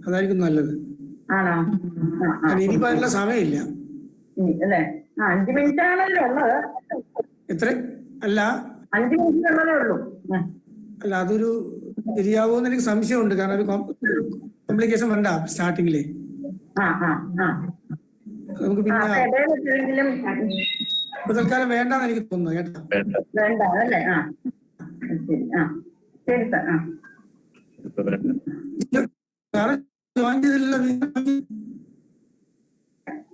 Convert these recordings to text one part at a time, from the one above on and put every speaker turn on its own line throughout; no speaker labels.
അതായിരിക്കും നല്ലത്.
ആണോ?
ഇനിയിപ്പോ അതിനുള്ള സമയമില്ല.
അല്ലേ? 5 മിനിറ്റ് ആണല്ലോ ഉള്ളത്.
എത്ര? അല്ല
5 മിനിറ്റ് ഉള്ളതേ ഉള്ളൂ.
അല്ല, അതൊരു ശരിയാവുമെന്ന് എനിക്ക് സംശയമുണ്ട്. കാരണം ഒരു കോംപ്ലിക്കേഷൻ വേണ്ട സ്റ്റാർട്ടിങ്ങിലെ. നമുക്ക് പിന്നെ ഇപ്പൊ തൽക്കാലം വേണ്ടാന്ന് എനിക്ക് തോന്നുന്നു കേട്ടോ.
വേണ്ട അല്ലേ? ശരി സാർ.
ജോയിൻ ചെയ്തില്ലല്ലോ?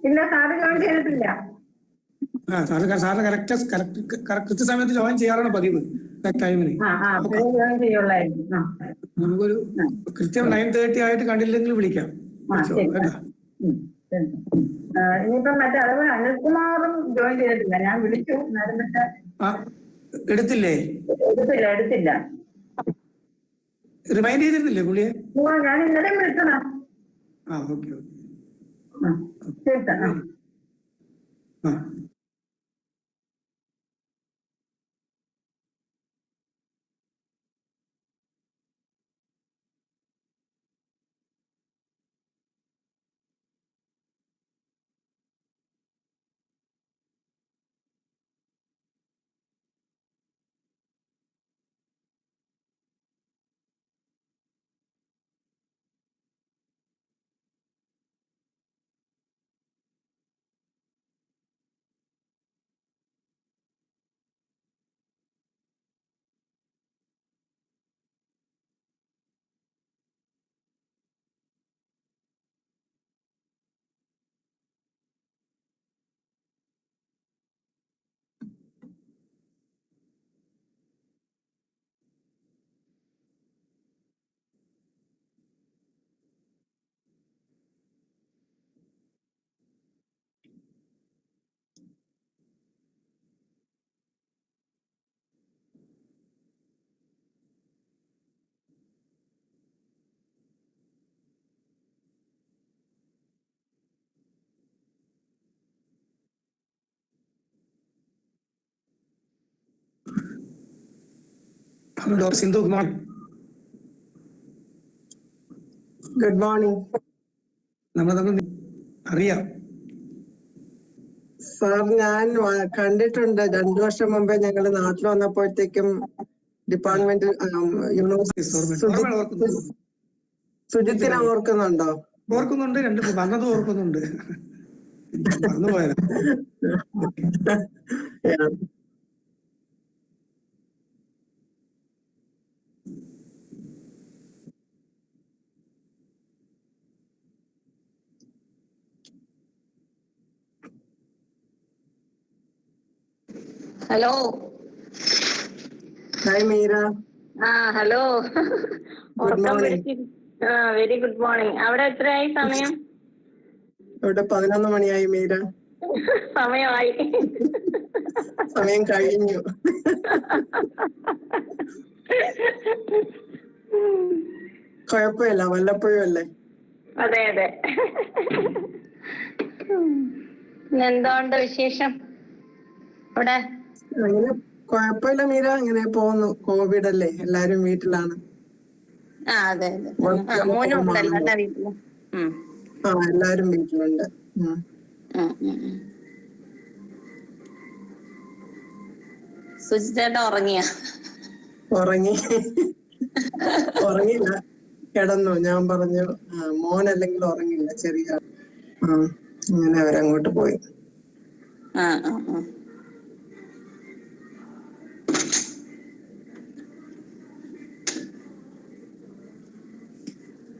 ഇല്ല, സാറ് ജോയിൻ ചെയ്തിട്ടില്ല.
സാറിന് കൃത്യസമയത്ത് ജോയിൻ ചെയ്യാറാണ് പതിവ്. ടൈമിന് നമുക്കൊരു കൃത്യം 9:30 ആയിട്ട് കണ്ടില്ലെങ്കിൽ വിളിക്കാം.
ഇനിയിപ്പം മറ്റേ അതുപോലെ അനിൽകുമാറും ജോയിൻ ചെയ്തിട്ടില്ല. ഞാൻ വിളിച്ചു.
എടുത്തില്ലേ?
എടുത്തില്ല.
റിമൈൻഡ് ചെയ്തിരുന്നില്ലേ പുള്ളിയെ?
ഞാൻ ഇന്നലെ വിളിച്ചതാ.
ഓക്കെ.
ശരി sir.
Dr. Sindhu, good morning.
Good morning.
നമ്മൾ അറിയാം
സാർ. ഞാൻ കണ്ടിട്ടുണ്ട് 2 വർഷം മുമ്പേ ഞങ്ങൾ നാട്ടിൽ വന്നപ്പോഴത്തേക്കും ഡിപ്പാർട്ട്മെന്റ് സുജിത്തിനെ ഓർക്കുന്നുണ്ടോ?
ഓർക്കുന്നുണ്ട്. വന്നത് ഓർക്കുന്നുണ്ട്. മറന്നുപോയത്.
Hello.
Hi Meera.
Hello. Very good morning. അവിടെ എത്രയായി സമയം?
ഇവിടെ 11 മണിയായി മീര.
സമയമായി.
സമയം കഴിഞ്ഞു. കുഴപ്പമില്ല, വല്ലപ്പോഴും അല്ലേ?
അതെ. എന്തുകൊണ്ട് വിശേഷം ഇവിടെ?
അങ്ങനെ കുഴപ്പമില്ല മീര, അങ്ങനെ പോകുന്നു. കോവിഡ് അല്ലേ, എല്ലാരും വീട്ടിലാണ്.
അതെ. മോനുണ്ടല്ലോ വീട്ടില്.
എല്ലാരും വീട്ടിലുണ്ട്.
സുജിത്തേട്ട
ഉറങ്ങില്ല, കിടന്നു. ഞാൻ പറഞ്ഞു മോനല്ലെങ്കിൽ ഉറങ്ങില്ല, ചെറിയ അങ്ങനെ അവരങ്ങോട്ട് പോയി.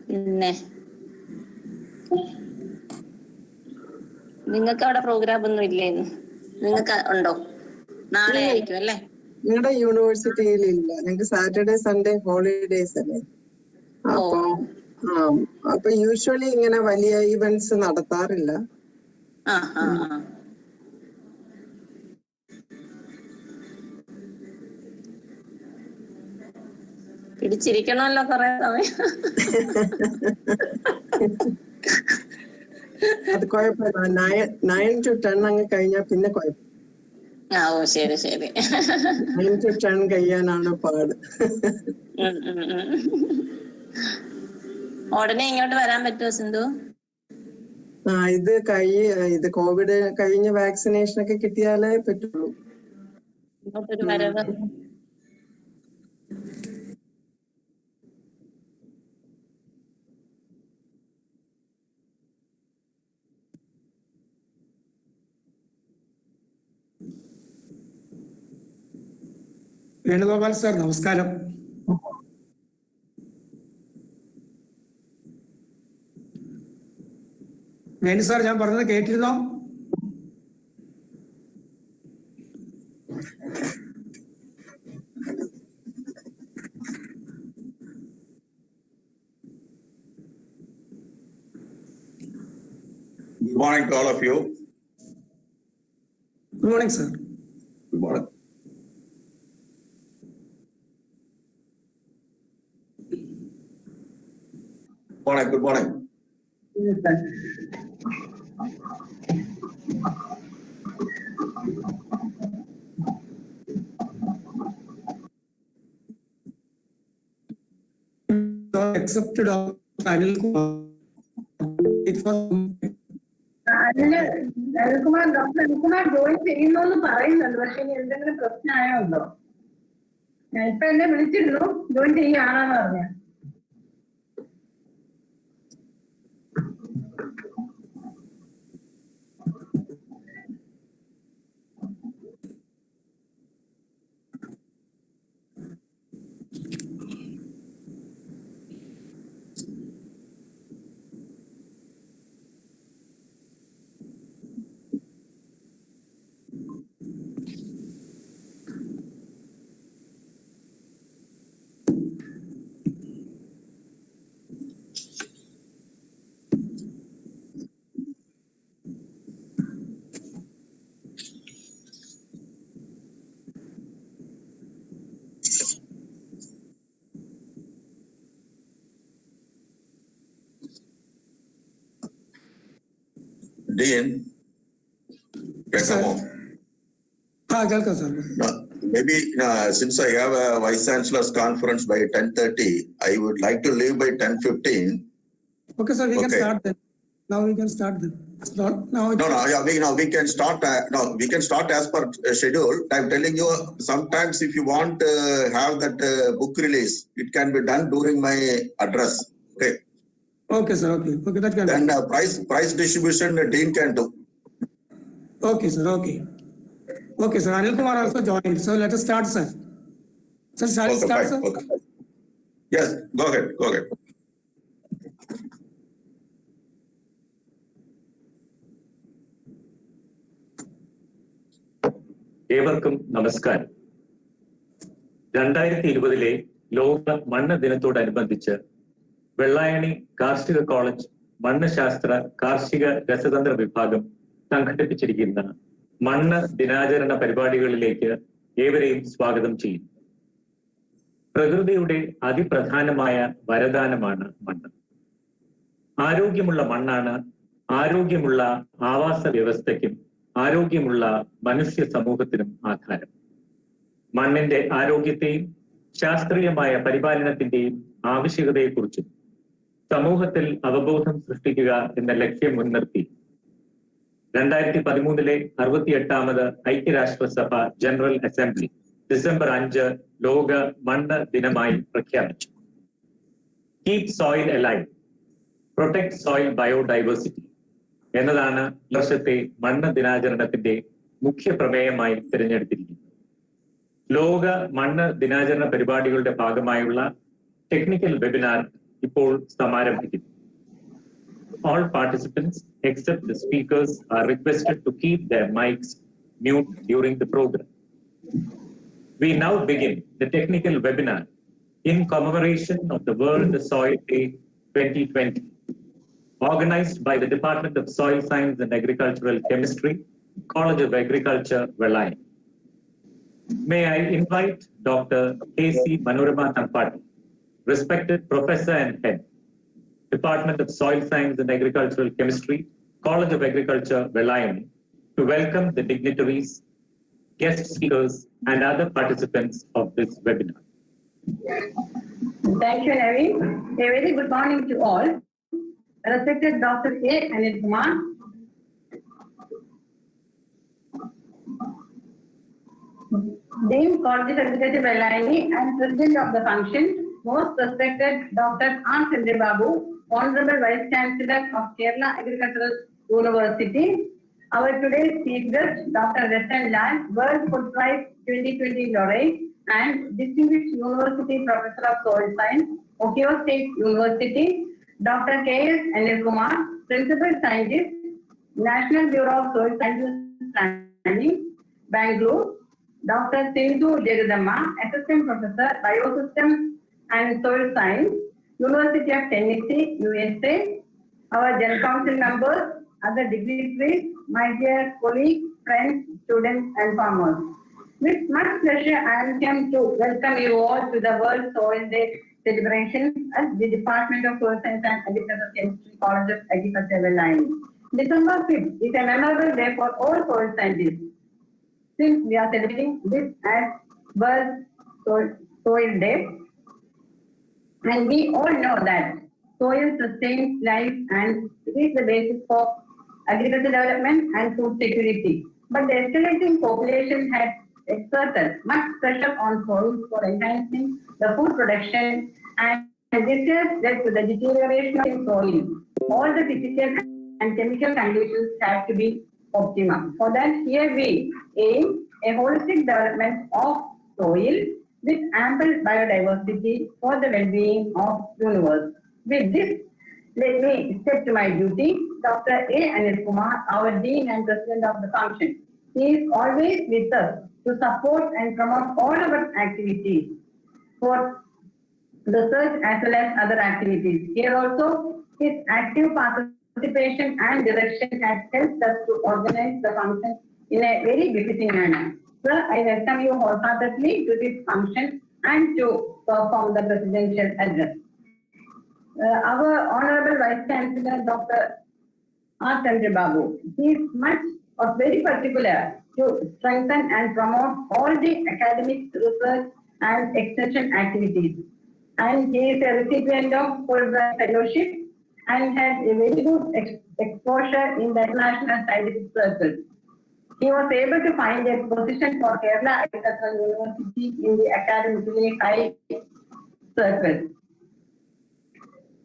പിന്നെ നിങ്ങൾക്ക് അവിടെ പ്രോഗ്രാം ഒന്നും ഇല്ലേന്ന്? നിങ്ങൾക്ക് ഉണ്ടോ? നാളെ ആയിരിക്കും അല്ലേ?
നിങ്ങളുടെ യൂണിവേഴ്സിറ്റിയിൽ ഇല്ല. ഞങ്ങൾക്ക് സാറ്റർഡേ സൺഡേ ഹോളിഡേസ് അല്ലേ. അപ്പൊ യൂഷ്വലി ഇങ്ങനെ വലിയ ഇവന്റ്സ് നടത്താറില്ല.
പിടിച്ചിരിക്കണമല്ലോ കൊറേ സമയം.
അത് കുഴപ്പമില്ല. 9 to 10 അങ്ങ് കഴിഞ്ഞാൽ പിന്നെ കുഴപ്പമില്ല.
ശരി.
9 to 10 കഴിയാനാണ് പാട്.
ഉടനെ ഇങ്ങോട്ട് വരാൻ പറ്റുമോ സിന്ധു?
ഇത് കോവിഡ് കഴിഞ്ഞ വാക്സിനേഷൻ ഒക്കെ കിട്ടിയാലേ പറ്റുള്ളൂ.
ഇങ്ങോട്ടൊരു വരവ്.
വേണുഗോപാൽ സാർ നമസ്കാരം. വേണു സാർ ഞാൻ പറഞ്ഞത് കേട്ടിരുന്നോ?
Good morning to all of you.
Good morning, sir.
Good morning. Good morning.
Accepted of Anil Kumar. It was
Anilkumar, doctor Anilkumar join ചെയ്യുന്നു പറയുന്നുണ്ട്. പക്ഷെ ഇനി എന്തെങ്കിലും പ്രശ്നമായോ? ഞാൻ ഇപ്പൊ എന്നെ വിളിച്ചിരുന്നു ജോയിൻ ചെയ്യാണെന്ന് പറഞ്ഞ.
Dean,
sir. Sir.
Maybe since I have a Vice Chancellor's conference by 10:30, I would like to leave by 10:15.
Okay, sir, we can start then. Now we can start then.
We can start. We can start as per schedule. I'm telling you, sometimes if you want to have that book release, it can be done during my address. Okay.
Okay, sir. Okay, that can.
Then price distribution, Dean can do.
Okay, sir. Okay, sir. Anil Kumar also joined. So let us start, sir. Sir, shall we start, sir?
Okay. Yes, go ahead.
ഏവർക്കും നമസ്കാരം. 2020 ലോക മണ്ണ് ദിനത്തോടനുബന്ധിച്ച് വെള്ളായണി കാർഷിക college മണ്ണ് ശാസ്ത്ര കാർഷിക രസതന്ത്ര വിഭാഗം സംഘടിപ്പിച്ചിരിക്കുന്ന മണ്ണ് ദിനാചരണ പരിപാടികളിലേക്ക് ഏവരെയും സ്വാഗതം ചെയ്യുന്നു. പ്രകൃതിയുടെ അതിപ്രധാനമായ വരദാനമാണ് മണ്ണ്. ആരോഗ്യമുള്ള മണ്ണാണ് ആരോഗ്യമുള്ള ആവാസ വ്യവസ്ഥയ്ക്കും ആരോഗ്യമുള്ള മനുഷ്യ സമൂഹത്തിനും ആധാരം. മണ്ണിന്റെ ആരോഗ്യത്തെയും ശാസ്ത്രീയമായ പരിപാലനത്തിന്റെയും ആവശ്യകതയെക്കുറിച്ചും സമൂഹത്തിൽ അവബോധം സൃഷ്ടിക്കുക എന്ന ലക്ഷ്യം മുൻനിർത്തി 2013 68ാമത് ഐക്യരാഷ്ട്രസഭ ജനറൽ അസംബ്ലി ഡിസംബർ 5 ലോക മണ്ണ് ദിനമായി പ്രഖ്യാപിച്ചു. Keep soil alive, protect soil biodiversity എന്നതാണ് ഈ വർഷത്തെ മണ്ണ് ദിനാചരണത്തിന്റെ മുഖ്യ പ്രമേയമായി തിരഞ്ഞെടുത്തിരിക്കുന്നത്. ലോക മണ്ണ് ദിനാചരണ പരിപാടികളുടെ ഭാഗമായുള്ള ടെക്നിക്കൽ വെബിനാർ ഇപ്പോൾ സമാരംഭിക്കുന്നു. All participants except the speakers are requested to keep their mics mute during the program. We now begin the technical webinar in commemoration of the World Soil Day 2020, organized by the Department of Soil Science and Agricultural Chemistry, College of Agriculture, Vellayani. May I invite Dr. K.C. Manorama Thampati, respected Professor and Head, Department of Soil Science and Agricultural Chemistry, College of Agriculture, Vellayani, to welcome the dignitaries, guest speakers, and other participants of this webinar.
Thank you, Naveen. A very good morning to all. Respected Dr. A. Anil Kumar, Dean College Executive Vellayani and President of the function, most respected Dr. R. Chandrababu, Honorable Vice Chancellor of Kerala Agricultural University, our today's chief guest, Dr. Ratan Lal, World Food Prize 2020 laureate and Distinguished University Professor of Soil Science, Ohio State University, Dr. K.S. Anil Kumar, Principal Scientist, National Bureau of Soil Sciences Planning, Bangalore, Dr. Sindhu Jagadamma, Assistant Professor, Biosystems and Soil Science, University of Tennessee, USA, our General Council members, other dignitaries, my dear colleagues, friends, students, and farmers. With much pleasure, I am to welcome you all to the World Soil Day celebrations at the Department of Soil Science and Agricultural Chemistry, College of Agriculture, Vellayani. December 5th is a memorable day for all soil scientists. Since we are celebrating this as World Soil Day, and we all know that soil sustains life and it is the basis for agricultural development and food security. But the escalating population has exerted much pressure on soils for enhancing the food production, and this has led to the deterioration in soil. All the physical and chemical conditions have to be optimum. For that, here we aim a holistic development of soil with ample biodiversity for the well-being of universe. With this, let me step to my duty. Dr. A. Anil Kumar, our Dean and President of the function, he is always with us to support and promote all our activities for research as well as other activities. Here also, his active participation and direction has helped us to organize the function in a very befitting manner. Sir, I welcome you wholeheartedly to this function and to perform the presidential address. Our Honorable Vice Chancellor, Dr. R. Chandrababu, he is much or very particular to strengthen and promote all the academic research and extension activities. And he is a recipient of Fulbright Fellowship and has a very good exposure in the international scientific circles. He was able to find a position for Kerala Agricultural University in the academically high circle.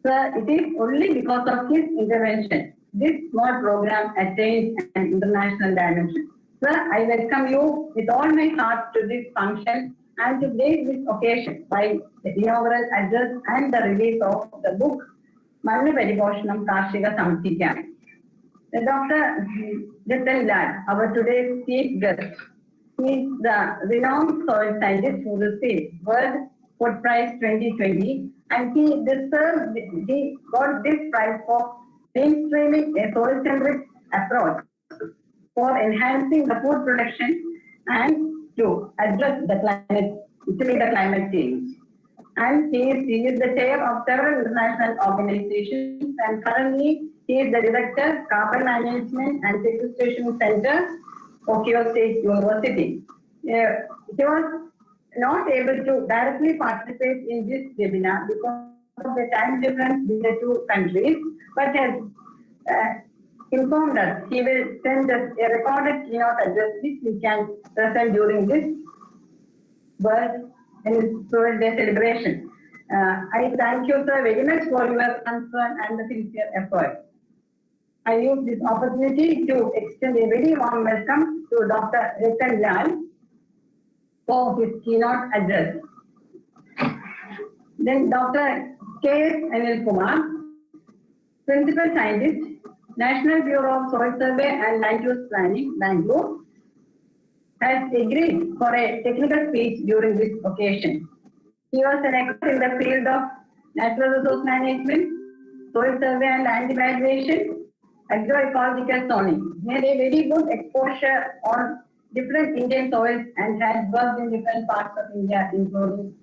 Sir, it is only because of his intervention this small program attained an international dimension. Sir, I welcome you with all my heart to this function and to grace this occasion by the inaugural address and the release of the book Mannu Pariboshanam Karshika Samtikam. Dr. Ratan Lal, our today's chief guest, he is the renowned soil scientist who received World Food Prize 2020, and he got this prize for mainstreaming a soil-centric approach for enhancing the food production and to address the climate change. And he is the chair of several international organizations, and currently he is the director, Carbon Management and Sequestration Center, Ohio State University. He was not able to directly participate in this webinar because of the time difference between the two countries, but has informed us he will send us a recorded keynote address which we can present during this World Soil Day celebration. I thank you, sir, very much for your concern and the sincere effort. I use this opportunity to extend a very warm welcome to Dr. Ratan Lal for his keynote address. Then Dr. K.S. Anil Kumar, Principal Scientist, National Bureau of Soil Survey and Land Use Planning, Bangalore, has agreed for a technical speech during this occasion. He was an expert in the field of natural resource management, soil survey and land evaluation, agroecological zoning. He had a very good exposure on different Indian soils and has worked in different parts of India, including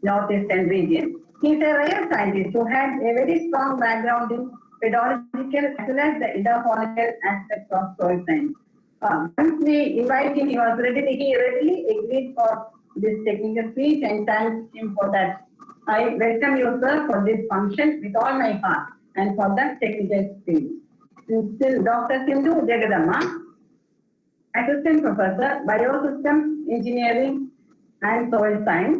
northeastern region. He is a rare scientist who had a very strong background in pedological as well as the hydrophonical aspects of soil science. Once we invited him, he readily agreed for this technical speech and thanked him for that I welcome you, sir, for this function with all my heart and for that technical skill. Still, Dr. Sindhu Jagadamma, Assistant Professor, Biosystems Engineering and Soil Science,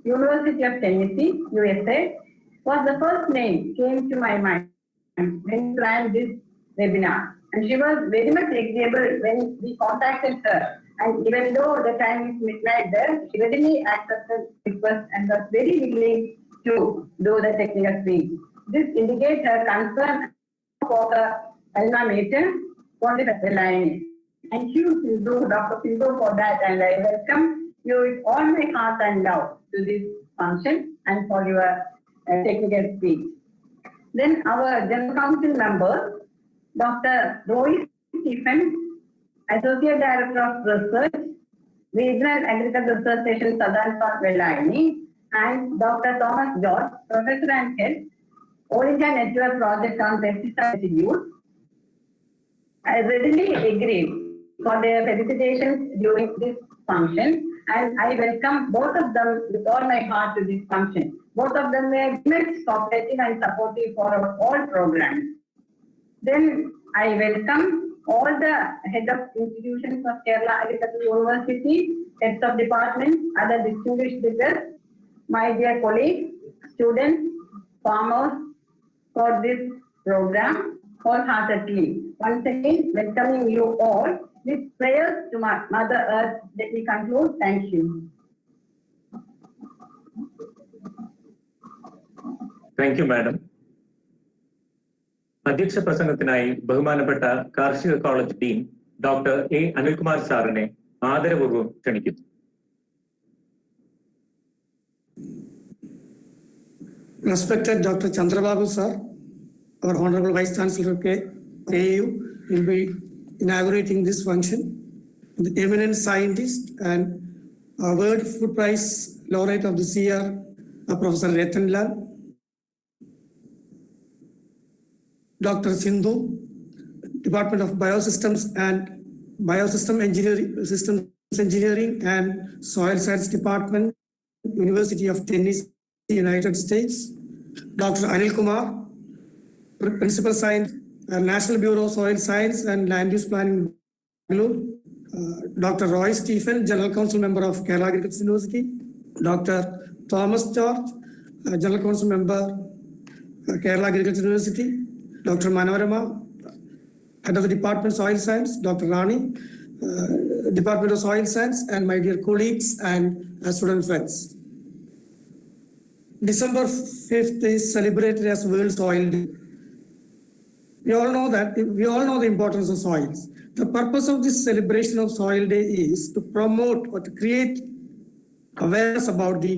University of Tennessee, USA, was the first name came to my mind when we planned this webinar. And she was very much agreeable when we contacted her. And even though the time is midnight there, she readily accepted the request and was very willing to do the technical speech. This indicates her concern for the alma mater, Professor Vellayani. Thank you, Sindhu, Dr. Sindhu, for that, and I welcome you with all my heart and love to this function and for your technical speech. Then our General Council member, Dr. Roy Stephen, Associate Director of Research, Regional Agricultural Research Station, Southern Park, Vellayani, and Dr. Thomas George, Professor and Head, All India Network Project on Pesticide Residues. I readily agreed for their felicitations during this function, and I welcome both of them with all my heart to this function. Both of them were very cooperative and supportive for our all programs. Then I welcome all the head of institutions of Kerala Agricultural University, heads of departments, other distinguished visitors, my dear colleagues, students, farmers, for this program wholeheartedly. Once again, welcoming you all with prayers to Mother Earth. Let me conclude. Thank you.
Thank you, madam. അധ്യക്ഷ പ്രസംഗത്തിനായി ബഹുമാനപ്പെട്ട കാർഷിക college dean doctor A Anilkumar സാറിനെ ആദരപൂർവ്വം ക്ഷണിക്കുന്നു.
Respected Dr. Chandrababu sir, our Honorable Vice Chancellor KU will be inaugurating this function. The eminent scientist and World Food Prize laureate of this year, Professor Ratan Lal, Dr. Sindhu, Department of Biosystems and Biosystem Engineering, Systems Engineering and Soil Science Department, University of Tennessee, United States, Dr. Anil Kumar, Principal Science, National Bureau of Soil Science and Land Use Planning, Bangalore, Dr. Roy Stephen, General Council Member of Kerala Agricultural University, Dr. Thomas George, General Council Member, Kerala Agricultural University, Dr. Manorama, Head of the Department of Soil Science, Dr. Rani, Department of Soil Science, and my dear colleagues and student friends. December 5th is celebrated as World Soil Day. We all know the importance of soils. The purpose of this celebration of Soil Day is to promote or to create awareness about the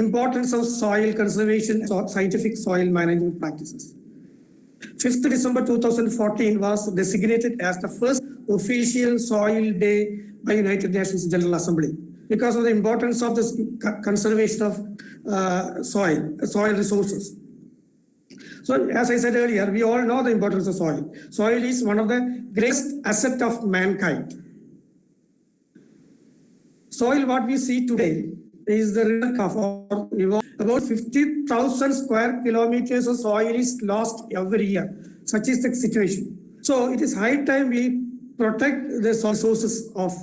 importance of soil conservation and scientific soil management practices. 5th December 2014 was designated as the first official Soil Day by United Nations General Assembly because of the importance of the conservation of soil resources. So as I said earlier, we all know the importance of soil. Soil is one of the greatest assets of mankind. Soil, what we see today, is the result of about 50,000 square kilometers of soil is lost every year. Such is the situation. So it is high time we protect the soil sources of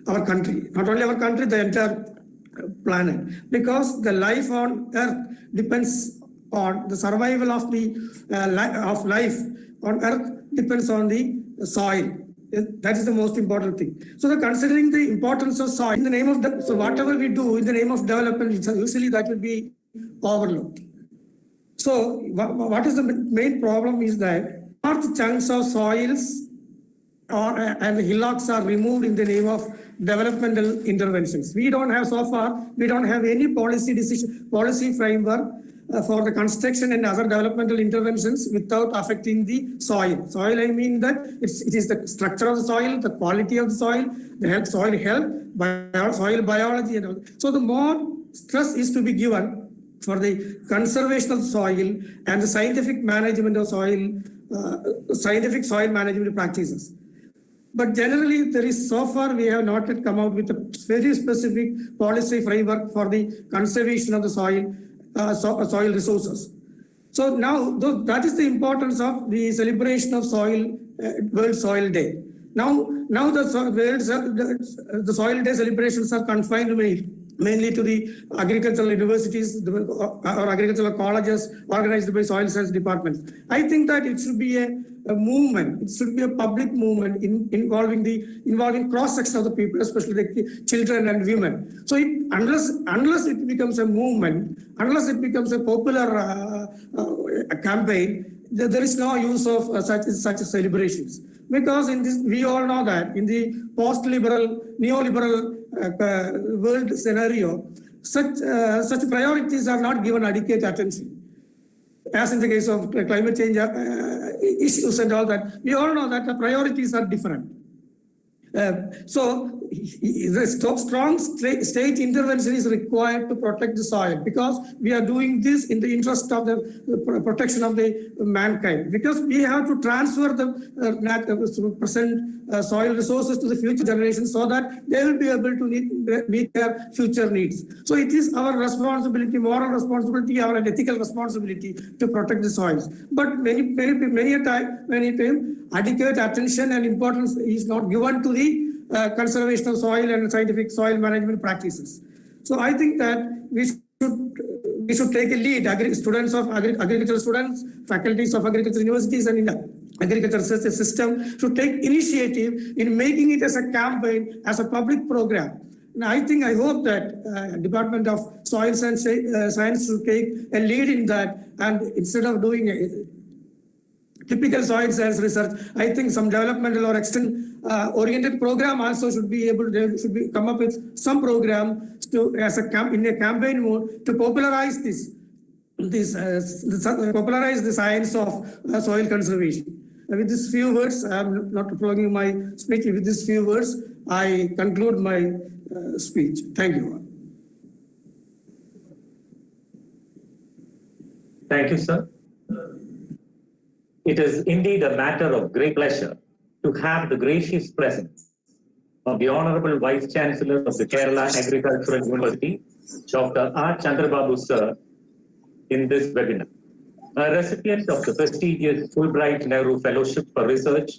our country. Not only our country, the entire planet. Because the life on Earth depends on the survival of the life on Earth depends on the soil. That is the most important thing. So considering the importance of soil in the name of so whatever we do in the name of development, usually that will be overlooked. So what is the main problem is that large chunks of soils and hillocks are removed in the name of developmental interventions. We don't have any policy framework for the construction and other developmental interventions without affecting the soil. Soil, I mean that it is the structure of the soil, the quality of the soil, the soil health, soil biology and all. So the more stress is to be given for the conservation of the soil and the scientific management of soil, scientific soil management practices. But generally, so far we have not yet come out with a very specific policy framework for the conservation of the soil soil resources. So now that is the importance of the celebration of World Soil Day. Now the Soil Day celebrations are confined mainly to the agricultural universities or agricultural colleges organized by soil science departments. I think that it should be a movement. It should be a public movement involving cross section of the people, especially the children and women. So unless it becomes a movement, unless it becomes a popular campaign, there is no use of such celebrations. Because in this, we all know that in the post-liberal, neoliberal world scenario, such priorities are not given adequate attention. As in the case of climate change issues and all that, we all know that the priorities are different. So the strong state intervention is required to protect the soil, because we are doing this in the interest of the protection of the mankind, because we have to transfer the present soil resources to the future generations so that they will be able to meet their future needs. So it is our responsibility, moral responsibility, our ethical responsibility to protect the soils. But many a time adequate attention and importance is not given to the conservation of soil and scientific soil management practices. So I think that we should take a lead. Agricultural students, faculties of agricultural universities and in the agriculture system should take initiative in making it as a campaign, as a public program. And I hope that Department of Soil Science should take a lead in that, and instead of doing typical soil science research, I think some developmental or extent-oriented program also should be come up with some program to in a campaign mode to popularize popularize the science of soil conservation. With these few words, I am not prolonging my speech. With these few words, I conclude my speech. Thank you.
Thank you, sir. It is indeed a matter of great pleasure to have the gracious presence of the Honorable Vice Chancellor of the Kerala Agricultural University, Dr. R. Chandrababu, sir, in this webinar. A recipient of the prestigious Fulbright Nehru Fellowship for Research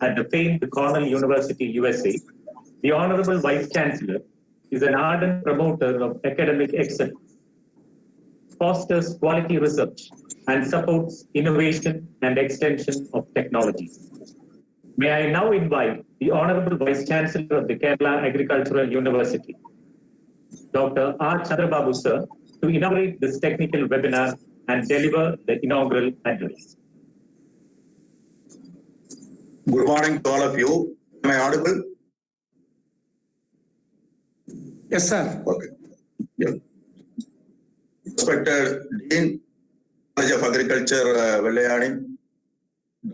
at the famed Cornell University, USA, the Honorable Vice Chancellor is an ardent promoter of academic excellence, fosters quality research, and supports innovation and extension of technologies. May I now invite the Honorable Vice Chancellor of the Kerala Agricultural University, Dr. R. Chandrababu, sir, to inaugurate this technical webinar and deliver the inaugural address.
Good morning to all of you. Am I audible?
Yes, sir.
Okay. Yeah. Respected Dean, College of Agriculture, Vellayani,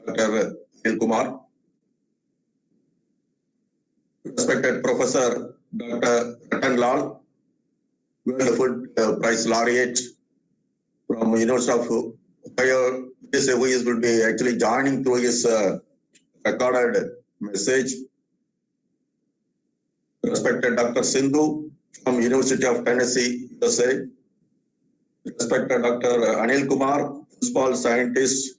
Dr. Anil Kumar. Respected Professor Dr. Ratan Lal, World Food Prize Laureate from University of Ohio. This will be actually joining through his recorded message. Respected Dr. Sindhu from University of Tennessee, USA. Respected Dr. Anil Kumar, Principal Scientist,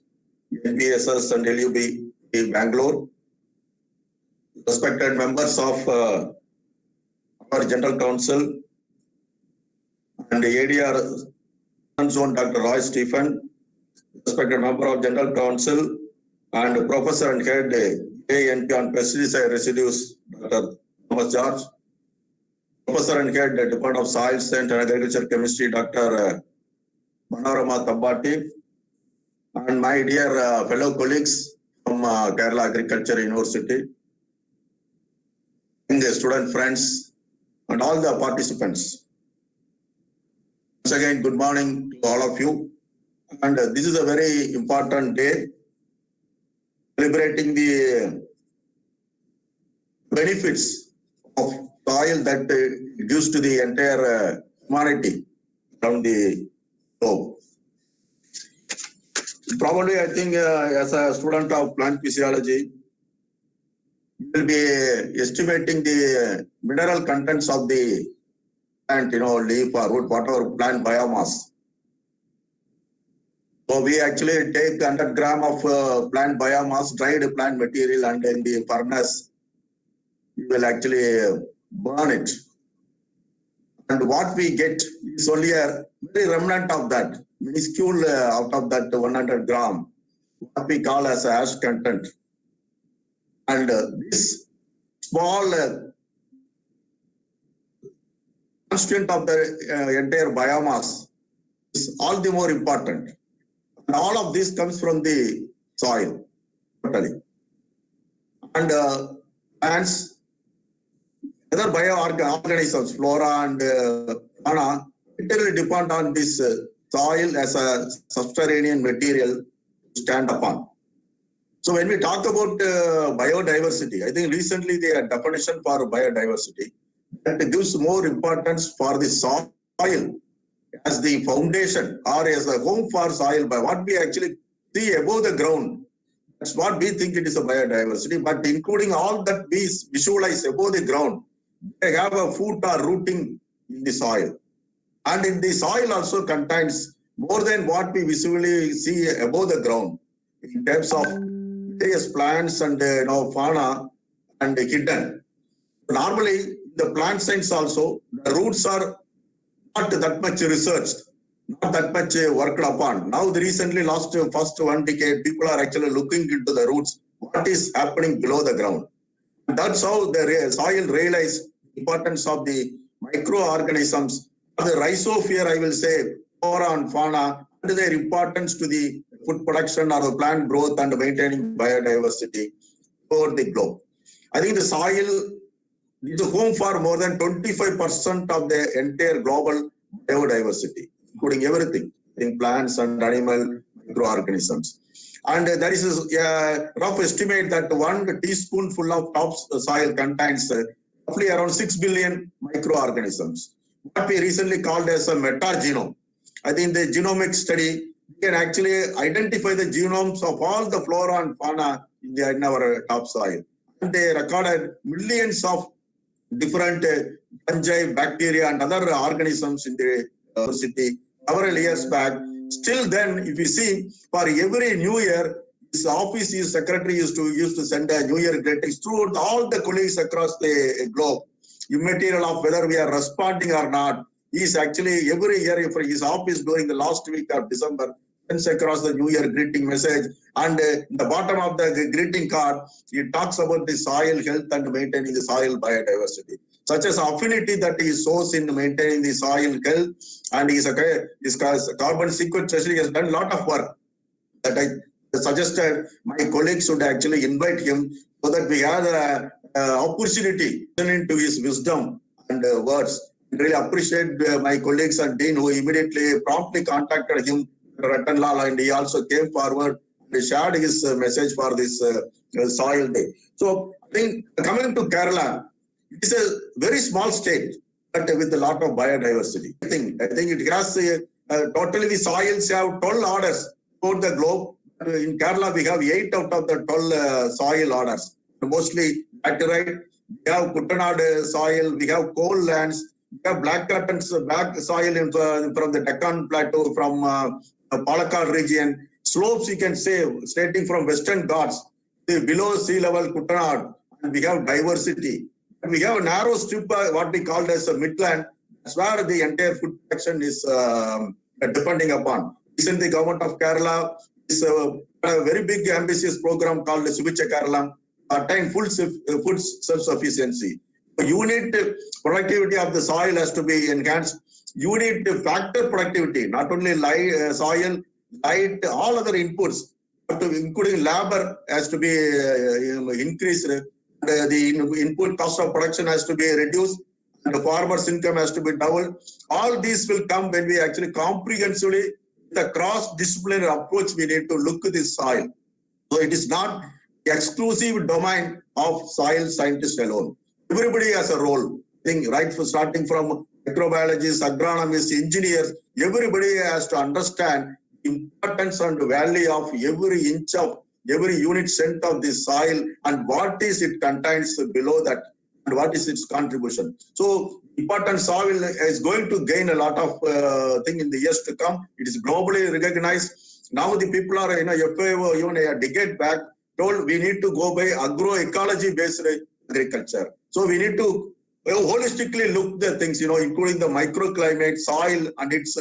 NPSS and LUB Bangalore. Respected members of our General Council and ADR Zone, Dr. Roy Stephen, respected member of General Council and Professor and Head ANP on Pesticide Residues, Dr. Thomas George, Professor and Head Department of Soil Science and Agriculture Chemistry, Dr. Manorama Tambati, and my dear fellow colleagues from Kerala Agriculture University, and the student friends, and all the participants. Once again, good morning to all of you. And this is a very important day, celebrating the benefits of soil that gives to the entire humanity from the globe. Probably, I think, as a student of plant physiology, we will be estimating the mineral contents of the plant, leaf or root, whatever plant biomass. So we actually take 100 gram of plant biomass, dried plant material, and in the furnace, we will actually burn it. And what we get is only a very remnant of that, minuscule out of that 100 gram, what we call as ash content. And this small constant of the entire biomass is all the more important. And all of this comes from the soil, totally. And plants, other bioorganisms, flora and fauna, entirely depend on this soil as a subterranean material to stand upon. So when we talk about biodiversity, I think recently the definition for biodiversity that gives more importance for the soil as the foundation or as a home for soil by what we actually see above the ground. That's what we think it is a biodiversity, but including all that we visualize above the ground, they have a foot or rooting in the soil. And in the soil also contains more than what we visually see above the ground in terms of various plants and fauna and hidden. Normally, the plant science also, the roots are not that much researched, not that much worked upon. Now, recently, first 1 decade, people are actually looking into the roots, what is happening below the ground. And that's how the soil realized the importance of the microorganisms, the rhizosphere, I will say, flora and fauna, and their importance to the food production or the plant growth and maintaining biodiversity over the globe. I think the soil is a home for more than 25% of the entire global biodiversity, including everything, in plants and animal microorganisms. And there is a rough estimate that 1 teaspoonful of topsoil contains roughly around 6 billion microorganisms. What we recently called as a metagenome. I think the genomic study can actually identify the genomes of all the flora and fauna in our topsoil. And they recorded millions of different fungi, bacteria, and other organisms in the city several years back. Still then, if you see, for every new year, his office, his secretary used to send a New Year greetings throughout all the colleagues across the globe. Immaterial of whether we are responding or not, he is actually every year for his office during the last week of December sends across the New Year greeting message, and in the bottom of the greeting card, he talks about the soil health and maintaining the soil biodiversity. Such as affinity that he shows in maintaining the soil health, and his carbon sequestration, he has done a lot of work that I suggested my colleagues should actually invite him so that we have the opportunity to listen to his wisdom and words. I really appreciate my colleagues and Dean who immediately promptly contacted him, Ratan Lal, and he also came forward and shared his message for this soil day. So I think coming to Kerala, it's a very small state, but with a lot of biodiversity. I think it has totally the soils have 12 orders throughout the globe. In Kerala, we have 8 out of the 12 soil orders. Mostly laterite, we have Kuttanad soil, we have coal lands, we have black soil from the Deccan Plateau, from Palakkad region. Slopes, you can say, starting from Western Ghats, below sea level Kuttanad, and we have diversity. We have a narrow strip, what we call as a midland. That's where the entire food production is depending upon. Recently, the government of Kerala is a very big ambitious program called the Subicha Kerala to attain food self-sufficiency. Unit productivity of the soil has to be enhanced. Unit factor productivity, not only soil, light, all other inputs, including labor, has to be increased. The input cost of production has to be reduced, and the farmer's income has to be doubled. All these will come when we actually comprehensively, the cross-disciplinary approach, we need to look at this soil. So it is not the exclusive domain of soil scientists alone. Everybody has a role. I think right from starting from microbiologists, agronomists, engineers, everybody has to understand the importance and value of every inch of every unit cent of the soil and what is it contains below that and what is its contribution. So important soil is going to gain a lot of thing in the years to come. It is globally recognized. Now the people are, FAO, even a decade back, told we need to go by agroecology based agriculture. So we need to holistically look the things, including the microclimate, soil and its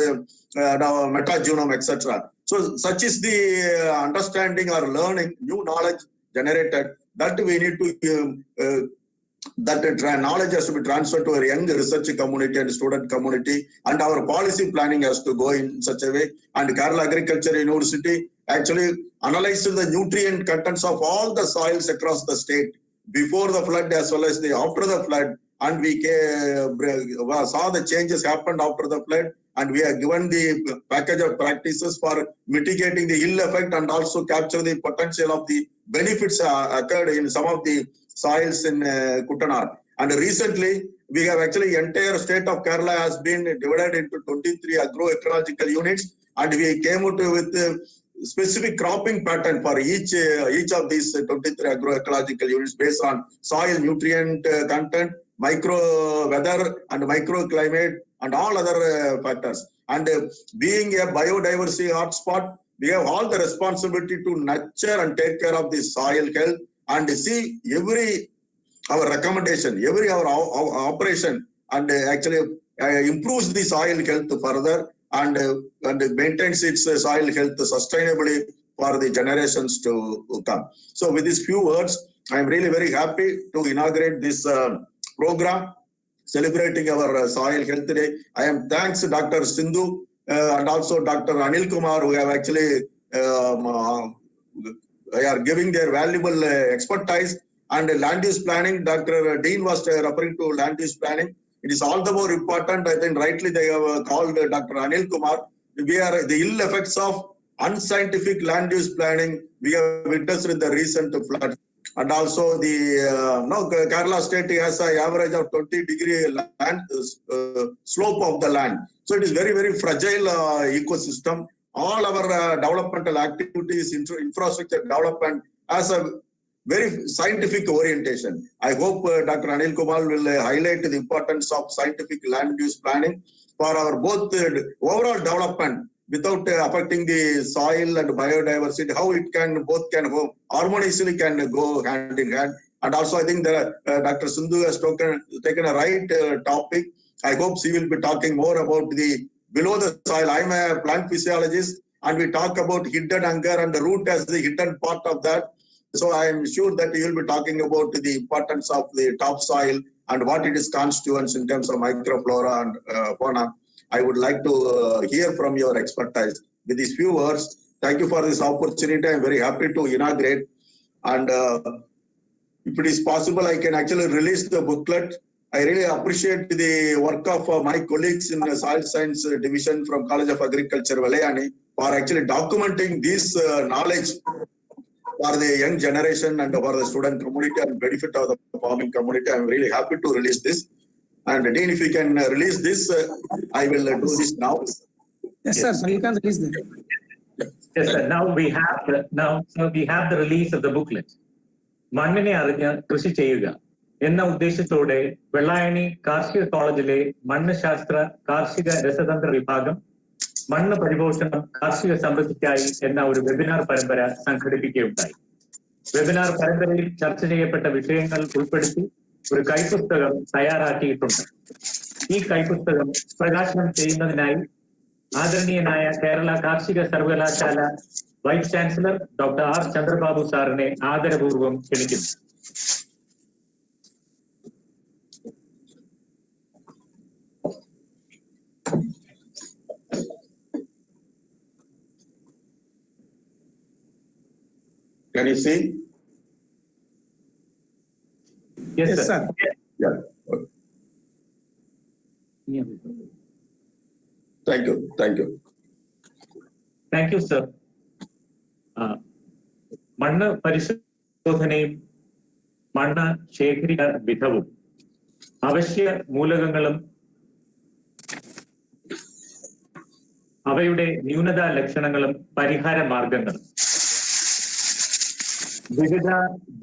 metagenome, etc. So such is the understanding or learning, new knowledge generated, that we need to that knowledge has to be transferred to a young research community and student community, and our policy planning has to go in such a way. And Kerala Agriculture University actually analyzed the nutrient contents of all the soils across the state before the flood as well as after the flood, and we saw the changes happened after the flood, and we are given the package of practices for mitigating the ill effect and also capture the potential of the benefits occurred in some of the soils in Kuttanad. And recently, we have actually entire state of Kerala has been divided into 23 agroecological units, and we came out with specific cropping pattern for each of these 23 agroecological units based on soil nutrient content, micro weather and microclimate and all other factors. And being a biodiversity hotspot, we have all the responsibility to nurture and take care of the soil health and see our recommendation, our operation, and actually improves the soil health further and maintains its soil health sustainably for the generations to come. So with these few words, I am really very happy to inaugurate this program celebrating our soil health day. I am thanks to Dr. Sindhu and also Dr. Anil Kumar, who have actually are giving their valuable expertise. And land use planning, Dr. Dean was referring to land use planning. It is all the more important. I think rightly they have called Dr. Anil Kumar. We are the ill effects of unscientific land use planning we have witnessed in the recent flood. And also the Kerala state has an average of 20-degree land slope of the land. So it is very, very fragile ecosystem. All our developmental activities, infrastructure development has a very scientific orientation. I hope Dr. Anil Kumar will highlight the importance of scientific land use planning for our both overall development without affecting the soil and biodiversity, how it can harmoniously can go hand in hand. And also I think that Dr. Sindhu has taken a right topic. I hope she will be talking more about the below the soil. I'm a plant physiologist, and we talk about hidden hunger and the root as the hidden part of that. So I am sure that you will be talking about the importance of the topsoil and what it is constituents in terms of microflora and fauna. I would like to hear from your expertise. With these few words, thank you for this opportunity. I am very happy to inaugurate. And if it is possible, I can actually release the booklet. I really appreciate the work of my colleagues in the Soil Science Division from College of Agriculture, Vellayani, for actually documenting this knowledge for the young generation and for the student community and benefit of the farming community. I am really happy to release this. And Dean, if you can release this, I will do this now.
Yes, sir. So you can release that.
Yes, sir. Now we have the release of the booklet. മണ്ണിനെ അറിഞ്ഞ് കൃഷി ചെയ്യുക എന്ന ഉദ്ദേശത്തോടെ വെള്ളായണി കാർഷിക കോളേജിലെ മണ്ണ് ശാസ്ത്ര കാർഷിക രസതന്ത്ര വിഭാഗം മണ്ണ് പരിപോഷണം കാർഷിക സമൃദ്ധിക്കായി എന്ന ഒരു വെബിനാർ പരമ്പര സംഘടിപ്പിക്കുകയുണ്ടായി. വെബിനാർ പരമ്പരയിൽ ചർച്ച ചെയ്യപ്പെട്ട വിഷയങ്ങൾ ഉൾപ്പെടുത്തി ഒരു കൈപ്പുസ്തകം തയ്യാറാക്കിയിട്ടുണ്ട്. ഈ കൈപ്പുസ്തകം പ്രകാശനം ചെയ്യുന്നതിനായി ആദരണീയനായ കേരള കാർഷിക സർവകലാശാല vice chancellor doctor R Chandrababu സാറിനെ ആദരപൂർവ്വം ക്ഷണിക്കുന്നു.
Can you see?
Yes,
Yes,
sir.
sir.
Yeah. Thank you. Thank you.
Thank you, sir. മണ്ണ് പരിശോധനയും മണ്ണ് ശേഖരിക വിധവും അവശ്യ മൂലകങ്ങളും അവയുടെ ന്യൂനതാ ലക്ഷണങ്ങളും പരിഹാര മാർഗങ്ങളും വിവിധ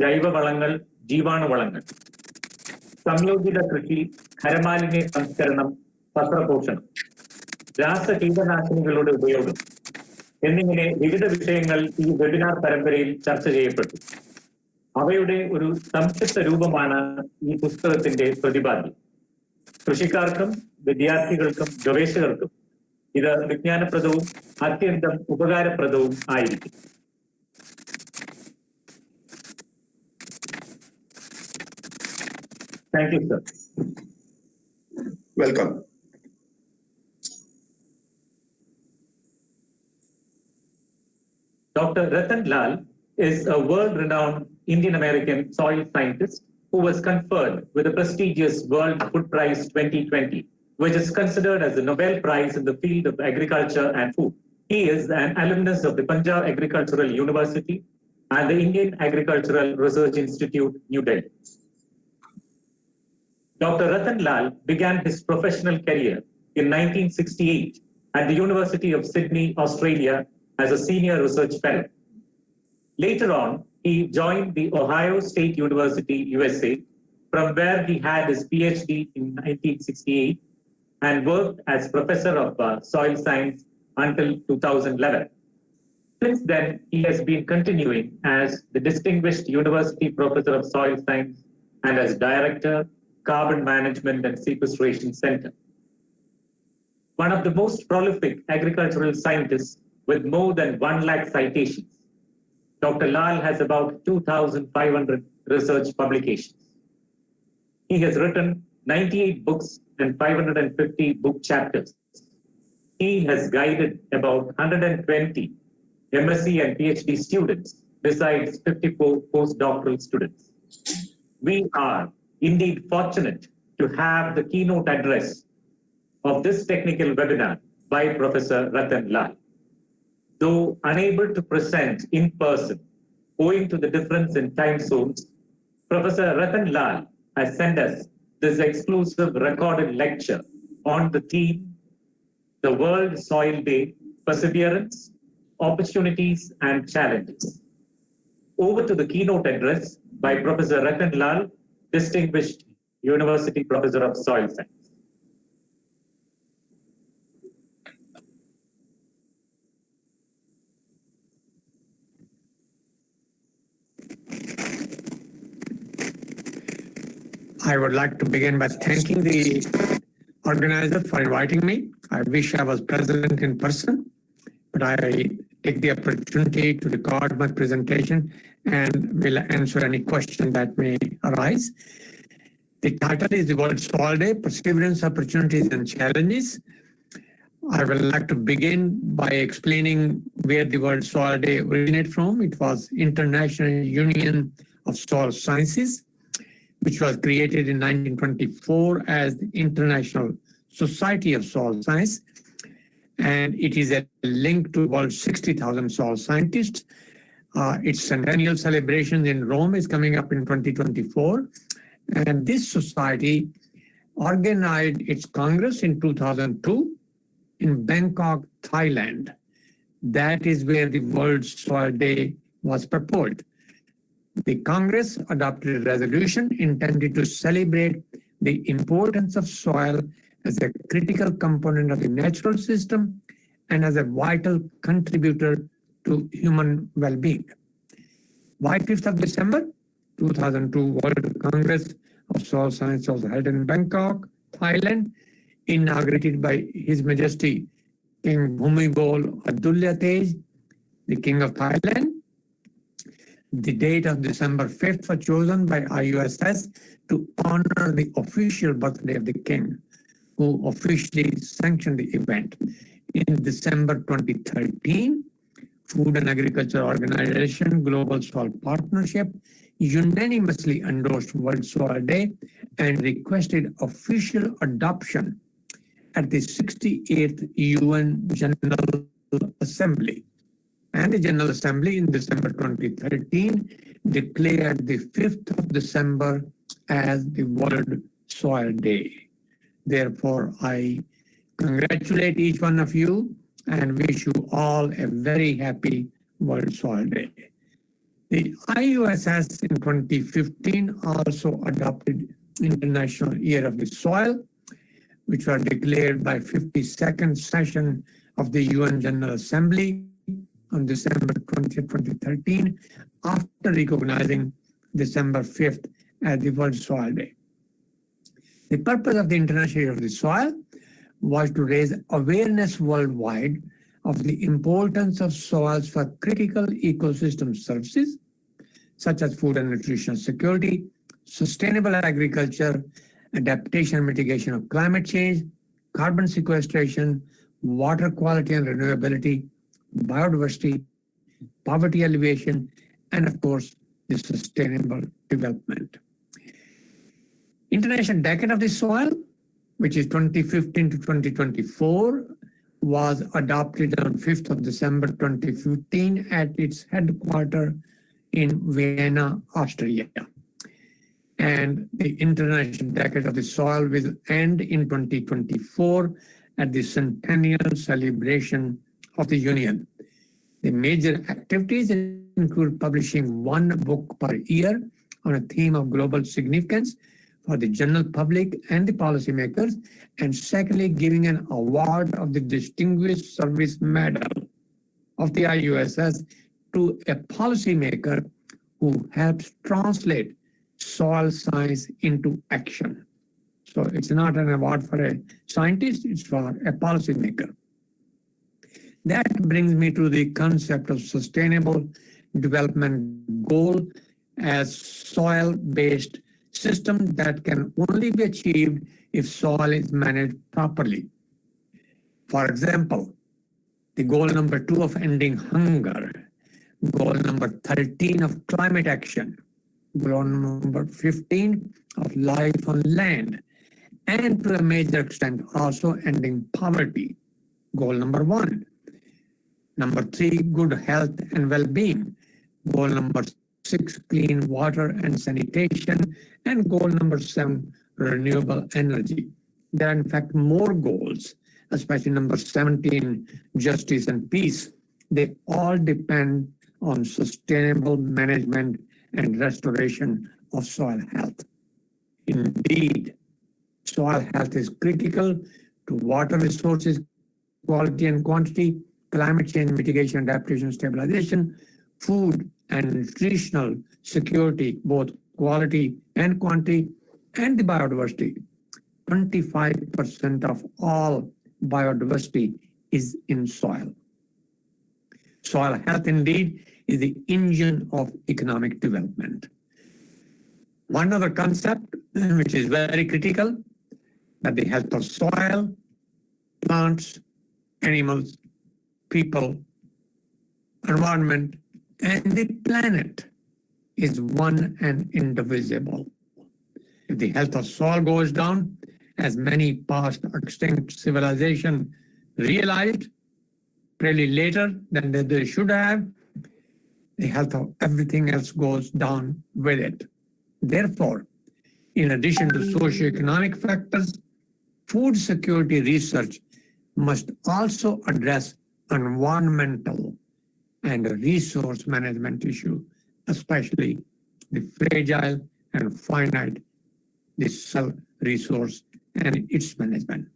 ജൈവവളങ്ങൾ ജീവാണുവളങ്ങൾ സംയോജിത കൃഷി ഖരമാലിന്യ സംസ്കരണം പത്രപോഷണം രാസ കീടനാശിനികളുടെ ഉപയോഗം എന്നിങ്ങനെ വിവിധ വിഷയങ്ങൾ ഈ വെബിനാർ പരമ്പരയിൽ ചർച്ച ചെയ്യപ്പെട്ടു. അവയുടെ ഒരു സംക്ഷിപ്ത രൂപമാണ് ഈ പുസ്തകത്തിന്റെ പ്രതിപാദ്യം. കൃഷിക്കാർക്കും വിദ്യാർത്ഥികൾക്കും ഗവേഷകർക്കും ഇത് വിജ്ഞാനപ്രദവും അത്യന്തം ഉപകാരപ്രദവും ആയിരിക്കും. Thank you sir.
Welcome.
Dr. Ratan Lal is a world-renowned Indian-American soil scientist who was conferred with the prestigious World Food Prize 2020, which is considered as the Nobel Prize in the field of agriculture and food. He is an alumnus of the Punjab Agricultural University and the Indian Agricultural Research Institute, New Delhi. Dr. Ratan Lal began his professional career in 1968 at the University of Sydney, Australia, as a senior research fellow. Later on, he joined the Ohio State University, USA, from where he had his PhD in 1968 and worked as professor of soil science until 2011. Since then, he has been continuing as the distinguished university professor of soil science and as director, Carbon Management and Sequestration Center. One of the most prolific agricultural scientists with more than 1 lakh citations, Dr. Lal has about 2,500 research publications. He has written 98 books and 550 book chapters. He has guided about 120 MSc and PhD students, besides 54 postdoctoral students. We are indeed fortunate to have the keynote address of this technical webinar by Professor Ratan Lal. Though unable to present in person owing to the difference in time zones, Professor Ratan Lal has sent us this exclusive recorded lecture on the theme, the World Soil Day, Perseverance, Opportunities and Challenges. Over to the keynote address by Professor Ratan Lal, distinguished University Professor of Soil Science.
I would like to begin by thanking the organizer for inviting me. I wish I was present in person, but I take the opportunity to record my presentation and will answer any question that may arise. The title is the World Soil Day, Perseverance, Opportunities and Challenges. I would like to begin by explaining where the World Soil Day originated from. It was International Union of Soil Sciences, which was created in 1924 as the International Society of Soil Science. And it is a link to about 60,000 soil scientists. Its centennial celebration in Rome is coming up in 2024. And this society organized its Congress in 2002 in Bangkok, Thailand. That is where the World Soil Day was proposed. The Congress adopted a resolution intended to celebrate the importance of soil as a critical component of the natural system and as a vital contributor to human well-being. Why 5th of December? 2002 World Congress of Soil Science was held in Bangkok, Thailand, inaugurated by His Majesty King Bhumibol Adulyadej, the King of Thailand. The date of December 5th was chosen by IUSS to honor the official birthday of the king, who officially sanctioned the event. In December 2013, Food and Agriculture Organization Global Soil Partnership unanimously endorsed World Soil Day and requested official adoption at the 68th UN General Assembly. And the General Assembly in December 2013 declared the 5th of December as the World Soil Day. Therefore, I congratulate each one of you and wish you all a very happy World Soil Day. The IUSS in 2015 also adopted International Year of the Soil, which was declared by 52nd session of the UN General Assembly
on December 20th, 2013, after recognizing December 5th as the World Soil Day. The purpose of the International Day of the Soil was to raise awareness worldwide of the importance of soils for critical ecosystem services, such as food and nutrition security, sustainable agriculture, adaptation and mitigation of climate change, carbon sequestration, water quality and renewability, biodiversity, poverty alleviation, and of course, the sustainable development. International Decade of the Soil, which is 2015 to 2024, was adopted on 5th of December 2015 at its headquarters in Vienna, Austria. And the International Decade of the Soil will end in 2024 at the centennial celebration of the Union. The major activities include publishing one book per year on a theme of global significance for the general public and the policymakers, and secondly, giving an award of the Distinguished Service Medal of the IUSS to a policymaker who helps translate soil science into action. So it's not an award for a scientist, it's for a policymaker. That brings me to the concept of sustainable development goal as soil-based system that can only be achieved if soil is managed properly. For example, the goal number 2 of ending hunger, goal number 13 of climate action, goal number 15 of life on land, and to a major extent also ending poverty, goal number 1. Number 3, good health and well-being. Goal number 6, clean water and sanitation. And goal number 7, renewable energy. There are in fact more goals, especially number 17, justice and peace. They all depend on sustainable management and restoration of soil health. Indeed, soil health is critical to water resources, quality and quantity, climate change mitigation, adaptation, stabilization, food and nutritional security, both quality and quantity, and the biodiversity. 25% of all biodiversity is in soil. Soil health indeed is the engine of economic development. One other concept which is very critical, that the health of soil, plants, animals, people, environment, and the planet is one and indivisible. If the health of soil goes down, as many past extinct civilizations realized, probably later than they should have, the health of everything else goes down with it. Therefore, in addition to socioeconomic factors, food security research must also address environmental and resource management issue, especially the fragile and finite the cell resource and its management.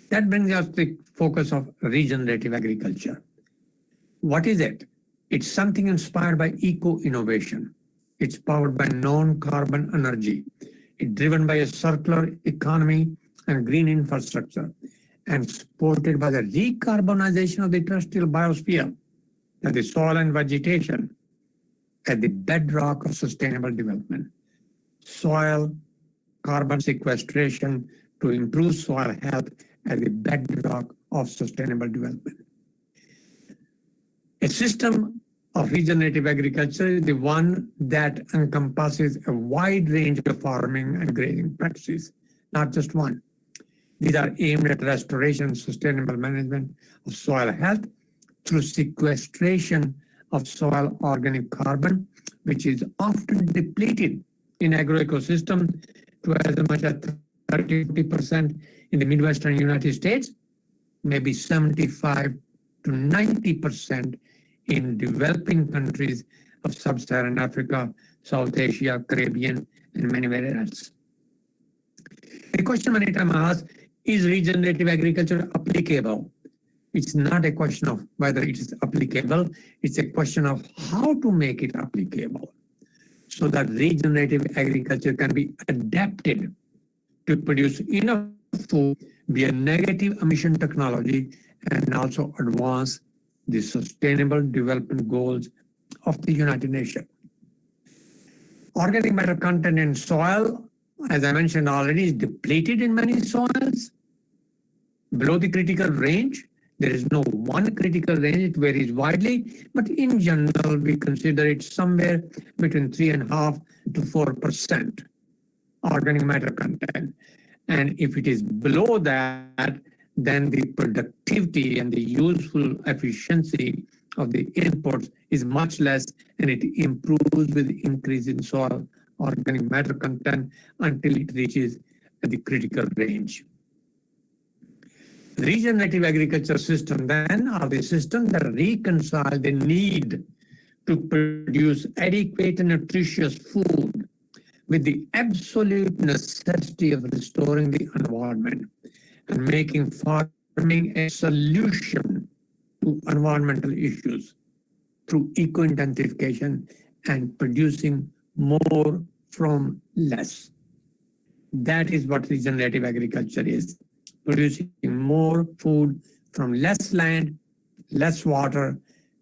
That brings us to the focus of regenerative agriculture. What is it? It's something inspired by eco-innovation. It's powered by non-carbon energy. It's driven by a circular economy and green infrastructure, and supported by the recarbonization of the terrestrial biosphere, that the soil and vegetation at the bedrock of sustainable development. Soil carbon sequestration to improve soil health at the bedrock of sustainable development. A system of regenerative agriculture is the one that encompasses a wide range of farming and grazing practices, not just one. These are aimed at restoration and sustainable management of soil health through sequestration of soil organic carbon, which is often depleted in agroecosystem to as much as 30-50% in the Midwestern United States, maybe 75 to 90% in developing countries of sub-Saharan Africa, South Asia, Caribbean, and many else. The question many times asked, is regenerative agriculture applicable It's not a question of whether it is applicable. It's a question of how to make it applicable so that regenerative agriculture can be adapted to produce enough food, be a negative emission technology, and also advance the sustainable development goals of the United Nations. Organic matter content in soil, as I mentioned already, is depleted in many soils below the critical range. There is no one critical range, it varies widely, but in general, we consider it somewhere between 3.5 to 4% organic matter content. And if it is below that, then the productivity and the useful efficiency of the inputs is much less, and it improves with increase in soil organic matter content until it reaches the critical range. Regenerative agriculture system then are the systems that reconcile the need to produce adequate and nutritious food with the absolute necessity of restoring the environment and making farming a solution to environmental issues through eco-intensification and producing more from less. That is what regenerative agriculture is. Producing more food from less land, less water,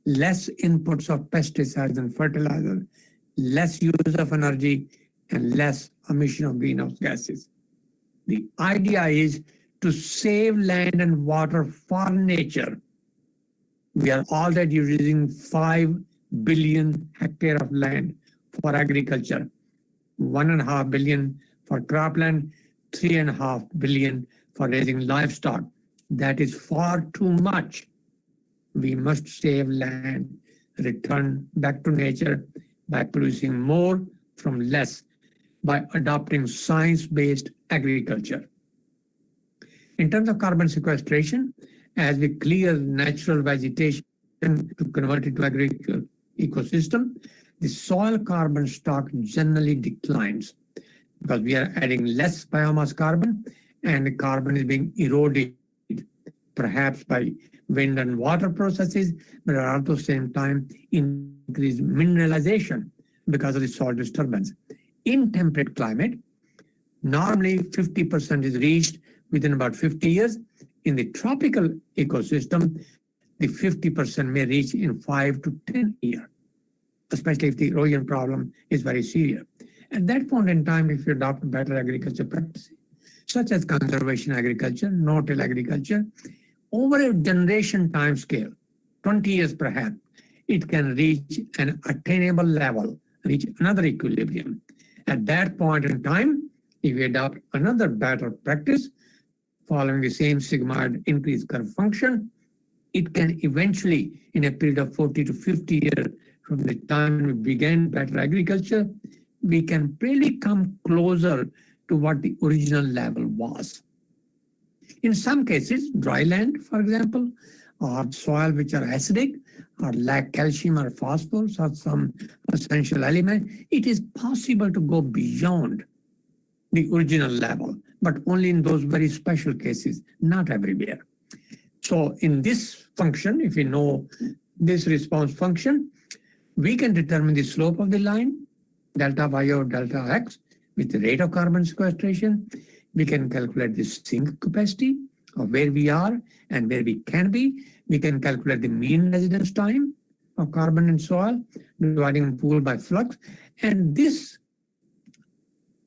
less inputs of pesticides and fertilizer, less use of energy, and less emission of greenhouse gases. The idea is to save land and water for nature. We are already using 5 billion hectares of land for agriculture, 1.5 billion for cropland, 3.5 billion for raising livestock. That is far too much. We must save land, return back to nature by producing more from less, by adopting science-based agriculture. In terms of carbon sequestration, as we clear natural vegetation to convert it to agricultural ecosystem, the soil carbon stock generally declines because we are adding less biomass carbon and the carbon is being eroded, perhaps by wind and water processes, but at the same time increased mineralization because of the soil disturbance. In temperate climate, normally 50% is reached within about 50 years. In the tropical ecosystem, the 50% may reach in 5 to 10 years, especially if the erosion problem is very serious. At that point in time, if you adopt better agriculture practices, such as conservation agriculture, no-till agriculture, over a generation time scale, 20 years perhaps, it can reach an attainable level, reach another equilibrium. At that point in time, if we adopt another better practice, following the same sigmoid increase curve function, it can eventually, in a period of 40 to 50 years from the time we began better agriculture, we can really come closer to what the original level was. In some cases, dry land, for example, or soil which are acidic, or lack calcium or phosphorus or some essential element, it is possible to go beyond the original level, but only in those very special cases, not everywhere. So in this function, if we know this response function, we can determine the slope of the line, delta y over delta x, with the rate of carbon sequestration. We can calculate the sink capacity of where we are and where we can be. We can calculate the mean residence time of carbon in soil, dividing pool by flux. And this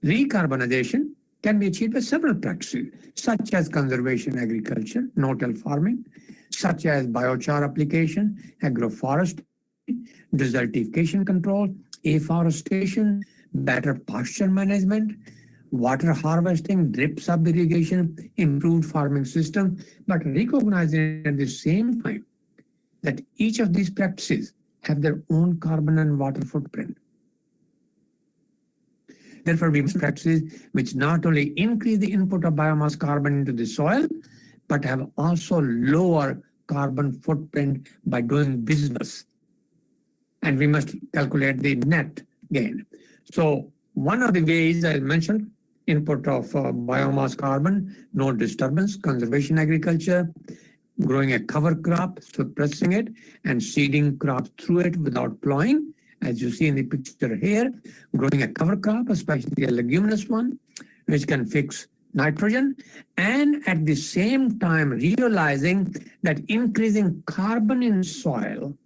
recarbonization can be achieved by several practices, such as conservation agriculture, no-till farming, such as biochar application, agroforestry, desertification control, afforestation, better pasture management, water harvesting, drip sub-irrigation, improved farming system, but recognizing at the same time that each of these practices have their own carbon and water footprint. Therefore, we must practices which not only increase the input of biomass carbon into the soil, but have also lower carbon footprint by doing business. And we must calculate the net gain. So one of the ways I mentioned, input of biomass carbon, no disturbance, conservation agriculture, growing a cover crop, suppressing it, and seeding crops through it without plowing. As you see in the picture here, growing a cover crop, especially a leguminous one, which can fix nitrogen, and at the same time realizing that increasing carbon in soil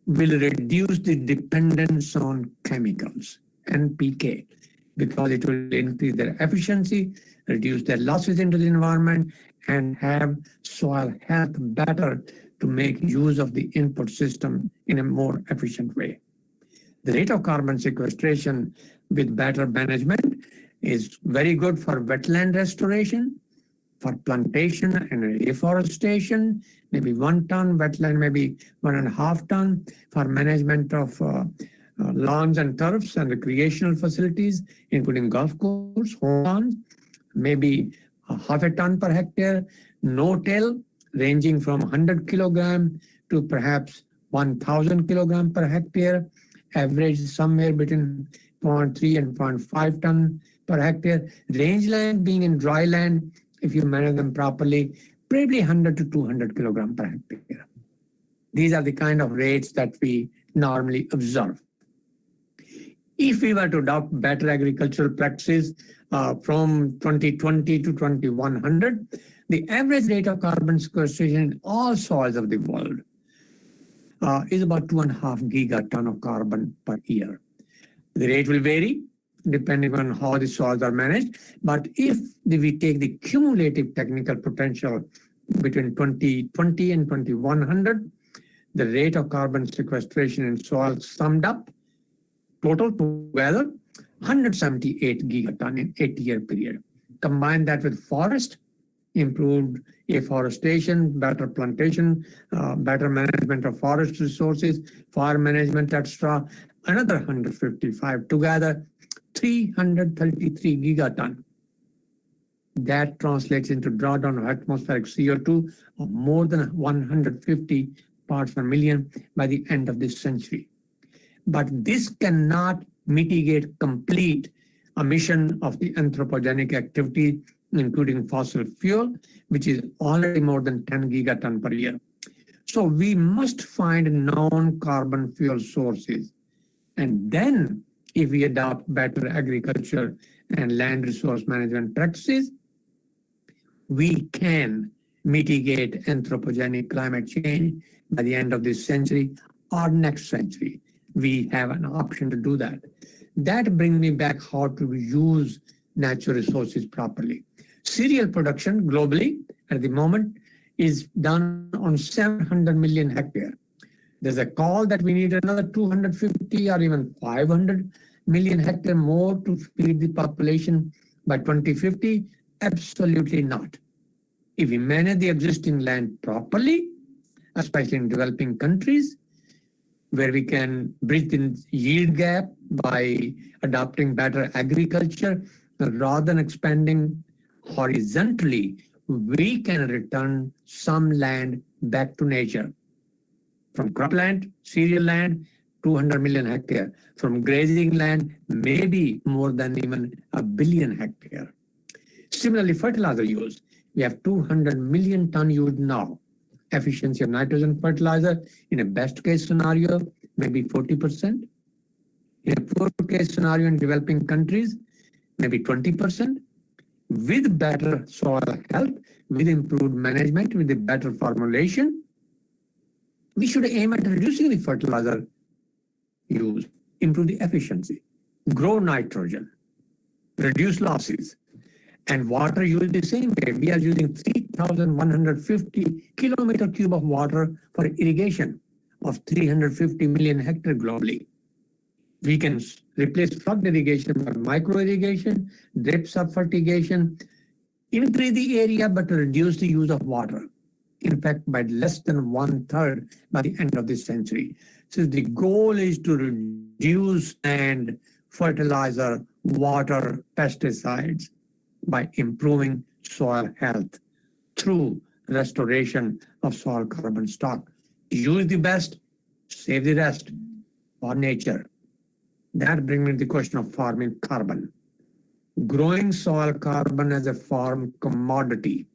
will reduce the dependence on chemicals, NPK, because it will increase their efficiency, reduce their losses into the environment, and have soil health better to make use of the input system in a more efficient way. The rate of carbon sequestration with better management is very good for wetland restoration, for plantation and reforestation, maybe 1 ton, wetland maybe 1.5 ton, for management of lawns and turfs and recreational facilities, including golf course, home lawns, maybe 0.5 ton per hectare, no-till ranging from 100 kilogram to perhaps 1,000 kilogram per hectare, average somewhere between 0.3 and 0.5 ton per hectare. Rangeland being in dry land, if you manage them properly, probably 100 to 200 kilogram per hectare. These are the kind of rates that we normally observe. If we were to adopt better agricultural practices from 2020 to 2100, the average rate of carbon sequestration in all soils of the world is about 2.5 gigaton of carbon per year. The rate will vary depending on how the soils are managed. But if we take the cumulative technical potential between 2020 and 2100, the rate of carbon sequestration in soil summed up, total together, 178 gigaton in 8-year period. Combine that with forest, improved afforestation, better plantation, better management of forest resources, fire management, etc., another 155, together 333 gigaton. That translates into drawdown of atmospheric CO2 of more than 150 parts per million by the end of this century. But this cannot mitigate complete emission of the anthropogenic activity, including fossil fuel, which is already more than 10 gigaton per year. So we must find non-carbon fuel sources. And then if we adopt better agriculture and land resource management practices, we can mitigate anthropogenic climate change by the end of this century or next century. We have an option to do that. That brings me back how to use natural resources properly. Cereal production globally at the moment is done on 700 million hectares. There's a call that we need another 250 or even 500 million hectares more to feed the population by 2050. Absolutely not. If we manage the existing land properly, especially in developing countries, where we can bridge the yield gap by adopting better agriculture, rather than expanding horizontally, we can return some land back to nature. From cropland, cereal land, 200 million hectares. From grazing land, maybe more than even 1 billion hectares. Similarly, fertilizer use. We have 200 million ton used now. Efficiency of nitrogen fertilizer in a best case scenario, maybe 40%. In a poor case scenario in developing countries, maybe 20%. With better soil health, with improved management, with a better formulation, we should aim at reducing the fertilizer use, improve the efficiency, grow nitrogen, reduce losses, and water use the same way. We are using 3,150 kilometer cube of water for irrigation of 350 million hectares globally. We can replace flood irrigation by micro irrigation, drip sub-fertigation, increase the area but reduce the use of water. In fact, by less than 1/3 by the end of this century. So the goal is to reduce and fertilizer, water, pesticides by improving soil health through restoration of soil carbon stock. Use the best, save the rest for nature. That brings me to the question of farming carbon. Growing soil carbon as a farm commodity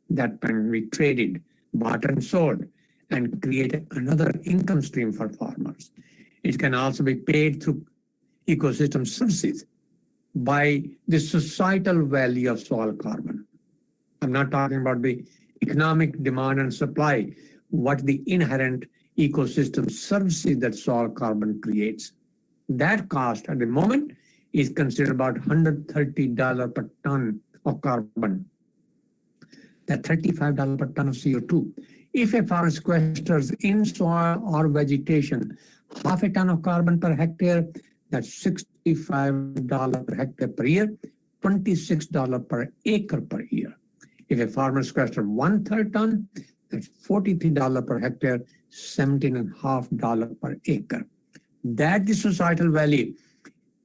that can be traded, bought and sold, and create another income stream for farmers. It can also be paid through ecosystem services by the societal value of soil carbon. I'm not talking about the economic demand and supply, what the inherent ecosystem services that soil carbon creates. That cost at the moment is considered about $130 per ton of carbon. That $35 per ton of CO2. If a farmer sequesters in soil or vegetation half a ton of carbon per hectare, that's $65 per hectare per year, $26 per acre per year. If a farmer sequesters 1/3 ton, that's $43 per hectare, $17.50 per acre. That is societal value.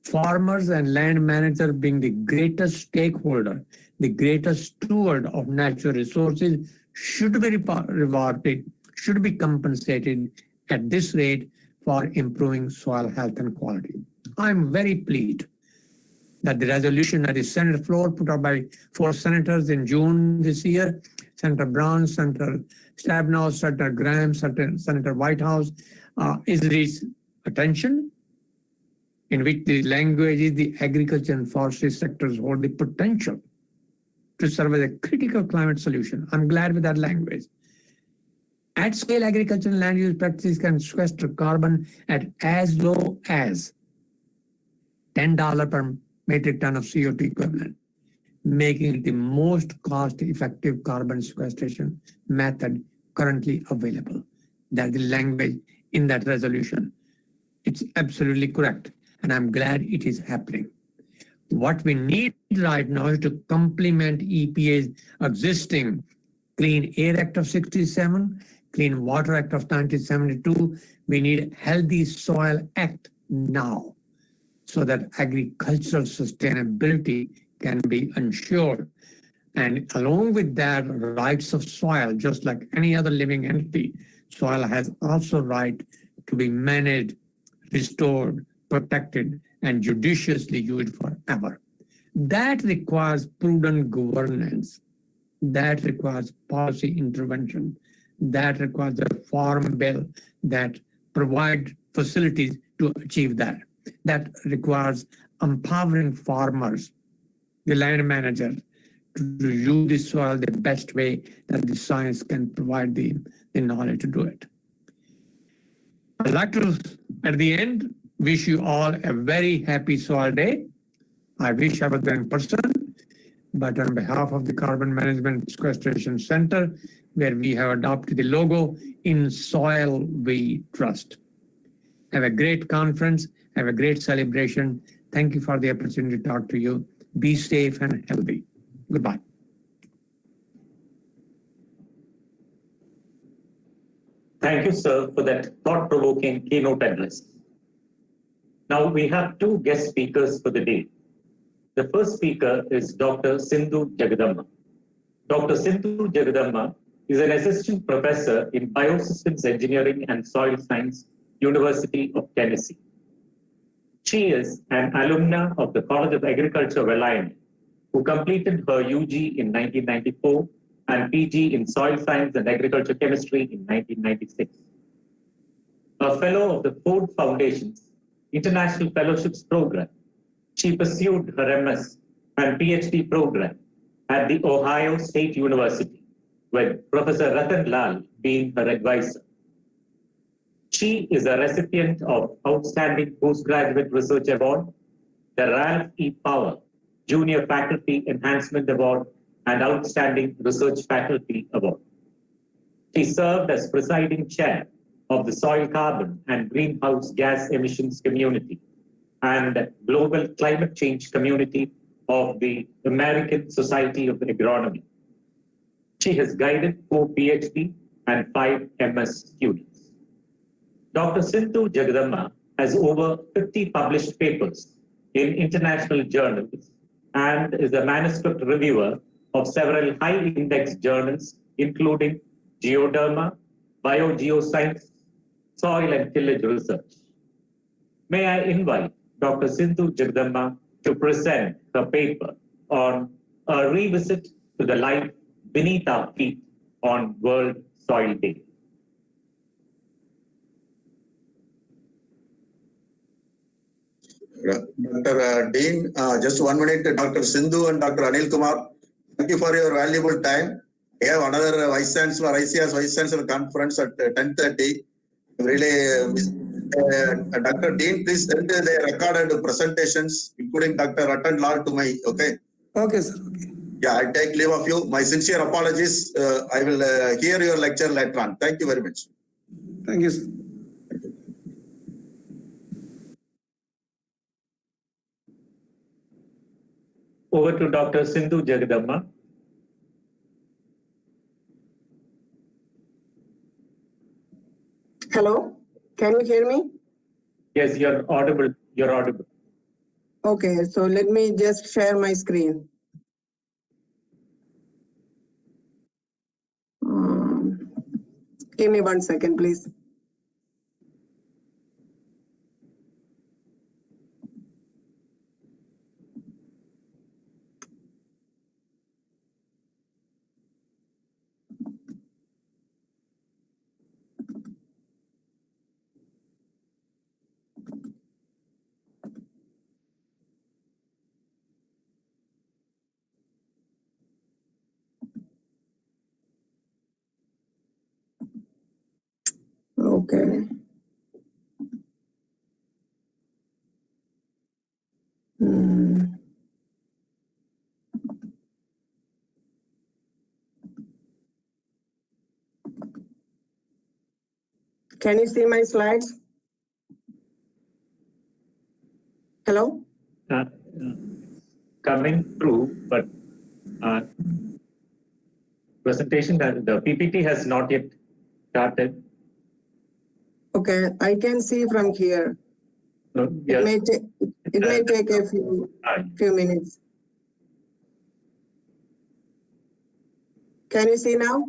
Farmers and land managers being the greatest stakeholder, the greatest steward of natural resources should be rewarded, should be compensated at this rate for improving soil health and quality. I'm very pleased that the resolution at the Senate floor put up by 4 senators in June this year, Senator Brown, Senator Stabenow, Senator Graham, Senator Whitehouse, is reached attention, in which the language is the agriculture and forestry sectors hold the potential to serve as a critical climate solution. I'm glad with that language. At scale, agriculture and land use practices can sequester carbon at as low as $10 per metric ton of CO2 equivalent, making it the most cost-effective carbon sequestration method currently available. That's the language in that resolution. It's absolutely correct, and I'm glad it is happening. What we need right now is to complement EPA's existing Clean Air Act of 67, Clean Water Act of 1972. We need Healthy Soil Act now, so that agricultural sustainability can be ensured. And along with that, rights of soil, just like any other living entity, soil has also right to be managed, restored, protected, and judiciously used forever. That requires prudent governance. That requires policy intervention. That requires a farm bill that provides facilities to achieve that. That requires empowering farmers, the land manager, to use the soil the best way that the science can provide the knowledge to do it. I'd like to, at the end, wish you all a very happy Soil Day. I wish I was there in person, but on behalf of the Carbon Management Sequestration Center, where we have adopted the logo, "In Soil We Trust." Have a great conference. Have a great celebration. Thank you for the opportunity to talk to you. Be safe and healthy. Goodbye.
Thank you, sir, for that thought-provoking keynote address. Now we have 2 guest speakers for the day. The first speaker is Dr. Sindhu Jagadamma. Dr. Sindhu Jagadamma is an assistant professor in Biosystems Engineering and Soil Science, University of Tennessee. She is an alumna of the College of Agriculture, Vellayani, who completed her UG in 1994 and PG in Soil Science and Agriculture Chemistry in 1996. A fellow of the Ford Foundation's International Fellowships Program, she pursued her MS and PhD program at the Ohio State University, with Professor Ratan Lal being her advisor. She is a recipient of Outstanding Postgraduate Research Award, the Ralph E. Power Junior Faculty Enhancement Award, and Outstanding Research Faculty Award. She served as presiding chair of the Soil Carbon and Greenhouse Gas Emissions Community and Global Climate Change Community of the American Society of Agronomy. She has guided 4 PhD and 5 MS students. Dr. Sindhu Jagadamma has over 50 published papers in international journals and is a manuscript reviewer of several high-index journals, including Geoderma, Biogeoscience, Soil and Tillage Research. May I invite Dr. Sindhu Jagadamma to present her paper on a revisit to the life, beneath our feet on World Soil Day.
Dr. Dean, just 1 minute, Dr. Sindhu and Dr. Anil Kumar, thank you for your valuable time. I have another Vice Chancellor, ICS Vice Chancellor conference at 10:30. Really, Dr. Dean, please send the recorded presentations, including Dr. Ratan Lal to my, okay?
Okay, sir. Okay.
Yeah, I take leave of you. My sincere apologies. I will hear your lecture later on. Thank you very much.
Thank you, sir.
Over to Dr. Sindhu Jagadamma.
Hello, can you hear me?
Yes, you're audible. You're audible.
Okay, so let me just share my screen. Give me 1 second, please. Okay. Can you see my slides? Hello?
Coming through, but presentation that the PPT has not yet started.
Okay, I can see from here.
No,
It may take a few minutes. Can you see now?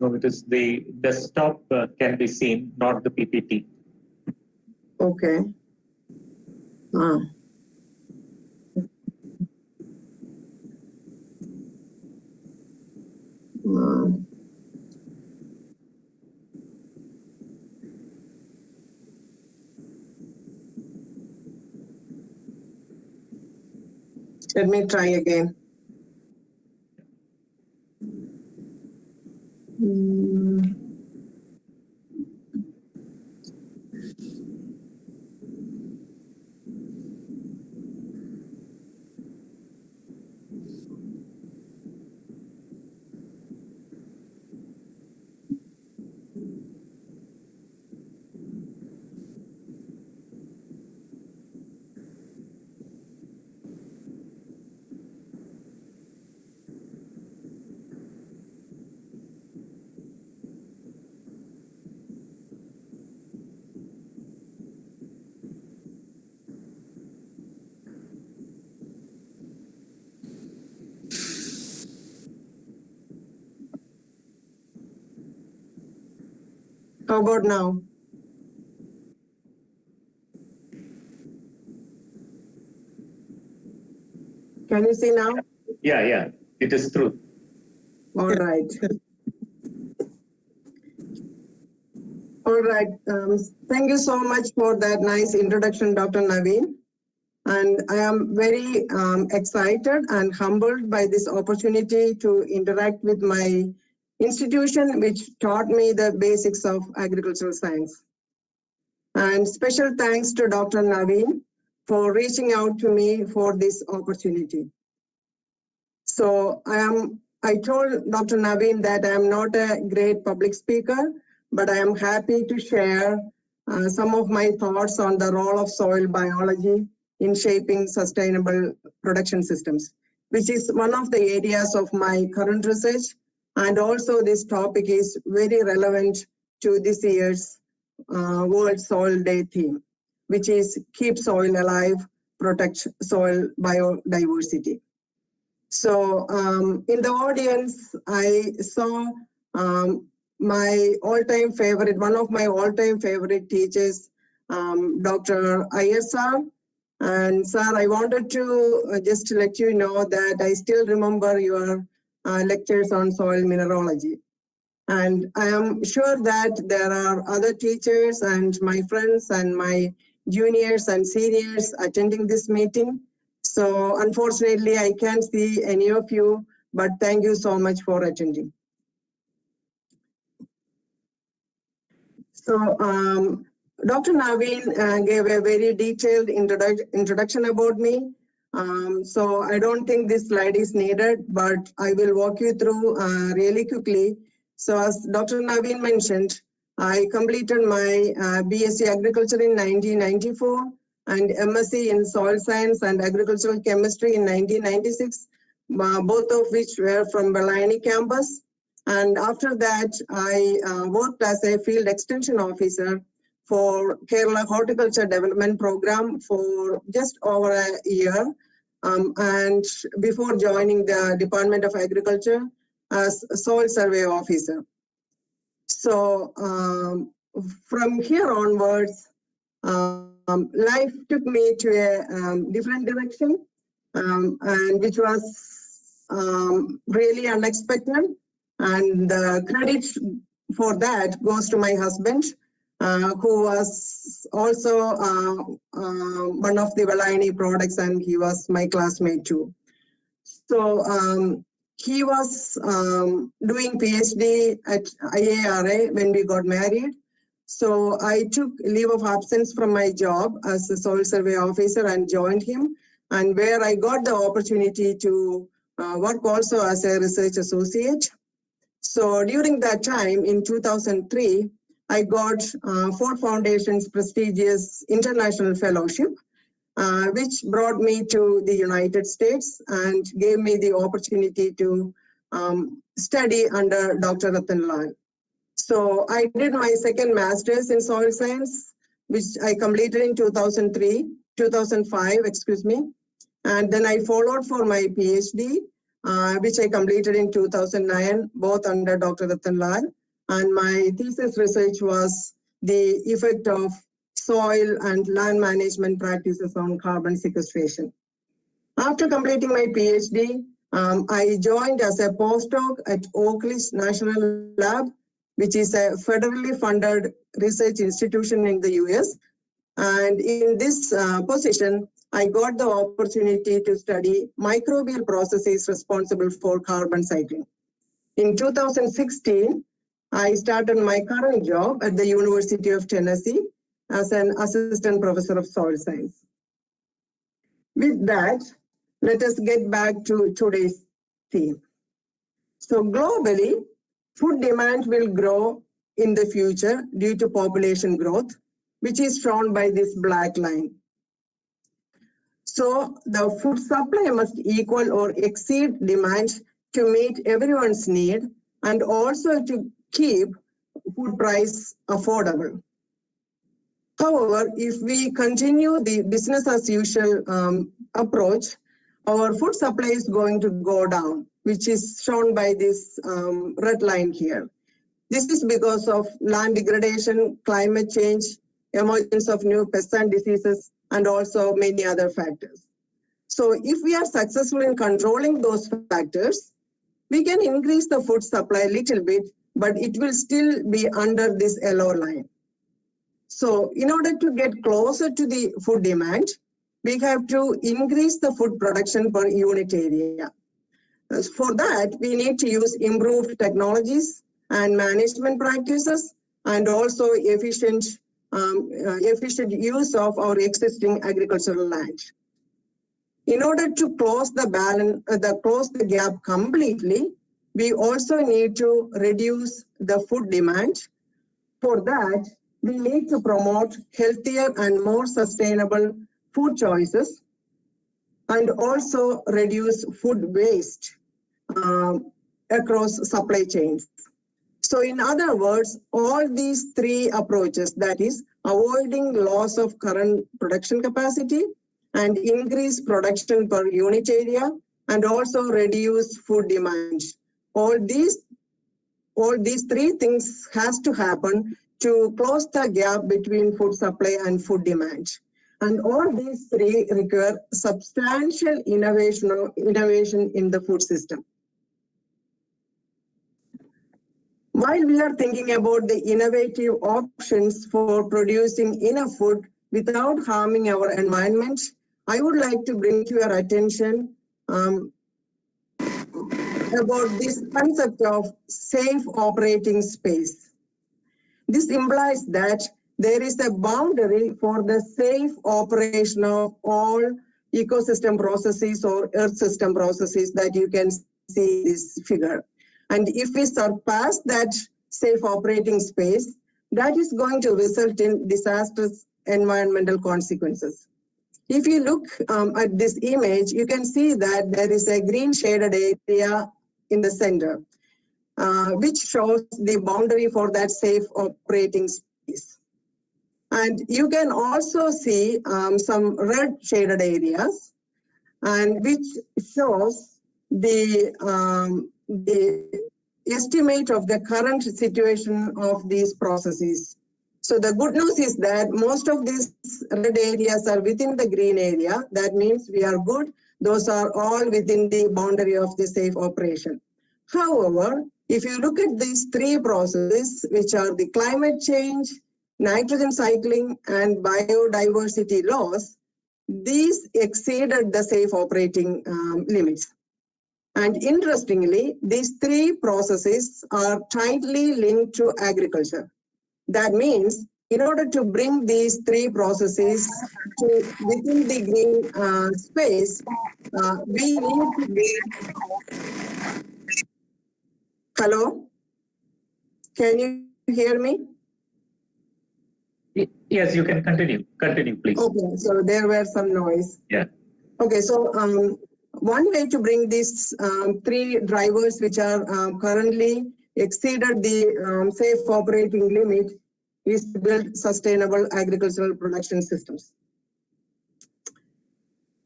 No, because the desktop can be seen, not the PPT.
Okay. Let me try again. How about now? Can you see now?
Yeah, it is true.
All right. All right. Thank you so much for that nice introduction, Dr. Naveen. And I am very excited and humbled by this opportunity to interact with my institution, which taught me the basics of agricultural science. And special thanks to Dr. Naveen for reaching out to me for this opportunity. So I told Dr. Naveen that I am not a great public speaker, but I am happy to share some of my thoughts on the role of soil biology in shaping sustainable production systems, which is one of the areas of my current research. And also this topic is very relevant to this year's World Soil Day theme, which is Keep Soil Alive, Protect Soil Biodiversity. So in the audience, I saw my all-time favorite, one of my all-time favorite teachers, Dr. Iyer sir. And sir, I wanted to just let you know that I still remember your lectures on soil mineralogy. And I am sure that there are other teachers and my friends and my juniors and seniors attending this meeting. So unfortunately, I can't see any of you, but thank you so much for attending. So Dr. Naveen gave a very detailed introduction about me. So I don't think this slide is needed, but I will walk you through really quickly. So as Dr. Naveen mentioned, I completed my BSc Agriculture in 1994 and MSc in Soil Science and Agricultural Chemistry in 1996, both of which were from Vellayani campus. And after that, I worked as a field extension officer for Kerala Horticulture Development Program for just over a year. And before joining the Department of Agriculture as a soil survey officer. So from here onwards, life took me to a different direction, and which was really unexpected. And the credit for that goes to my husband, who was also one of the Vellayani products, and he was my classmate too. So he was doing PhD at IARA when we got married. So I took leave of absence from my job as a soil survey officer and joined him, and where I got the opportunity to work also as a research associate. So during that time in 2003, I got Ford Foundation's prestigious international fellowship, which brought me to the United States and gave me the opportunity to study under Dr. Ratan Lal. So I did my second master's in soil science, which I completed in 2005, excuse me. And then I followed for my PhD, which I completed in 2009, both under Dr. Ratan Lal. And my thesis research was the effect of soil and land management practices on carbon sequestration. After completing my PhD, I joined as a postdoc at Oakleys National Lab, which is a federally funded research institution in the US. And in this position, I got the opportunity to study microbial processes responsible for carbon cycling. In 2016, I started my current job at the University of Tennessee as an assistant professor of soil science. With that, let us get back to today's theme. So globally, food demand will grow in the future due to population growth, which is shown by this black line. So the food supply must equal or exceed demand to meet everyone's need and also to keep food price affordable. However, if we continue the business as usual approach, our food supply is going to go down, which is shown by this red line here. This is because of land degradation, climate change, emergence of new pests and diseases, and also many other factors. So if we are successful in controlling those factors, we can increase the food supply a little bit, but it will still be under this yellow line. So in order to get closer to the food demand, we have to increase the food production per unit area. For that, we need to use improved technologies and management practices, and also efficient use of our existing agricultural land. In order to close the gap completely, we also need to reduce the food demand. For that, we need to promote healthier and more sustainable food choices and also reduce food waste across supply chains. So in other words, all these three approaches, that is avoiding loss of current production capacity and increase production per unit area and also reduce food demand. All these three things has to happen to close the gap between food supply and food demand. And all these three require substantial innovation in the food system. While we are thinking about the innovative options for producing enough food without harming our environment, I would like to bring to your attention about this concept of safe operating space. This implies that there is a boundary for the safe operation of all ecosystem processes or earth system processes that you can see in this figure. And if we surpass that safe operating space, that is going to result in disastrous environmental consequences. If you look at this image, you can see that there is a green shaded area in the center, which shows the boundary for that safe operating space. And you can also see some red shaded areas, and which shows the estimate of the current situation of these processes. So the good news is that most of these red areas are within the green area. That means we are good. Those are all within the boundary of the safe operation. However, if you look at these three processes, which are the climate change, nitrogen cycling, and biodiversity loss, these exceeded the safe operating limits. And interestingly, these three processes are tightly linked to agriculture. That means in order to bring these three processes to within the green space, we need to be... Hello? Can you hear me?
Yes, you can continue. Continue, please.
Okay, so there were some noise.
Yeah.
Okay, so one way to bring these three drivers, which are currently exceeded the safe operating limit, is to build sustainable agricultural production systems.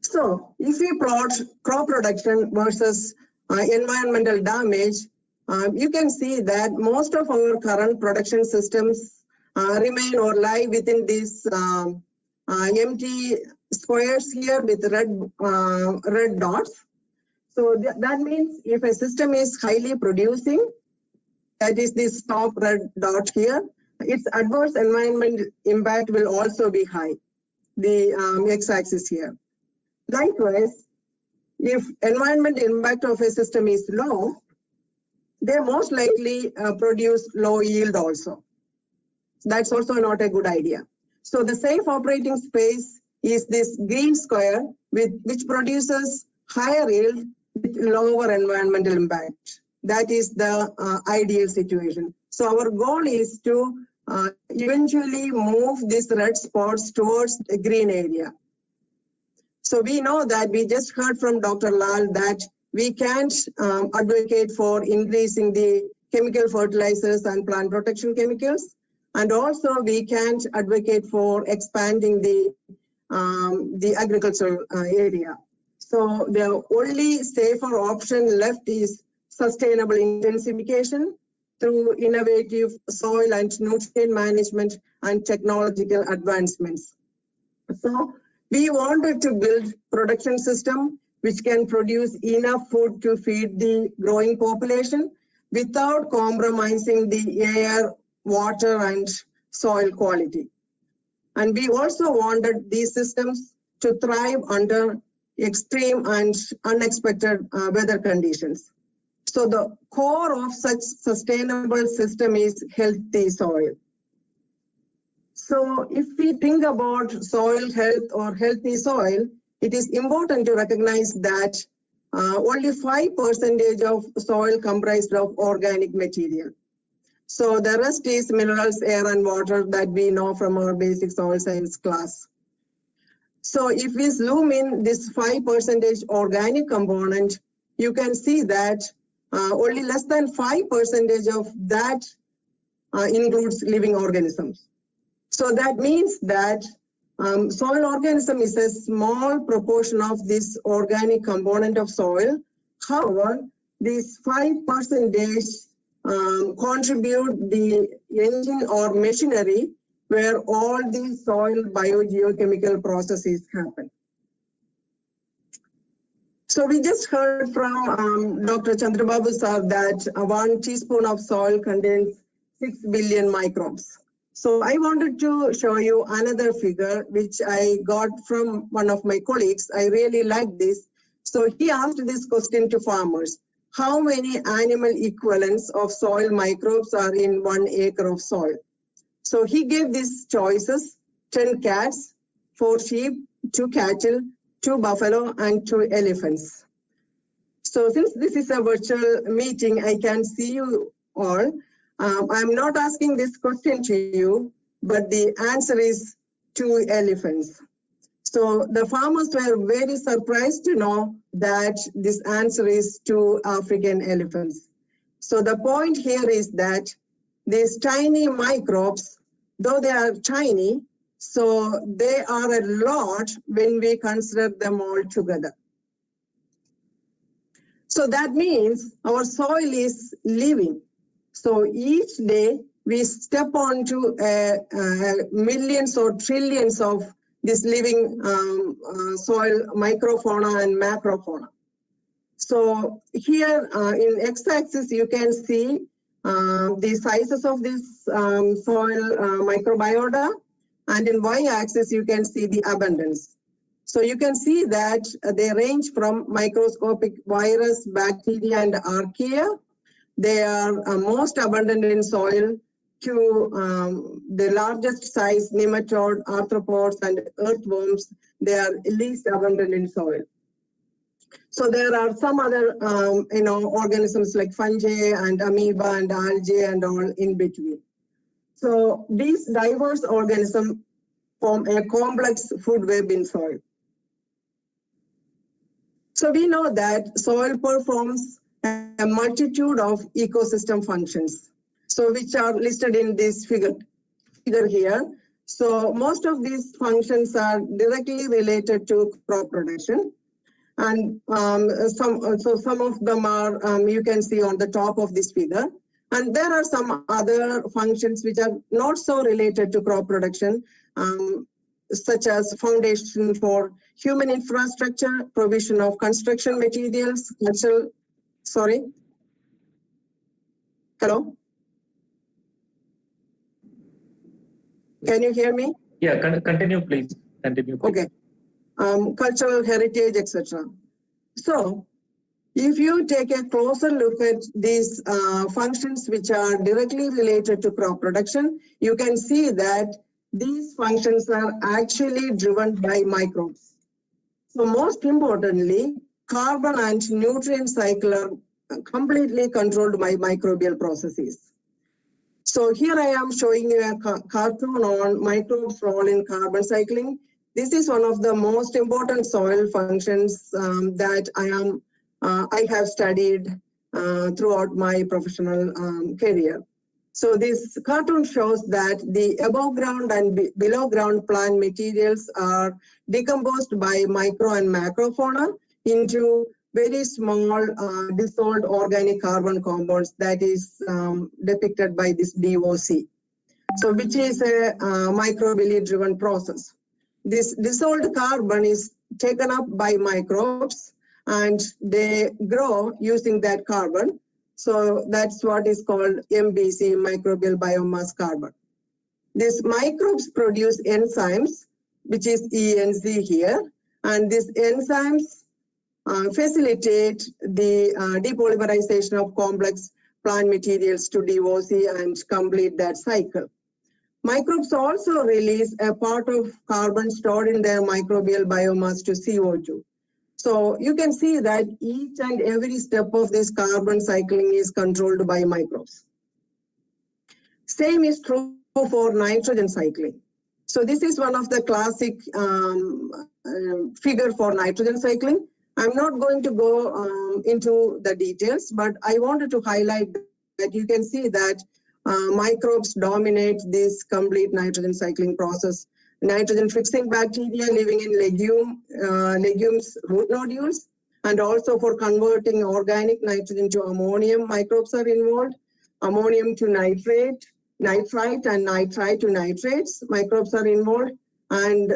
So if we plot crop production versus environmental damage, you can see that most of our current production systems remain or lie within these empty squares here with red dots. So that means if a system is highly producing, that is this top red dot here, its adverse environment impact will also be high, the x-axis here. Likewise, if environment impact of a system is low, they most likely produce low yield also. That's also not a good idea. So the safe operating space is this green square which produces higher yield with lower environmental impact. That is the ideal situation. So our goal is to eventually move these red spots towards the green area. So we know that we just heard from Dr. Lal that we can't advocate for increasing the chemical fertilizers and plant protection chemicals. And also we can't advocate for expanding the agricultural area. So the only safer option left is sustainable intensification through innovative soil and nutrient management and technological advancements. So we wanted to build production system which can produce enough food to feed the growing population without compromising the air, water, and soil quality. And we also wanted these systems to thrive under extreme and unexpected weather conditions. So the core of such sustainable system is healthy soil. So if we think about soil health or healthy soil, it is important to recognize that only 5% of soil comprised of organic material. So the rest is minerals, air, and water that we know from our basic soil science class. So if we zoom in this 5% organic component, you can see that only less than 5% of that includes living organisms. So that means that soil organism is a small proportion of this organic component of soil. However, this 5% contribute the engine or machinery where all the soil biogeochemical processes happen. So we just heard from Dr. Chandrababu sir that 1 teaspoon of soil contains 6 billion microbes. So I wanted to show you another figure which I got from one of my colleagues. I really like this. So he asked this question to farmers. How many animal equivalents of soil microbes are in 1 acre of soil? So he gave these choices: 10 cats, 4 sheep, 2 cattle, 2 buffalo, and 2 elephants. So since this is a virtual meeting, I can see you all. I'm not asking this question to you, but the answer is 2 elephants. So the farmers were very surprised to know that this answer is 2 African elephants. So the point here is that these tiny microbes, though they are tiny, so they are a lot when we consider them all together. So that means our soil is living. So each day we step onto millions or trillions of this living soil microfauna and macrofauna. So here in x-axis you can see the sizes of this soil microbiota, and in y-axis you can see the abundance. So you can see that they range from microscopic virus, bacteria, and archaea. They are most abundant in soil to the largest size nematode, arthropods, and earthworms. They are least abundant in soil. So there are some other organisms like fungi and amoeba and algae and all in between. So these diverse organisms form a complex food web in soil. So we know that soil performs a multitude of ecosystem functions, so which are listed in this figure here. So most of these functions are directly related to crop production, and some of them are you can see on the top of this figure. And there are some other functions which are not so related to crop production, such as foundation for human infrastructure, provision of construction materials, Hello? Can you hear me?
Yeah, continue, please. Continue, please.
Okay. Cultural heritage, etc. So, if you take a closer look at these functions which are directly related to crop production, you can see that these functions are actually driven by microbes. So most importantly, carbon and nutrient cycle are completely controlled by microbial processes. So here I am showing you a cartoon on microbes' role in carbon cycling. This is one of the most important soil functions that I have studied throughout my professional career. So this cartoon shows that the above ground and below ground plant materials are decomposed by micro and macrofauna into very small dissolved organic carbon compounds that is depicted by this DOC. So which is a microbially driven process. This dissolved carbon is taken up by microbes and they grow using that carbon. So that's what is called MBC, microbial biomass carbon. These microbes produce enzymes, which is ENZ here, and these enzymes facilitate the depolymerization of complex plant materials to DOC and complete that cycle. Microbes also release a part of carbon stored in their microbial biomass to CO2. So you can see that each and every step of this carbon cycling is controlled by microbes. Same is true for nitrogen cycling. So this is one of the classic figure for nitrogen cycling. I'm not going to go into the details, but I wanted to highlight that you can see that microbes dominate this complete nitrogen cycling process. Nitrogen fixing bacteria living in legumes root nodules, and also for converting organic nitrogen to ammonium, microbes are involved. Ammonium to nitrate, nitrite, and nitrite to nitrates, microbes are involved. And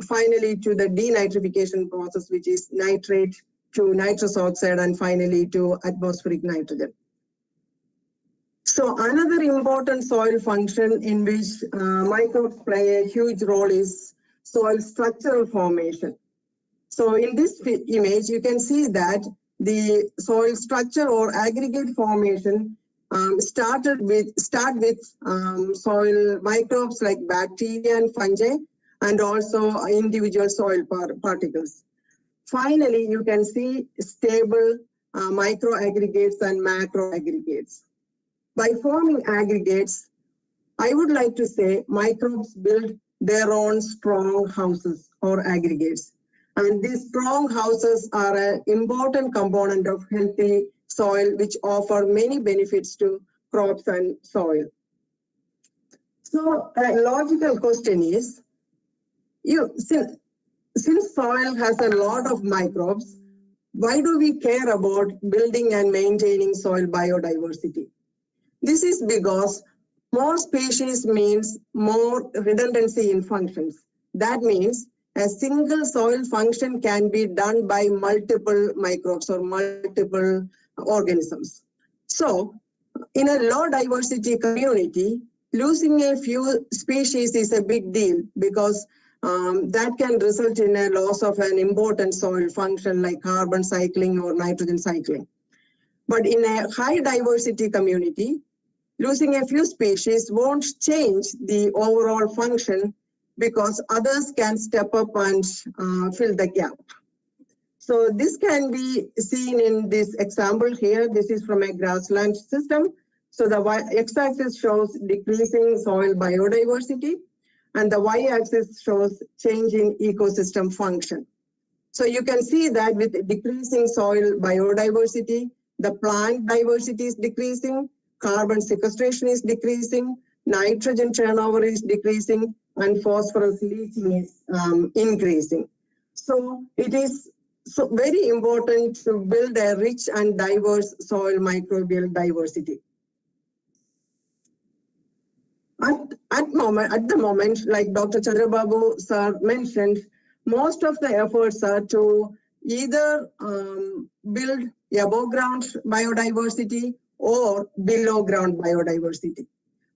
finally to the denitrification process, which is nitrate to nitrous oxide, and finally to atmospheric nitrogen. So another important soil function in which microbes play a huge role is soil structural formation. So in this image, you can see that the soil structure or aggregate formation start with soil microbes like bacteria and fungi, and also individual soil particles. Finally, you can see stable micro aggregates and macro aggregates. By forming aggregates, I would like to say microbes build their own strong houses or aggregates. And these strong houses are an important component of healthy soil, which offer many benefits to crops and soil. So a logical question is, since soil has a lot of microbes, why do we care about building and maintaining soil biodiversity? This is because more species means more redundancy in functions. That means a single soil function can be done by multiple microbes or multiple organisms. So, in a low diversity community, losing a few species is a big deal because that can result in a loss of an important soil function like carbon cycling or nitrogen cycling. But in a high diversity community, losing a few species won't change the overall function because others can step up and fill the gap. So this can be seen in this example here. This is from a grassland system. So the x-axis shows decreasing soil biodiversity, and the y-axis shows changing ecosystem function. So you can see that with decreasing soil biodiversity, the plant diversity is decreasing, carbon sequestration is decreasing, nitrogen turnover is decreasing, and phosphorus leaching is increasing. So it is very important to build a rich and diverse soil microbial diversity. At the moment, like Dr. Chandrababu sir mentioned, most of the efforts are to either build above ground biodiversity or below ground biodiversity.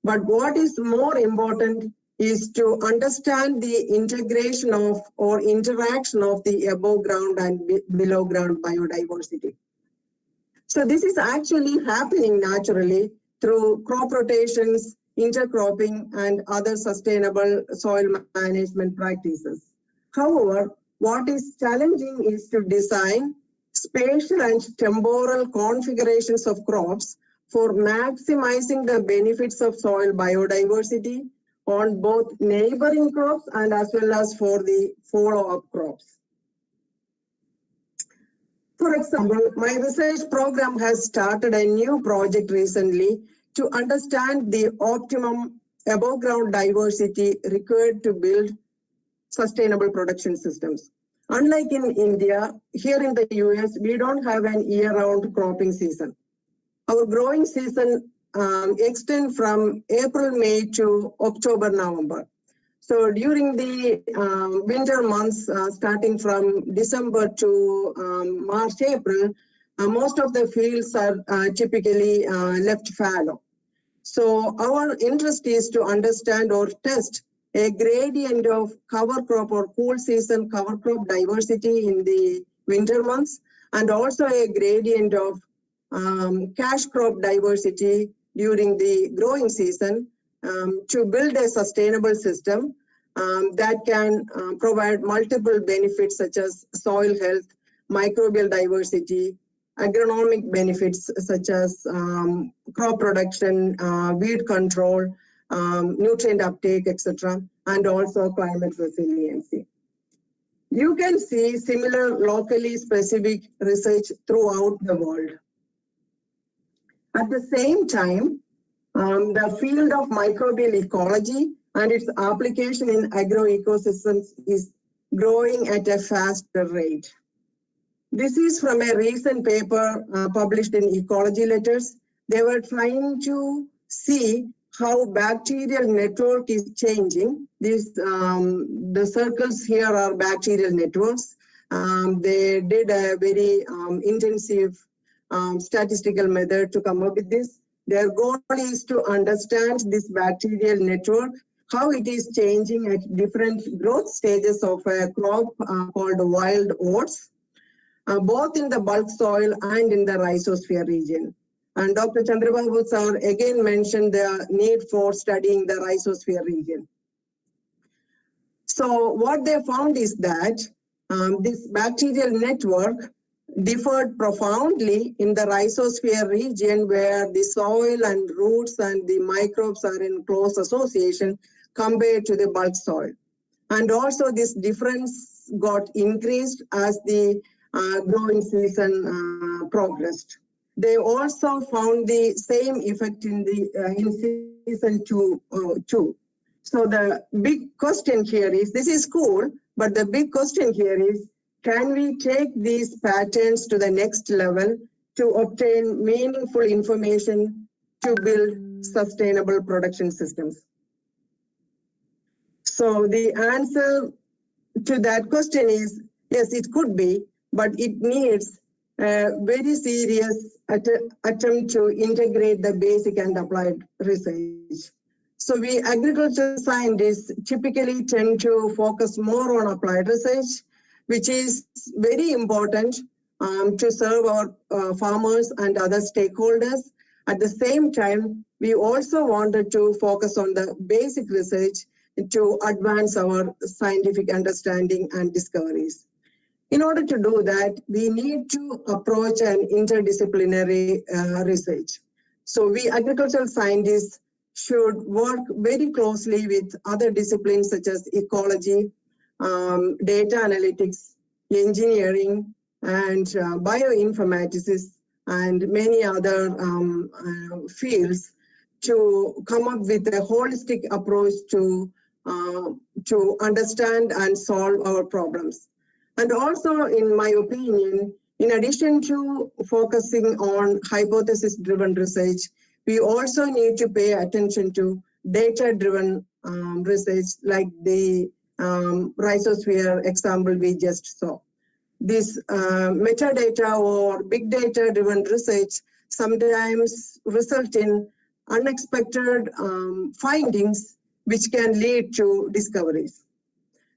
But what is more important is to understand the integration of or interaction of the above ground and below ground biodiversity. So this is actually happening naturally through crop rotations, intercropping, and other sustainable soil management practices. However, what is challenging is to design spatial and temporal configurations of crops for maximizing the benefits of soil biodiversity on both neighboring crops and as well as for the follow-up crops. For example, my research program has started a new project recently to understand the optimum above ground diversity required to build sustainable production systems. Unlike in India, here in the US, we don't have an year-round cropping season. Our growing season extends from April, May to October, November. So during the winter months, starting from December to March, April, most of the fields are typically left fallow. So our interest is to understand or test a gradient of cover crop or cool season cover crop diversity in the winter months, and also a gradient of cash crop diversity during the growing season to build a sustainable system that can provide multiple benefits such as soil health, microbial diversity, agronomic benefits such as crop production, weed control, nutrient uptake, etc., and also climate resiliency. You can see similar locally specific research throughout the world. At the same time, the field of microbial ecology and its application in agroecosystems is growing at a faster rate. This is from a recent paper published in Ecology Letters. They were trying to see how bacterial network is changing. The circles here are bacterial networks. They did a very intensive statistical method to come up with this. Their goal is to understand this bacterial network, how it is changing at different growth stages of a crop called wild oats, both in the bulk soil and in the rhizosphere region. And Dr. Chandrababu sir again mentioned the need for studying the rhizosphere region. So what they found is that this bacterial network differed profoundly in the rhizosphere region, where the soil and roots and the microbes are in close association compared to the bulk soil. And also this difference got increased as the growing season progressed. They also found the same effect in the in season two too. So the big question here is, this is cool, but the big question here is, can we take these patterns to the next level to obtain meaningful information to build sustainable production systems? So the answer to that question is, yes, it could be, but it needs a very serious attempt to integrate the basic and applied research. So we agricultural scientists typically tend to focus more on applied research, which is very important to serve our farmers and other stakeholders. At the same time, we also wanted to focus on the basic research to advance our scientific understanding and discoveries. In order to do that, we need to approach an interdisciplinary research. So we agricultural scientists should work very closely with other disciplines such as ecology, data analytics, engineering, and bioinformatics, and many other fields to come up with a holistic approach to understand and solve our problems. And also, in my opinion, in addition to focusing on hypothesis-driven research, we also need to pay attention to data-driven research, like the rhizosphere example we just saw. This metadata or big data-driven research sometimes result in unexpected findings which can lead to discoveries.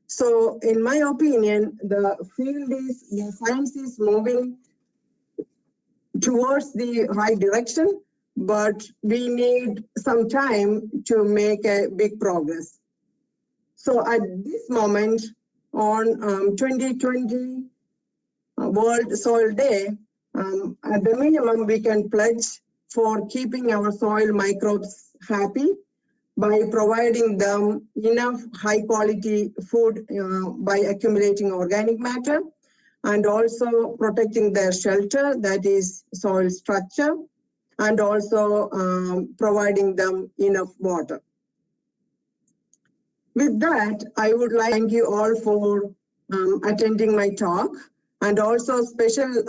So in my opinion, the science is moving towards the right direction, but we need some time to make a big progress. So at this moment, on 2020 World Soil Day, at the minimum, we can pledge for keeping our soil microbes happy by providing them enough high quality food by accumulating organic matter, and also protecting their shelter, that is soil structure, and also providing them enough water. With that, I would like to thank you all for attending my talk, and also special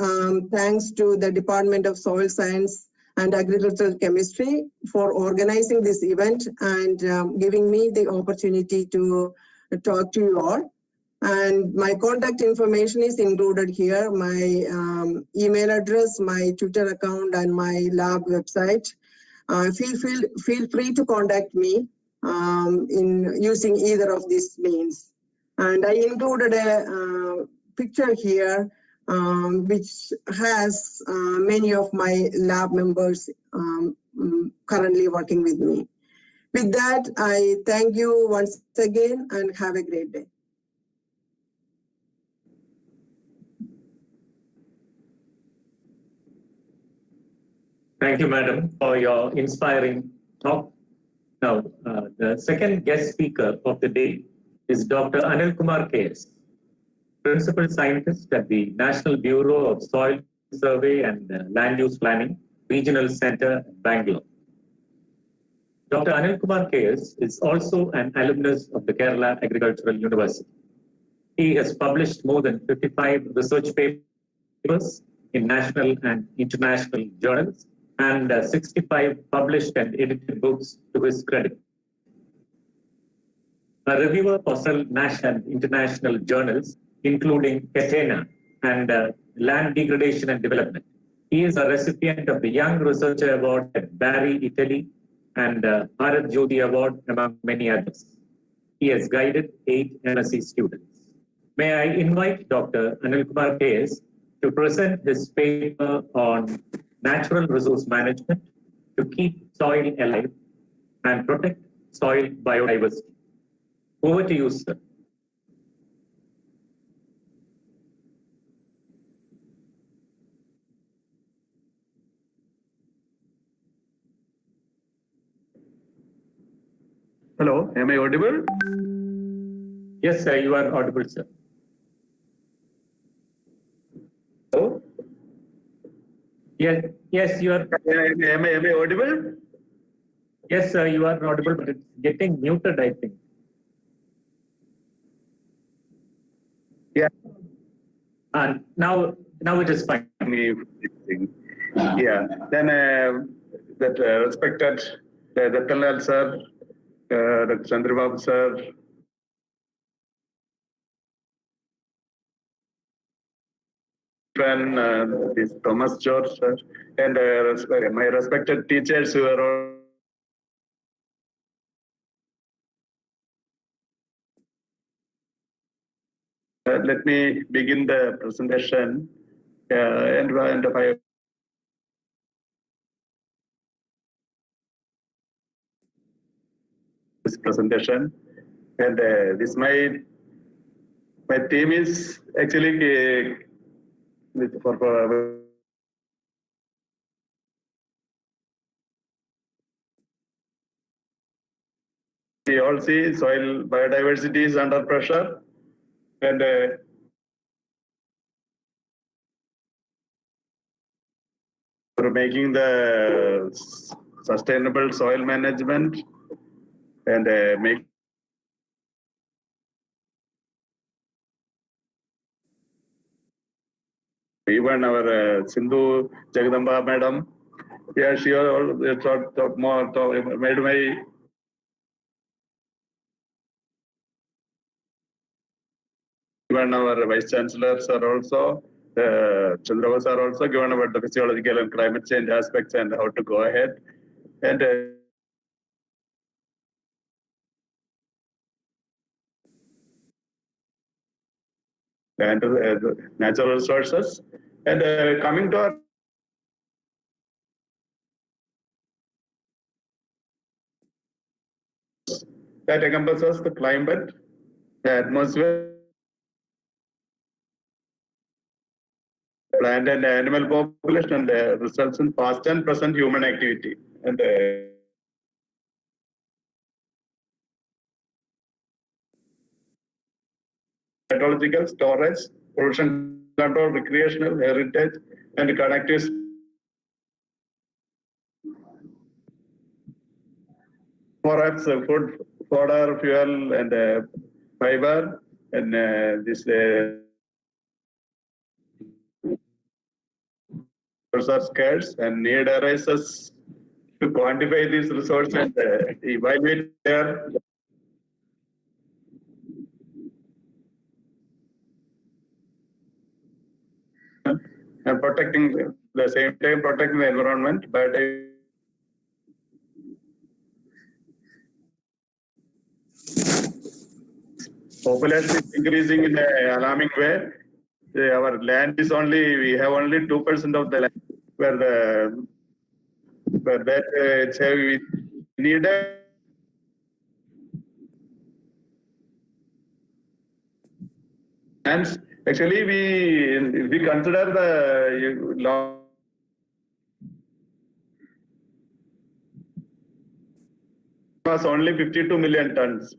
thanks to the Department of Soil Science and Agricultural Chemistry for organizing this event and giving me the opportunity to talk to you all. And my contact information is included here, my email address, my Twitter account, and my lab website. Feel free to contact me in using either of these means. And I included a picture here which has many of my lab members currently working with me. With that, I thank you once again and have a great day.
Thank you, madam, for your inspiring talk. Now, the second guest speaker of the day is Dr. Anil Kumar KS, Principal Scientist at the National Bureau of Soil Survey and Land Use Planning, Regional Center, Bangalore. Dr. Anil Kumar KS is also an alumnus of the Kerala Agricultural University. He has published more than 55 research papers in national and international journals, and 65 published and edited books to his credit. A reviewer for several national and international journals, including Catena and land degradation and development. He is a recipient of the Young Researcher Award at Bari, Italy, and Bharat Jyoti Award, among many others. He has guided 8 MSc students. May I invite Dr. Anil Kumar K.S. to present his paper on natural resource management to keep soil alive and protect soil biodiversity. Over to you, sir.
Hello, am I audible?
Yes, sir, you are audible, sir.
Hello?
Yes, you are.
Am I audible?
Yes, sir, you are audible, but it's getting muted, I think.
Yeah.
And now it is fine.
Yeah, then that respected Rattanlal sir, Chandrababu sir, friend, this Thomas George sir, and my respected teachers who are all let me begin the presentation and I this presentation and this my theme is actually for we all see soil biodiversity is under pressure and for making the sustainable soil management and make even our Sindhu Jagadamba madam, yeah, she thought more made my even our vice chancellors are also Chandravas are also given about the physiological and climate change aspects and how to go ahead and natural resources and coming to our that encompasses the climate, the atmosphere, plant and animal population, and results in past and present human activity. And ecological storage, pollution control, recreational, heritage, and connective. Perhaps food, fodder, fuel, and fiber, and this are scarce and need arises to quantify these resources and evaluate their and protecting the same time protecting the environment, but population is increasing in an alarming way. Our land is we have only 2% of the land where that we need a and actually we consider the law was only 52 million tons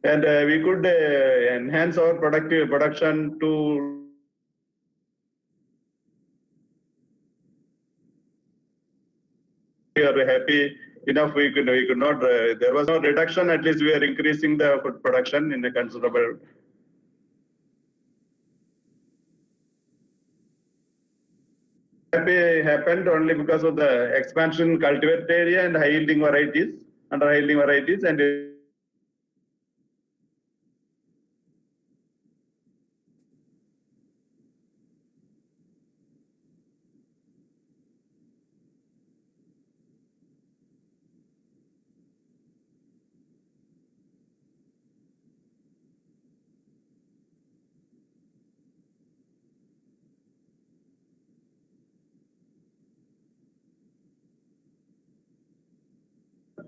and we could enhance our production to we are happy enough we could not there was no reduction, at least we are increasing the food production in a considerable happened only because of the expansion cultivated area and high yielding varieties and high yielding varieties and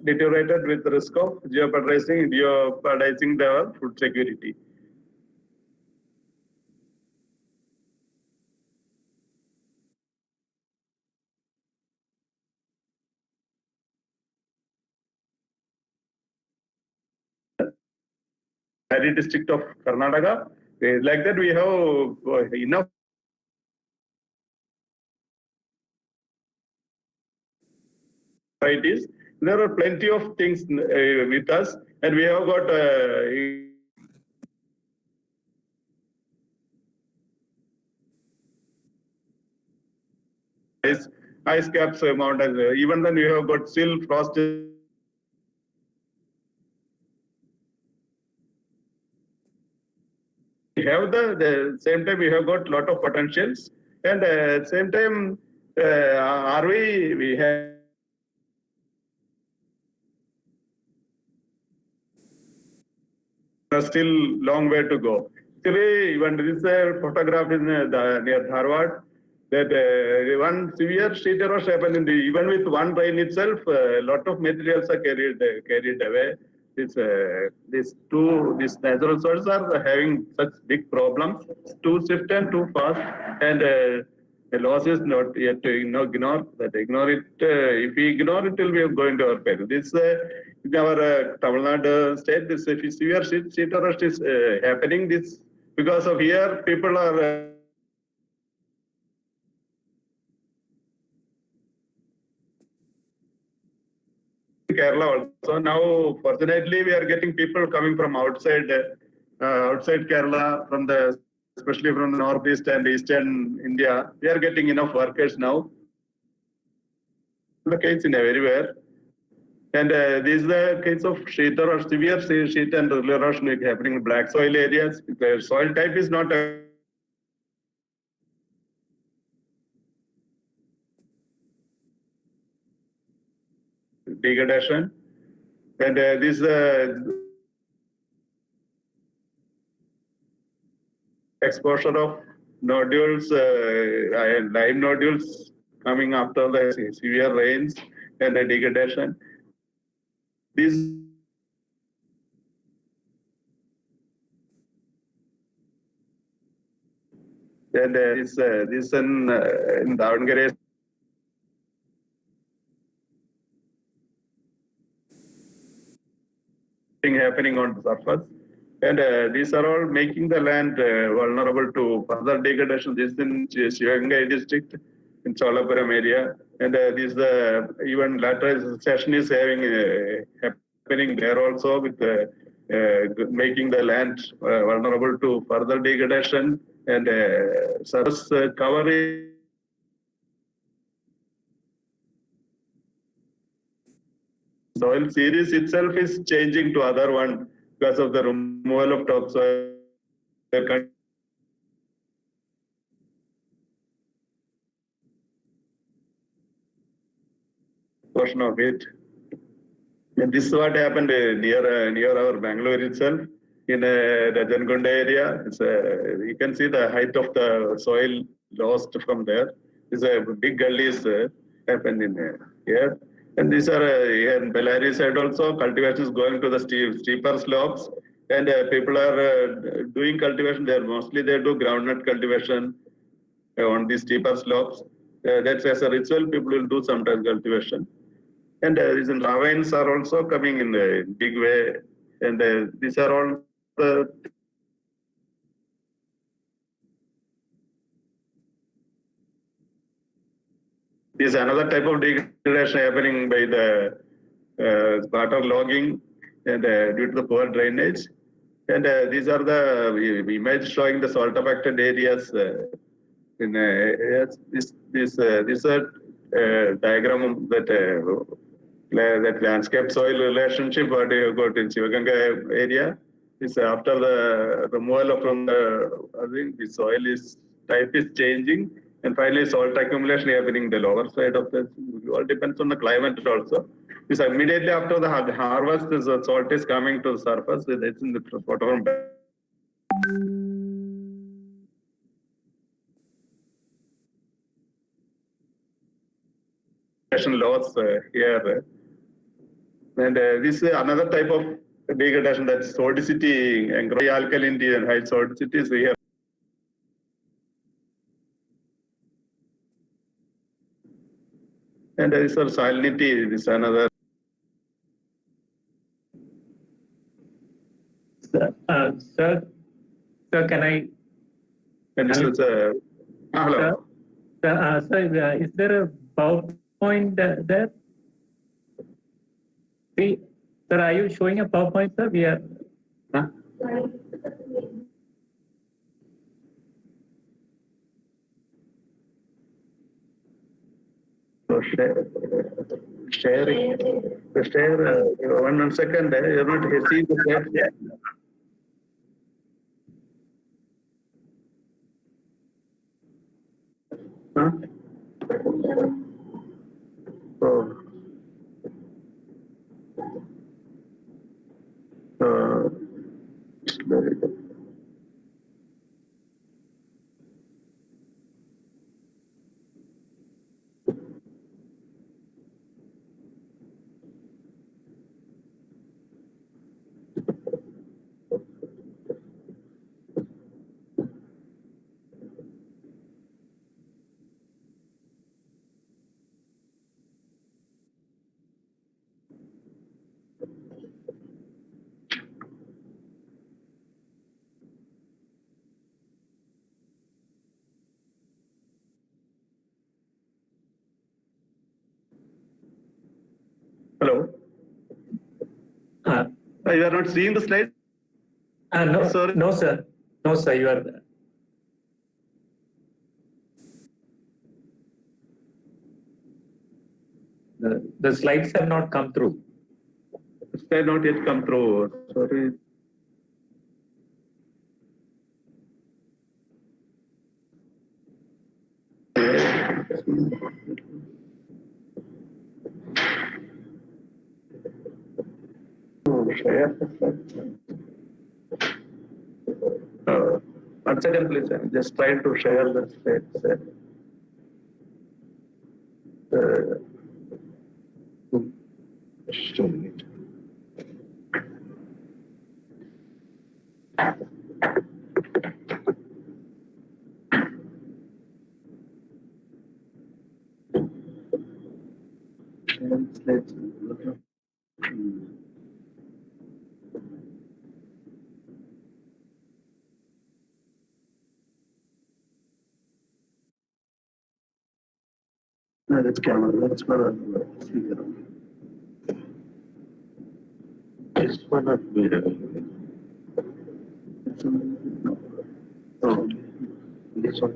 deteriorated with the risk of jeopardizing their food security. Hari district of Karnataka. Like that, we have enough varieties. There are plenty of things with us, and we have got ice caps mountains. Even then, we have got still frost. We have the same time we have got lot of potentials, and same time are we have still long way to go. Actually, even this photograph in near Harvard, that one severe sheet erosion happened in the, even with one rain itself, a lot of materials are carried away. These natural sources are having such big problems, too swift and too fast, and the loss is not yet to ignore that. Ignore it. If we ignore it, we are going to our peril. This in our Tamil Nadu state, this severe sheet erosion is happening. This because of here people are. Kerala also. Now, fortunately, we are getting people coming from outside Kerala, from the especially from the northeast and eastern India. We are getting enough workers now. The case in everywhere, and this is the case of sheet or severe sheet and erosion happening in black soil areas. The soil type is not a degradation, and this exposure of nodules, lime nodules coming after the severe rains and the degradation. These and this in Davangere happening on the surface, and these are all making the land vulnerable to further degradation. This is in Shivagangai district, in Cholapuram area, and this even lateral session is having happening there also, with making the land vulnerable to further degradation, and surface cover. Soil series itself is changing to other one because of the removal of topsoil. Portion of it. And this is what happened near our Bangalore itself, in Rajangonda area. You can see the height of the soil lost from there. It's a big gullies happened in here. And these are here in Bellary side also, cultivation is going to the steeper slopes, and people are doing cultivation there. Mostly they do groundnut cultivation on these steeper slopes. That's as a ritual, people will do sometimes cultivation. And these ravines are also coming in a big way, and these are all the this is another type of degradation happening by the water logging, and due to the poor drainage. And these are the image showing the salt affected areas. In this diagram that that landscape soil relationship what you got in Shivaganga area is after the removal from the, I think the soil is type is changing, and finally salt accumulation happening in the lower side of the, it all depends on the climate also. Is immediately after the harvest, the salt is coming to the surface. It's in the bottom. Loss here. And this is another type of degradation, that's sodicity and high alkalinity and high sodicity is here. And there is a salinity, this is another.
Sir, can I?
And this is hello.
Sir, is there a PowerPoint there? Sir, are you showing a PowerPoint, sir? We are.
Huh? So share, one second, you're not seeing the slide yet. Huh? So, very good. Hello. You are not seeing the slide?
No,
Sorry.
no, sir. No, sir. You are. The slides have not come through.
Slide not yet come through. Sorry. Share. 1 second, please. I'm just trying to share the slides. No, that's camera. That's not a speaker. This one not video. No. Oh, this one.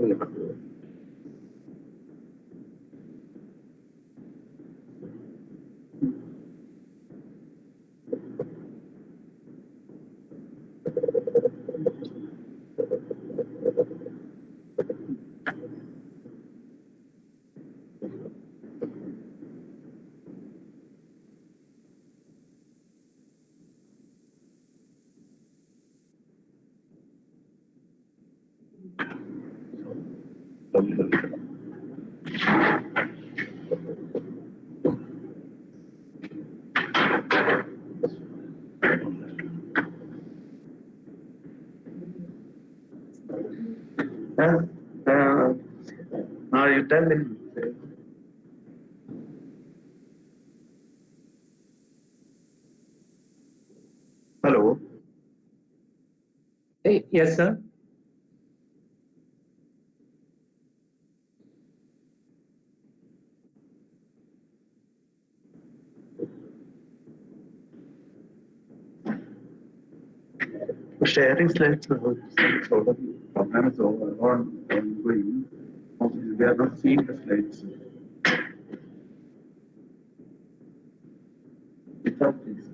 Now you tell me. Hello.
Yes, sir.
Sharing slides. Program is over ongoing. We are not seeing the slides. Without this.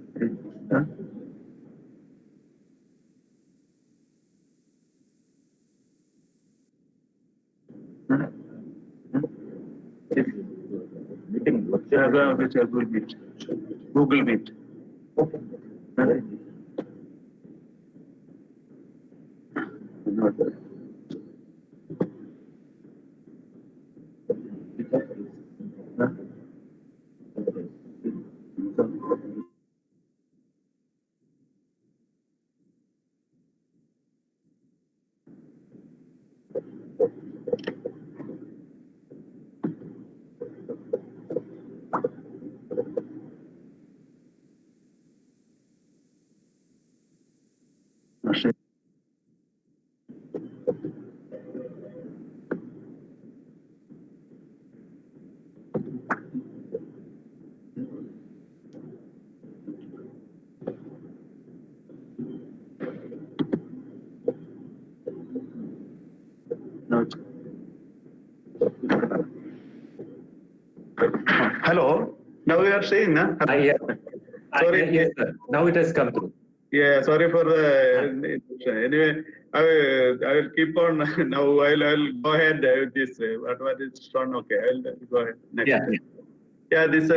Huh? Meeting. Google Meet. Google Meet. Okay. Not there. Huh? Hello. Now we are saying, huh?
Yes,
Sorry.
yes, sir. Now it has come through.
Yeah, sorry for the anyway. I will keep on now. I'll go ahead with this. What is shown? Okay, I'll go ahead next.
Yeah.
This.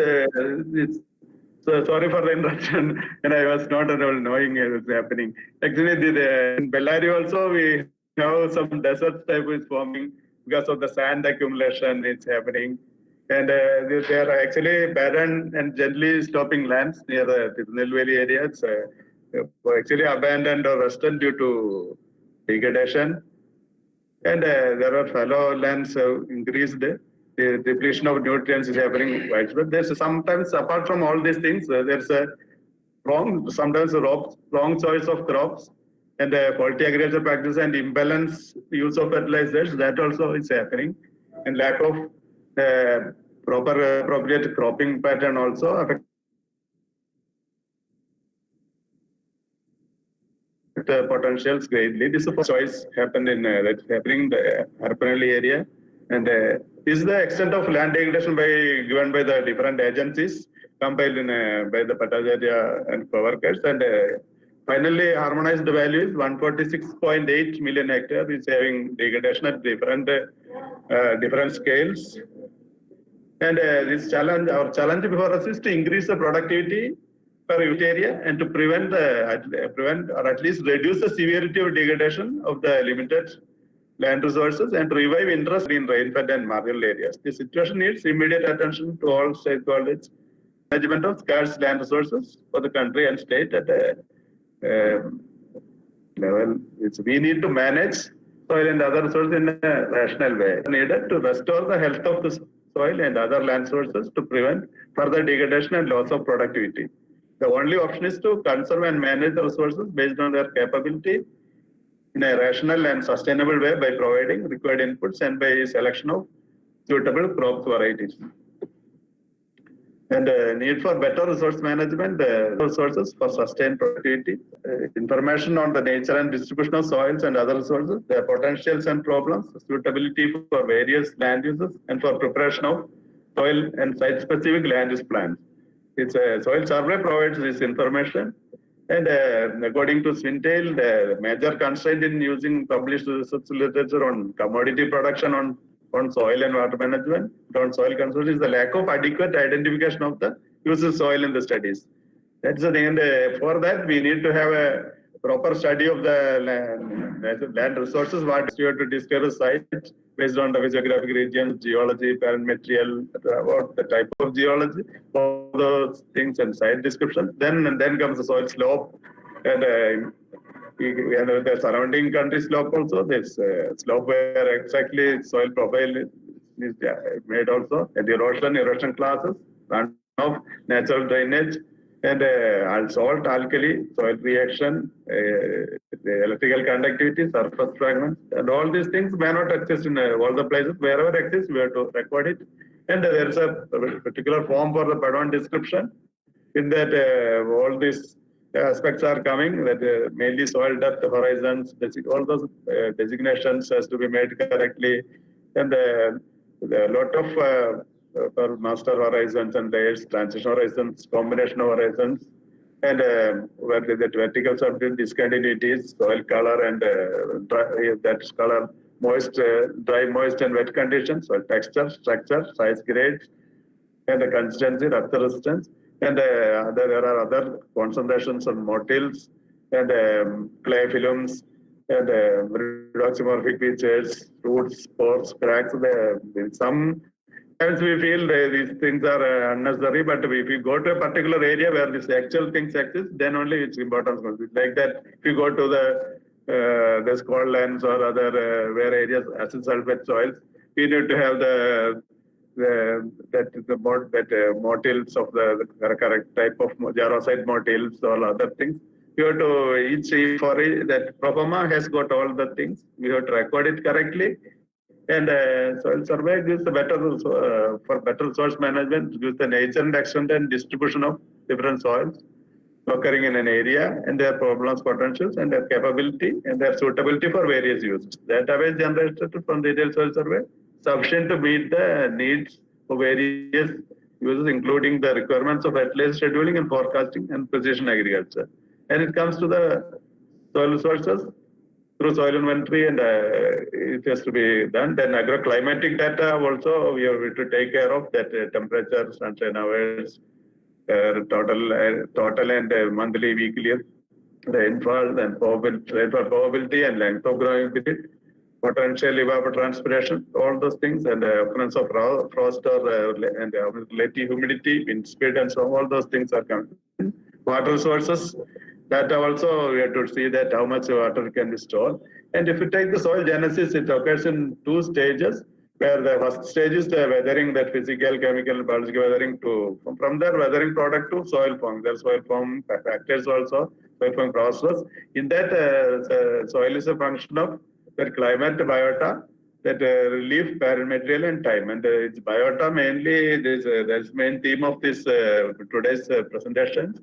So sorry for the interruption, and I was not at all knowing it was happening. Actually, in Bellary also we have some desert type is forming because of the sand accumulation. It's happening, and they are actually barren and gently sloping lands near the Tirunelveli area. It's actually abandoned or rusted due to degradation, and there are fallow lands increased. The depletion of nutrients is happening widespread. There's sometimes, apart from all these things, there's a sometimes wrong choice of crops and faulty agriculture practices and imbalance use of fertilizers. That also is happening, and lack of proper appropriate cropping pattern also affect the potentials greatly. This is a choice happened in that's happening in the urban area, and this is the extent of land degradation given by the different agencies compiled in by the Patajaya and co-workers, and finally harmonized value is 146.8 million hectares is having degradation at different scales. And this challenge, our challenge before us is to increase the productivity per unit area and to prevent or at least reduce the severity of degradation of the limited land resources and to revive interest in rainfed and marginal areas. The situation needs immediate attention to all stakeholders. Management of scarce land resources for the country and state at a level. We need to manage soil and other resources in a rational way. Needed to restore the health of the soil and other land sources to prevent further degradation and loss of productivity. The only option is to conserve and manage the resources based on their capability in a rational and sustainable way by providing required inputs and by selection of suitable crop varieties. And need for better resource management, resources for sustained productivity, information on the nature and distribution of soils and other resources, their potentials and problems, suitability for various land uses, and for preparation of soil and site-specific land use plans. It's a soil survey provides this information, and according to Swintail, the major constraint in using published research literature on commodity production on soil and water management, on soil conservation, is the lack of adequate identification of the use of soil in the studies. That's the thing, and for that we need to have a proper study of the land resources, what you have to discover site based on the geographic region, geology, parent material, what the type of geology, all those things and site description. Then comes the soil slope, and the surrounding country slope also. There's slope where exactly soil profile is made also, and erosion classes, runoff, natural drainage, and salt, alkali, soil reaction, the electrical conductivity, surface fragments, and all these things may not exist in all the places. Wherever exists, we have to record it. And there is a particular form for the pattern description. In that, all these aspects are coming. That mainly soil depth, horizons, all those designations has to be made correctly, and a lot of for master horizons and layers, transition horizons, combination of horizons, and where the vertical subject discontinuities, soil color and that color, moist, dry, moist and wet conditions, soil texture, structure, size, grade, and the consistency, rust resistance, and there are other concentrations on motils and clay films and redoxymorphic features, roots, spores, cracks. Sometimes we feel these things are unnecessary, but if you go to a particular area where these actual things exist, then only it's important. Like that, if you go to the the scald lands or other where areas acid sulfate soils, we need to have motils of the correct type of jarosite motils or other things. We have to each for it, that proforma has got all the things. We have to record it correctly. And soil survey gives the better for better source management, gives the nature and extent and distribution of different soils occurring in an area and their problems, potentials, and their capability and their suitability for various uses. Database generated from detailed soil survey sufficient to meet the needs of various uses, including the requirements of fertilizer scheduling and forecasting and precision agriculture. And it comes to the soil resources through soil inventory, and it has to be done. Then agroclimatic data also we have to take care of that temperature, sunshine hours, total and monthly, weekly rainfall and probability and length of growing period, potential evapotranspiration, all those things, and occurrence of frost or and relative humidity, wind speed, and so all those things are coming. Water sources, that also we have to see that how much water can be stored. And if you take the soil genesis, it occurs in 2 stages, where the first stage is the weathering, that physical, chemical, biological weathering to, from there weathering product to soil form. There are soil form factors also, soil form process. In that, soil is a function of the climate, biota, that relief, parent material, and time. And it's biota mainly, that's main theme of this today's presentation.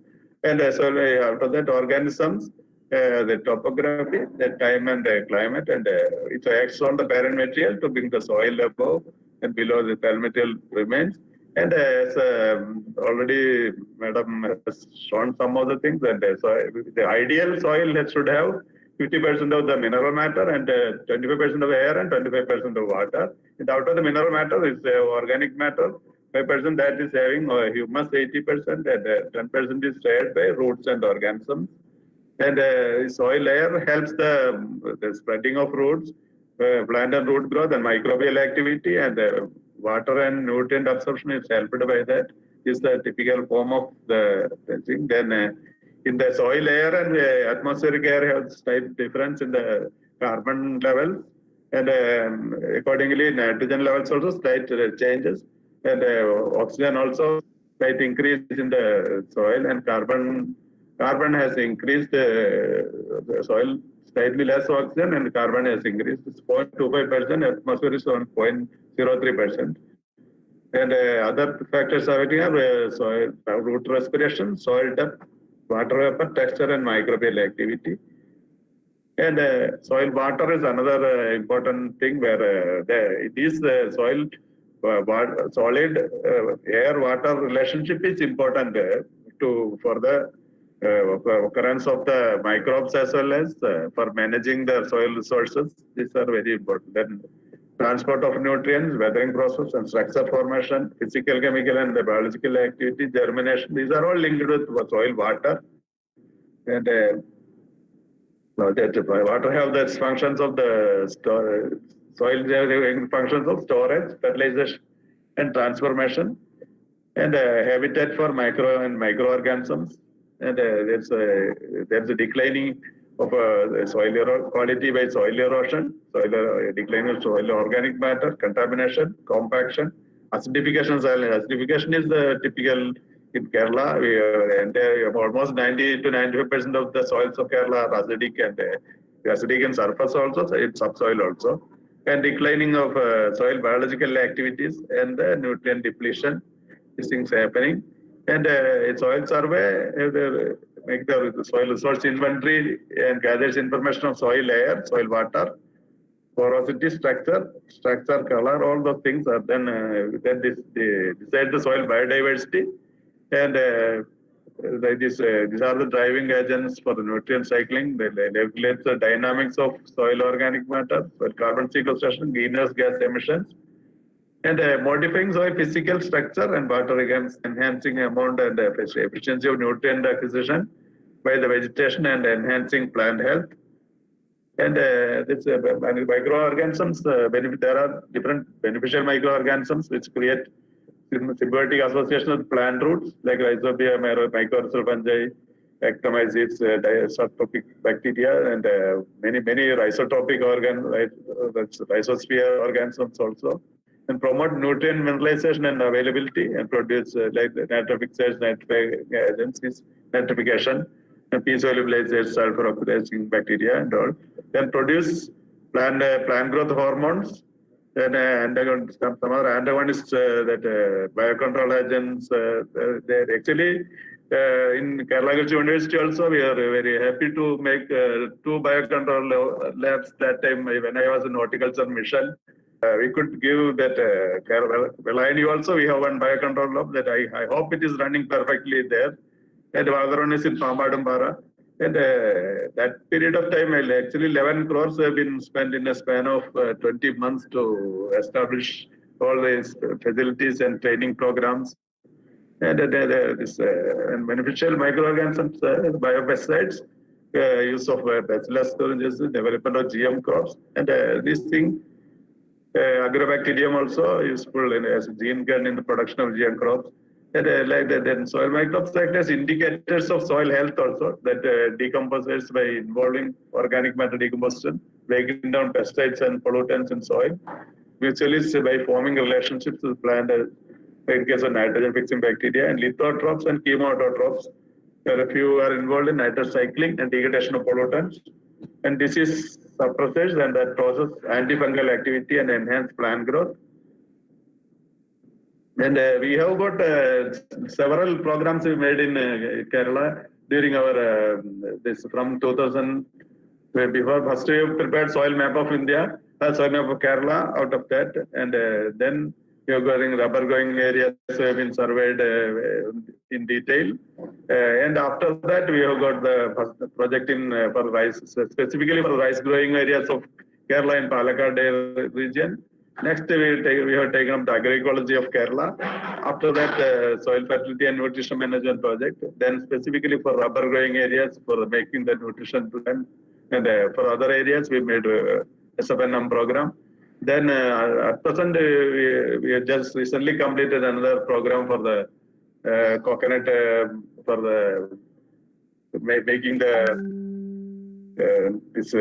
And so after that, organisms, the topography, the time and the climate, and it acts on the parent material to bring the soil above and below the parent material remains. And as already Madam has shown some of the things, and so the ideal soil should have 50% of the mineral matter and 25% of air and 25% of water. And out of the mineral matter is organic matter. 5% that is having humus, 80%, and 10% is shared by roots and organisms. And soil layer helps the spreading of roots, plant and root growth, and microbial activity, and water and nutrient absorption is helped by that. Is the typical form of the thing. Then in the soil layer and atmospheric air has slight difference in the carbon levels, and accordingly nitrogen levels also slight changes. And oxygen also slight increase in the soil, and carbon has increased the soil slightly less oxygen, and carbon has increased. It's 0.25%, atmosphere is on 0.03%. And other factors are here, soil root respiration, soil depth, water vapor, texture, and microbial activity. And soil water is another important thing, where it is the soil solid air water relationship is important for the occurrence of the microbes as well as for managing the soil resources. These are very important. Then transport of nutrients, weathering process, and structure formation, physical, chemical, and the biological activity, germination. These are all linked with soil water. And water have the functions of the soil functions of storage, fertilization, and transformation, and habitat for microorganisms. And there's a declining of soil quality by soil erosion, decline of soil organic matter, contamination, compaction, acidification. Acidification is the typical in Kerala. And almost 90 to 95% of the soils of Kerala are acidic, and acidic in surface also, in subsoil also. And declining of soil biological activities and nutrient depletion, these things happening. And soil survey, make the soil resource inventory and gathers information of soil layer, soil water, porosity, structure, color, all those things are then decide the soil biodiversity. And these are the driving agents for the nutrient cycling. They regulate the dynamics of soil organic matter, soil carbon sequestration, greenhouse gas emissions, and modifying soil physical structure and water against enhancing amount and efficiency of nutrient acquisition by the vegetation and enhancing plant health. And this microorganisms, there are different beneficial microorganisms which create symbiotic association with plant roots like Rhizobia, mycorrhizal fungi, Actomyces, subtropic bacteria, and many rhizotopic rhizosphere organisms also, and promote nutrient mineralization and availability, and produce like nitrification, nitrification, and P-solubilized sulfur oxidizing bacteria and all. Then produce plant growth hormones. Then some other antagonists that biocontrol agents. They're actually in Kerala Agriculture University also, we are very happy to make 2 biocontrol labs that time when I was in horticulture mission. We could give that Vellayani also, we have 1 biocontrol lab that I hope it is running perfectly there. And the other one is in Pambadampara. And that period of time, actually 11 crores have been spent in a span of 20 months to establish all these facilities and training programs. And this beneficial microorganisms, biopesticides, use of bacillus storages, development of GM crops, and this thing, agrobacterium also useful as a gene gun in the production of GM crops. And like that, then soil microbes act as indicators of soil health also, that decomposes by involving organic matter decomposition, breaking down pesticides and pollutants in soil, mutually by forming relationships with plant. In case of nitrogen fixing bacteria, and lithotrophs and chemoautotrophs. A few are involved in nitrocycling and degradation of pollutants, and disease suppressors, and that process antifungal activity and enhanced plant growth. And we have got several programs we made in Kerala during our this from 2000. Before first we prepared soil map of India, soil map of Kerala out of that, and then we are going rubber growing areas have been surveyed in detail, and after that we have got the first project in for rice, specifically for rice growing areas of Kerala and Palakkad region. Next we have taken up the agroecology of Kerala. After that soil fertility and nutrition management project. Then specifically for rubber growing areas for making the nutrition plan, and for other areas we made SFNM program. Then at present we have just recently completed another program for the coconut for the making the this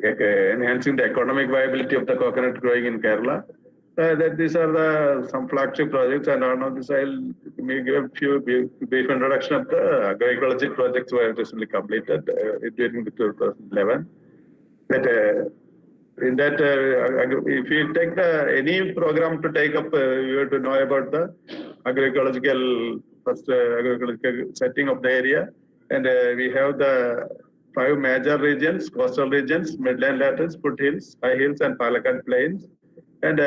enhancing the economic viability of the coconut growing in Kerala. That these are some flagship projects, and on this I'll give a few brief introduction of the agroecology projects we have recently completed during the 2011. That in that, if you take any program to take up, you have to know about the agroecological setting of the area, and we have the 5 major regions: coastal regions, midland lattice, foothills, high hills, and Palakkad plains. And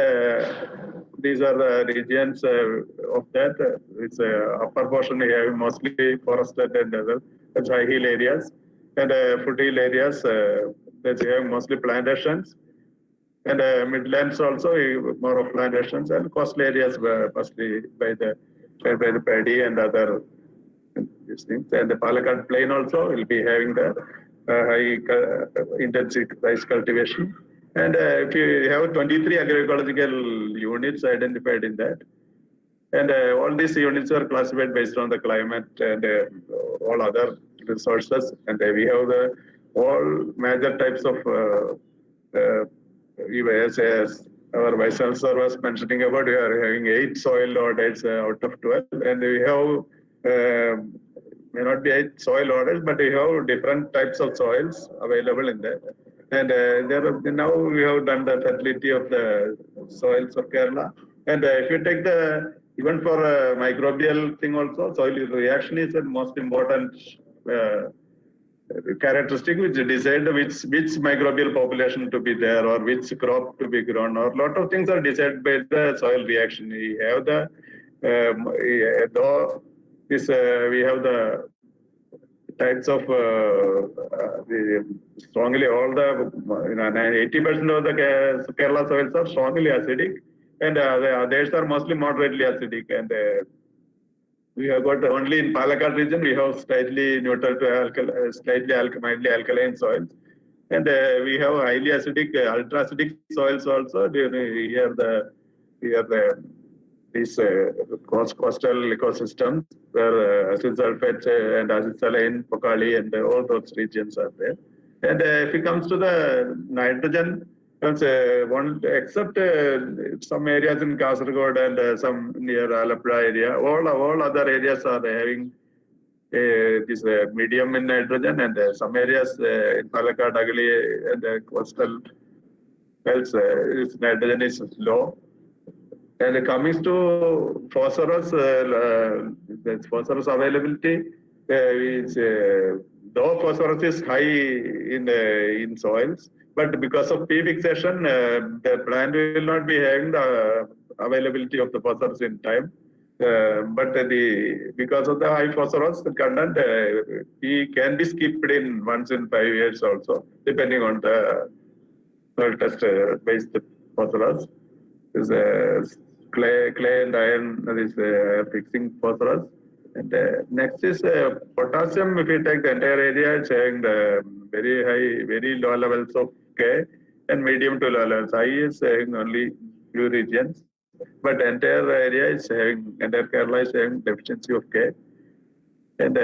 these are the regions of that. It's upper portion we have mostly forested and other high hill areas, and foothill areas that we have mostly plantations, and midlands also more of plantations, and coastal areas mostly by the paddy and other these things. And the Palakkad plain also will be having the high intensity rice cultivation. And if you have 23 agroecological units identified in that, and all these units are classified based on the climate and all other resources, and we have the all major types of as our vice chancellor was mentioning about, we are having 8 soil orders out of 12, and we have may not be 8 soil orders, but we have different types of soils available in there. And now we have done the fertility of the soils of Kerala. And if you take even for microbial thing also, soil reaction is the most important characteristic which decide which microbial population to be there, or which crop to be grown, or a lot of things are decided by the soil reaction. We have we have the types of strongly all the 80% of the Kerala soils are strongly acidic, and the others are mostly moderately acidic. And we have got only in Palakkad region we have slightly neutral to slightly mildly alkaline soils, and we have highly acidic, ultra acidic soils also. Here the these cross-coastal ecosystems where acid sulfate and acid saline, Pokali, and all those regions are there. And if it comes to the nitrogen, except some areas in Kasaragod and some near Alapura area, all other areas are having this medium in nitrogen, and some areas in Palakkad, Agli, and coastal belts, nitrogen is low. And coming to phosphorus, the phosphorus availability is though phosphorus is high in soils, but because of P fixation, the plant will not be having the availability of the phosphorus in time. But because of the high phosphorus content, P can be skipped in once in 5 years also, depending on the soil test based phosphorus. Is clay and iron is fixing phosphorus. And next is potassium. If you take the entire area, it's having the very high, very low levels of K, and medium to low levels. High is having only few regions, but entire area is having, entire Kerala is having deficiency of K. And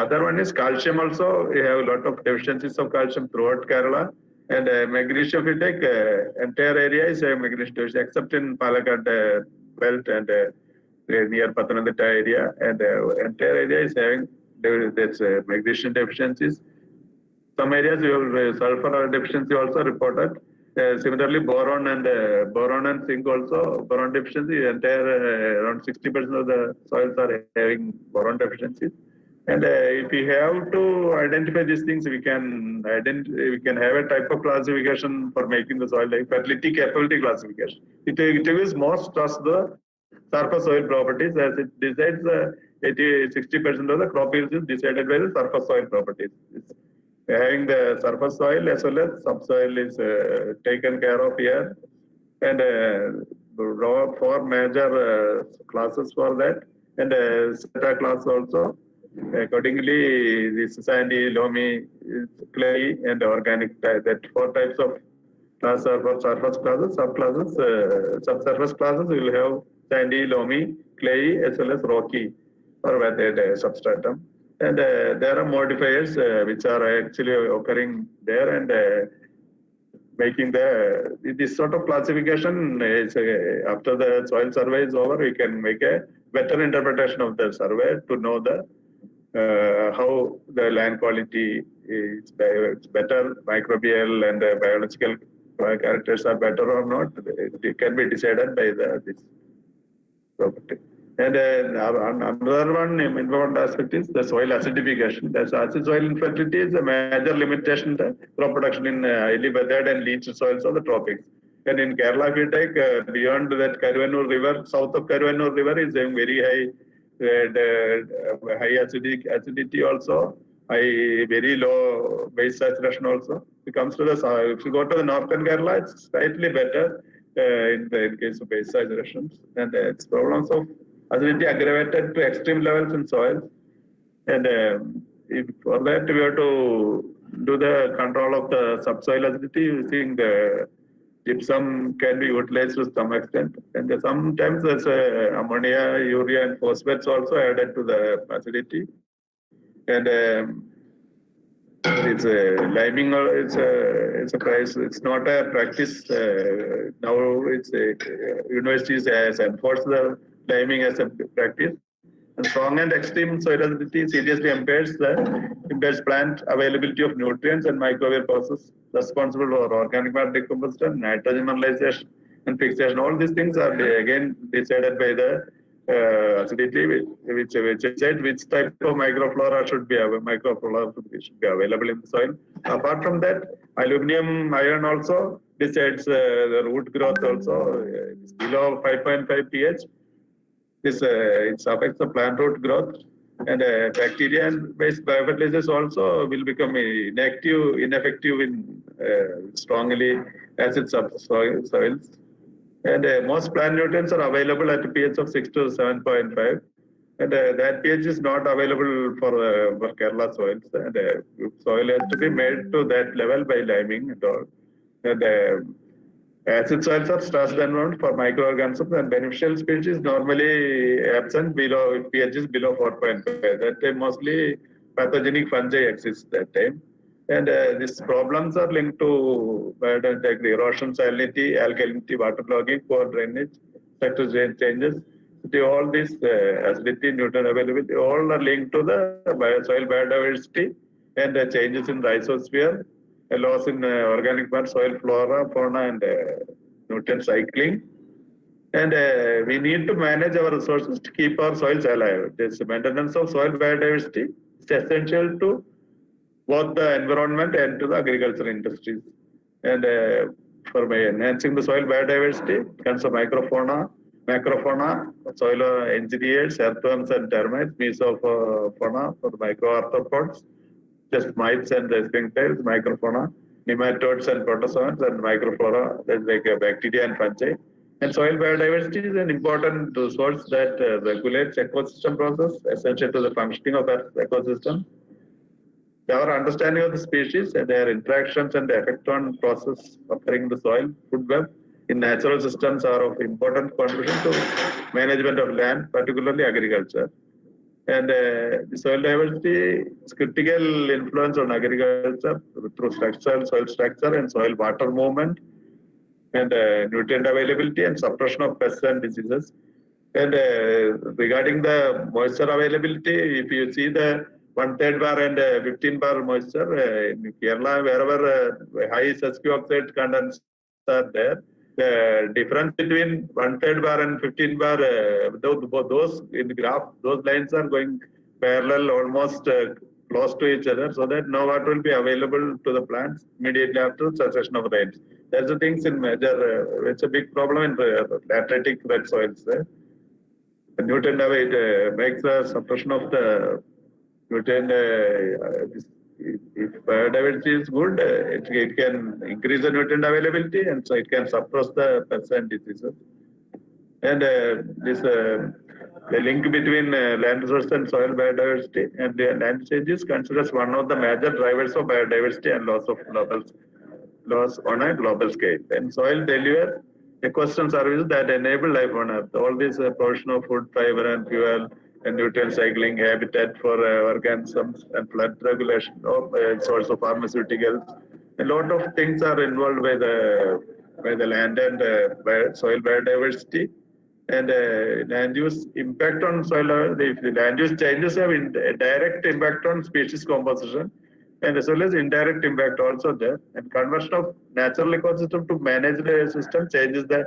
other one is calcium also. We have a lot of deficiencies of calcium throughout Kerala. And magnesium, if you take entire area is magnesium deficiency, except in Palakkad belt and near Pathanamthitta area, and entire area is having this magnesium deficiencies. Some areas you have sulfur deficiency also reported. Similarly, boron and zinc also, boron deficiency, entire around 60% of the soils are having boron deficiencies. And if we have to identify these things, we can have a type of classification for making the soil, like fertility capability classification. It gives more stress the surface soil properties, as it decides 60% of the crop yield is decided by the surface soil properties. Having the surface soil as well as subsoil is taken care of here, and four major classes for that, and strata class also. Accordingly, this sandy, loamy, clay, and organic type. That four types of class are for surface classes. Subclasses, subsurface classes will have sandy, loamy, clay, as well as rocky or wetted substratum. And there are modifiers which are actually occurring there, and making this sort of classification is after the soil survey is over, we can make a better interpretation of the survey to know the how the land quality is better, microbial and biological characters are better or not. It can be decided by this property. And another one important aspect is the soil acidification. The acid soil infertility is a major limitation to crop production in highly weathered and leached soils of the tropics. And in Kerala, if you take beyond that Karuvanur River, south of Karuvanur River is a very high high acidity also, very low base saturation also. It comes to the if you go to the northern Kerala, it's slightly better in case of base saturation, and its problems of acidity aggravated to extreme levels in soil. And if for that we have to do the control of the subsoil acidity using the gypsum can be utilized to some extent, and sometimes there's ammonia, urea, and phosphates also added to the acidity. And it's liming. It's a price. It's not a practice now. It's universities has enforced the liming as a practice. And strong and extreme soil acidity seriously impairs plant availability of nutrients and microbial process responsible for organic matter decomposition, nitrogen mineralization, and fixation. All these things are again decided by the acidity, which said which type of microflora should be available in the soil. Apart from that, aluminum, iron also decides the root growth also. Below 5.5 pH. This it affects the plant root growth, and bacteria-based biofertilizers also will become ineffective in strongly acid subsoils. And most plant nutrients are available at a pH of 6 to 7.5, and that pH is not available for Kerala soils. And soil has to be made to that level by liming and all. And Acid soils are stressed environment for microorganisms, and beneficial species normally absent below, if pH is below 4.5. That time mostly pathogenic fungi exist that time. And these problems are linked to biodiversity, erosion, salinity, alkalinity, waterlogging, poor drainage, structural changes. All these acidity, nutrient availability, all are linked to the soil biodiversity and changes in the rhizosphere, a loss in organic matter, soil flora, fauna, and nutrient cycling. And we need to manage our resources to keep our soils alive. This maintenance of soil biodiversity is essential to both the environment and to the agriculture industries. And for enhancing the soil biodiversity, comes the microfauna, macrofauna, soil engineers, earthworms and termites, mesofauna for the microarthropods, just mites and springtails, microfauna, nematodes and protozoans, and microflora, that's like bacteria and fungi. And soil biodiversity is an important resource that regulates ecosystem process, essential to the functioning of that ecosystem. Our understanding of the species and their interactions and the effect on process occurring in the soil food web in natural systems are of important contribution to management of land, particularly agriculture. And the soil diversity is critical influence on agriculture through structure, soil structure, and soil water movement, and nutrient availability and suppression of pests and diseases. And regarding the moisture availability, if you see the 1/3 bar and 15 bar moisture in Kerala, wherever high SQ oxide contents are there, the difference between 1/3 bar and 15 bar, those in the graph, those lines are going parallel, almost close to each other, so that no water will be available to the plants immediately after cessation of rains. That's the things in major. It's a big problem in lateritic red soils. The nutrient it makes the suppression of the nutrient. If biodiversity is good, it can increase the nutrient availability, and so it can suppress the pests and diseases. And the link between land resource and soil biodiversity and the land changes considers one of the major drivers of biodiversity and loss on a global scale. And soil deliver ecosystem services that enable life on Earth. All these provision of food, fiber, and fuel, and nutrient cycling, habitat for organisms, and flood regulation, source of pharmaceuticals. A lot of things are involved by the land and soil biodiversity. And land use impact on soil. If the land use changes have a direct impact on species composition, and as well as indirect impact also there. And conversion of natural ecosystem to manage the system changes the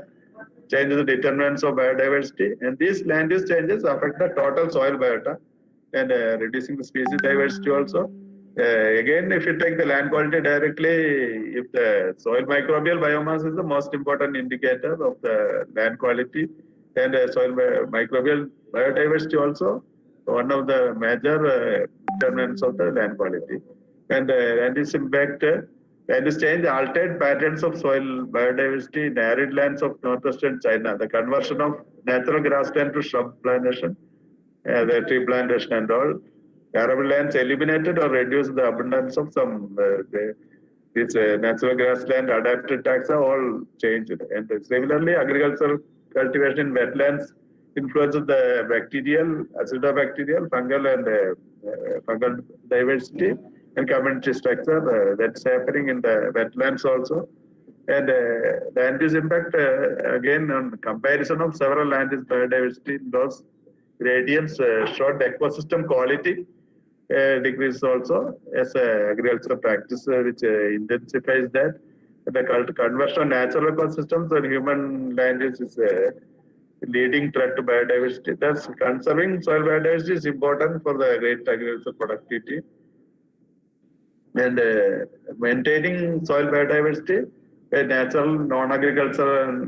determinants of biodiversity, and these land use changes affect the total soil biota and reducing the species diversity also. Again, if you take the land quality directly, if the soil microbial biomass is the most important indicator of the land quality, and soil microbial biodiversity also one of the major determinants of the land quality. And land use impact, land use change altered patterns of soil biodiversity in arid lands of northwestern China. The conversion of natural grassland to shrub plantation, the tree plantation and all. Arable lands eliminated or reduced the abundance of some these natural grassland adapted taxa all changed. And similarly, agricultural cultivation in wetlands influences the bacterial, acidobacterial, fungal and fungal diversity and community structure that's happening in the wetlands also. And land use impact again on comparison of several land use biodiversity in those gradients showed ecosystem quality decrease also as agricultural practice which intensifies that. The conversion of natural ecosystems and human land use is leading threat to biodiversity. Thus, conserving soil biodiversity is important for the great agricultural productivity. And maintaining soil biodiversity, natural non-agricultural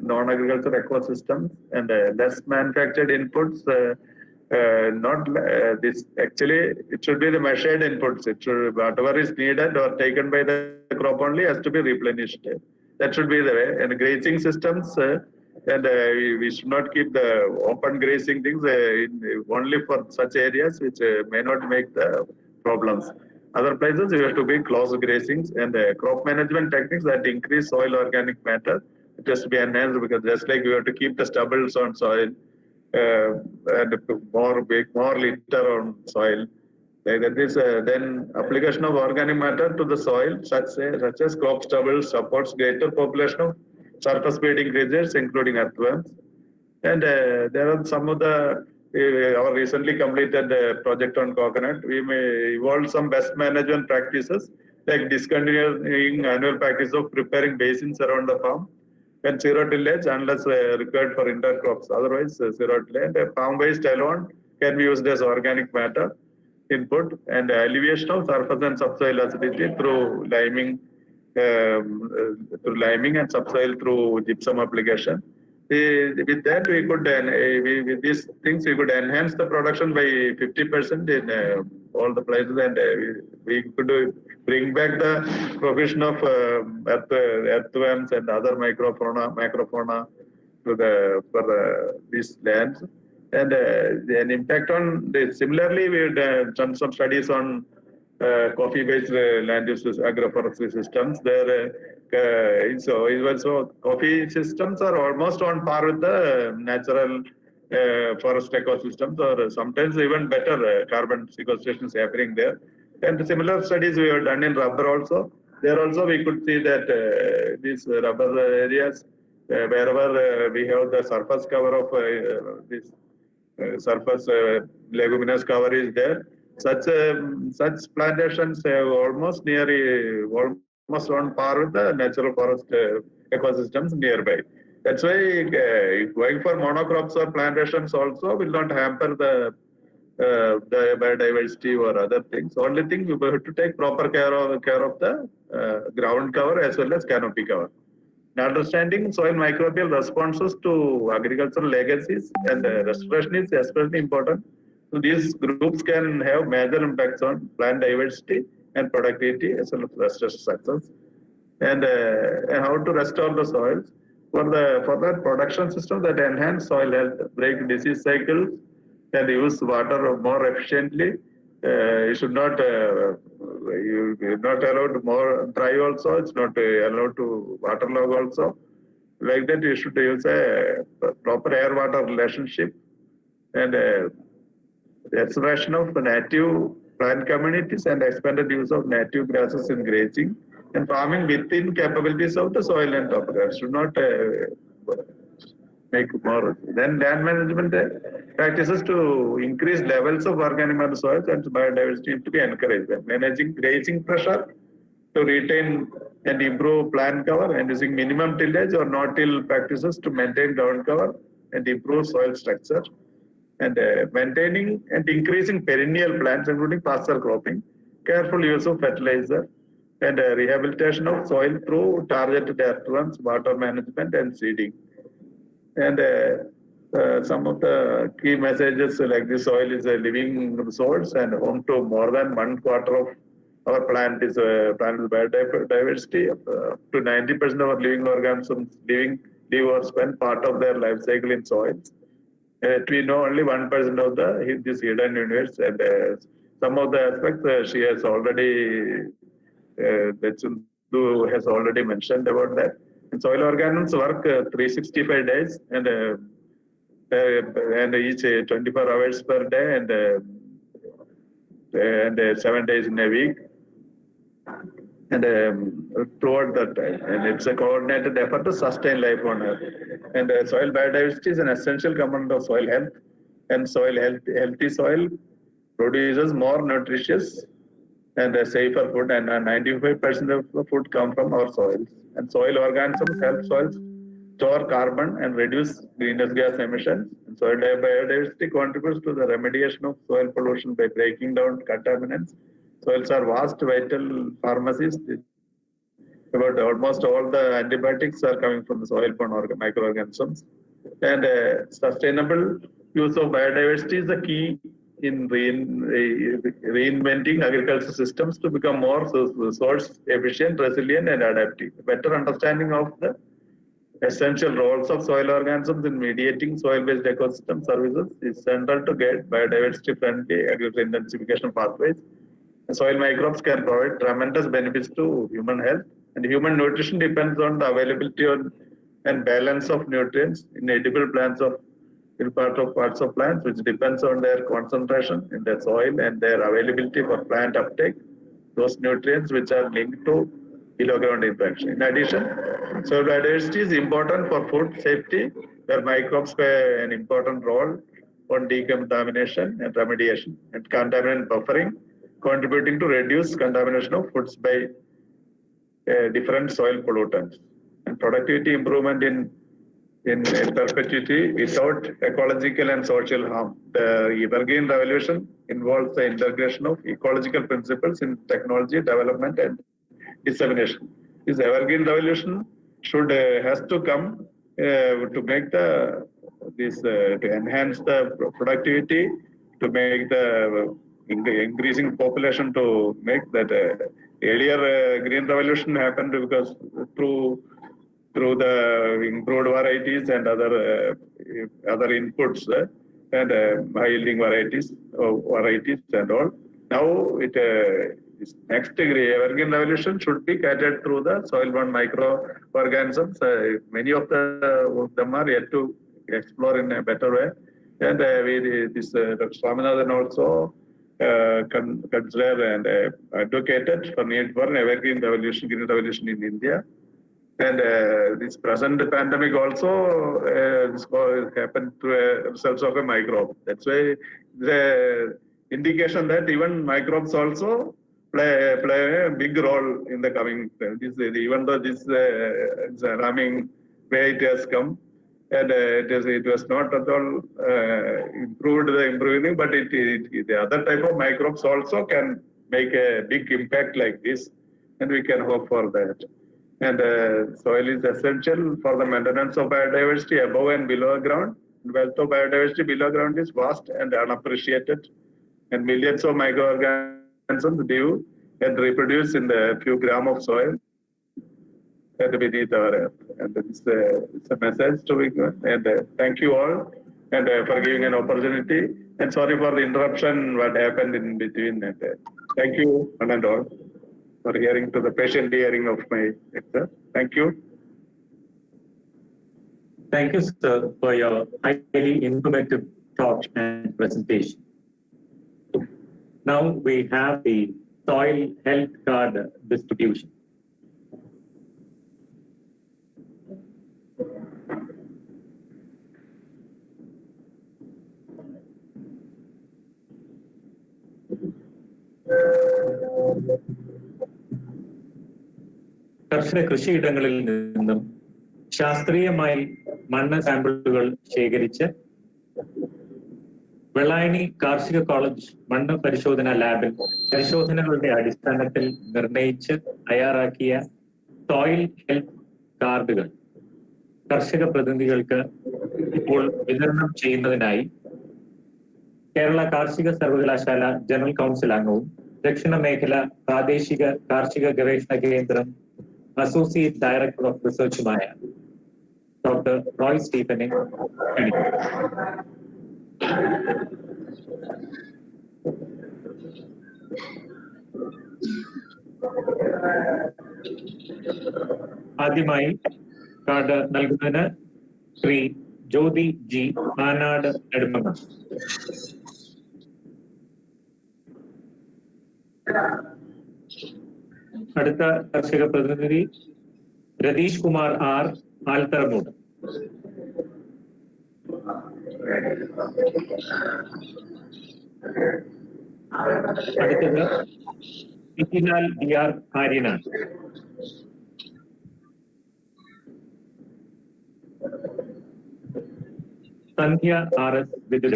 ecosystems, and less manufactured inputs. Not this actually, it should be the measured inputs. It should, whatever is needed or taken by the crop only has to be replenished. That should be the way. And grazing systems, and we should not keep the open grazing things only for such areas which may not make the problems. Other places you have to be close grazings and crop management techniques that increase soil organic matter It has to be enhanced because just like we have to keep the stubbles on soil and more litter on soil. Like this, then application of organic matter to the soil, such as crop stubble, supports greater population of surface feeding creatures, including earthworms. And there are some of the our recently completed project on coconut. We may evolve some best management practices like discontinuing annual practice of preparing basins around the farm and zero tillage unless required for intercrops. Otherwise, zero tillage. And farm waste alone can be used as organic matter input and alleviation of surface and subsoil acidity through liming and subsoil through gypsum application. With that, we could with these things we could enhance the production by 50% in all the places, and we could bring back the provision of earthworms and other macrofauna for these lands. And an impact on this. Similarly, we had done some studies on coffee-based land uses, agroforestry systems. So coffee systems are almost on par with the natural forest ecosystems, or sometimes even better. Carbon sequestration is happening there. And similar studies we have done in rubber also. There also we could see that these rubber areas, wherever we have the surface cover of this surface leguminous cover is there. Such plantations have almost on par with the natural forest ecosystems nearby. That's why going for monocrops or plantations also will not hamper the biodiversity or other things. Only thing you have to take proper care of the ground cover as well as canopy cover. Understanding soil microbial responses to agricultural legacies and restoration is especially important. So these groups can have major impacts on plant diversity and productivity as well as restoration success. And how to restore the soils for that production system that enhance soil health, break disease cycles, and use water more efficiently. You should not you're not allowed more dry also. It's not allowed to waterlog also. Like that, you should use a proper air-water relationship and restoration of native plant communities and expanded use of native grasses in grazing and farming within capabilities of the soil and topography. Should not make more. Then land management practices to increase levels of organic matter soils and biodiversity to be encouraged. Managing grazing pressure to retain and improve plant cover and using minimum tillage or no-till practices to maintain ground cover and improve soil structure. And maintaining and increasing perennial plants, including pasture cropping, careful use of fertilizer, and rehabilitation of soil through targeted earthworms, water management, and seeding. And some of the key messages like the soil is a living resource and home to more than 1/4 of our plant is biodiversity. Up to 90% of our living organisms live or spend part of their life cycle in soils. We know only 1% of this hidden universe, and some of the aspects she has already has already mentioned about that. And soil organisms work 365 days and each 24 hours per day and 7 days in a week. And throughout that time, and it's a coordinated effort to sustain life on Earth. And soil biodiversity is an essential component of soil health. And healthy soil produces more nutritious and safer food. And 95% of the food come from our soils. And soil organisms help soils store carbon and reduce greenhouse gas emissions. And soil biodiversity contributes to the remediation of soil pollution by breaking down contaminants. Soils are vast vital pharmacies. About almost all the antibiotics are coming from the soil-borne microorganisms. And sustainable use of biodiversity is the key in reinventing agricultural systems to become more resource efficient, resilient, and adaptive. Better understanding of the essential roles of soil organisms in mediating soil-based ecosystem services is central to get biodiversity-friendly agricultural intensification pathways. Soil microbes can provide tremendous benefits to human health, and human nutrition depends on the availability and balance of nutrients in edible plants in parts of plants, which depends on their concentration in the soil and their availability for plant uptake. Those nutrients which are linked to below ground interaction. In addition, soil biodiversity is important for food safety, where microbes play an important role on decontamination and remediation and contaminant buffering, contributing to reduce contamination of foods by different soil pollutants. And productivity improvement in perpetuity without ecological and social harm. The evergreen revolution involves the integration of ecological principles in technology development and dissemination. This evergreen revolution has to come to make to enhance the productivity, to make the increasing population, to make that earlier green revolution happened because through the improved varieties and other inputs and high yielding varieties and all. Now this next evergreen revolution should be catered through the soil-borne microorganisms. Many of them are yet to explore in a better way. And Dr. Swaminathan also considered and advocated for need for an evergreen revolution, green revolution in India. And this present pandemic also happened to a results of a microbe. That's why the indication that even microbes also play a big role in the coming. Even though this is alarming way it has come, and it was not at all improving, but the other type of microbes also can make a big impact like this, and we can hope for that. And soil is essential for the maintenance of biodiversity above and below ground. Wealth of biodiversity below ground is vast and unappreciated, and millions of microorganisms live and reproduce in the few grams of soil that beneath our earth. And it's a message to be given. And thank you all, and for giving an opportunity. And sorry for the interruption what happened in between. And thank you one and all for the patient hearing of my lecture. Thank you.
Thank you, sir, for your highly informative talk and presentation. Now we have the soil health card distribution. കർഷക കൃഷിയിടങ്ങളിൽ നിന്നും ശാസ്ത്രീയമായി മണ്ണ് സാമ്പിളുകൾ ശേഖരിച്ച് വെള്ളായണി കാർഷിക college മണ്ണ് പരിശോധന ലാബിൽ പരിശോധനകളുടെ അടിസ്ഥാനത്തിൽ നിർണയിച്ച് തയ്യാറാക്കിയ സോയിൽ ഹെൽത്ത് കാർഡുകൾ കർഷക പ്രതിനിധികൾക്ക് ഇപ്പോൾ വിതരണം ചെയ്യുന്നതിനായി കേരള കാർഷിക സർവകലാശാല ജനറൽ കൗൺസിൽ അംഗവും ദക്ഷിണ മേഖല പ്രാദേശിക കാർഷിക ഗവേഷണ കേന്ദ്രം അസോസിയേറ്റ് ഡയറക്ടർ ഓഫ് റിസർച്ചുമായ ഡോക്ടർ റോയ് സ്റ്റീഫനെ ക്ഷണിക്കുന്നു. ആദ്യമായി കാർഡ് നൽകുന്നതിന് ശ്രീ ജ്യോതി ജി ആനാട് നെടുമങ്ങ. അടുത്ത കർഷക പ്രതിനിധി രതീഷ് കുമാർ ആർ ആൽത്തറമൂട്. അടുത്തത് ഇറ്റിലാൽ ഡി ആർ ആര്യനാണ്. Sandhya R S Vithura.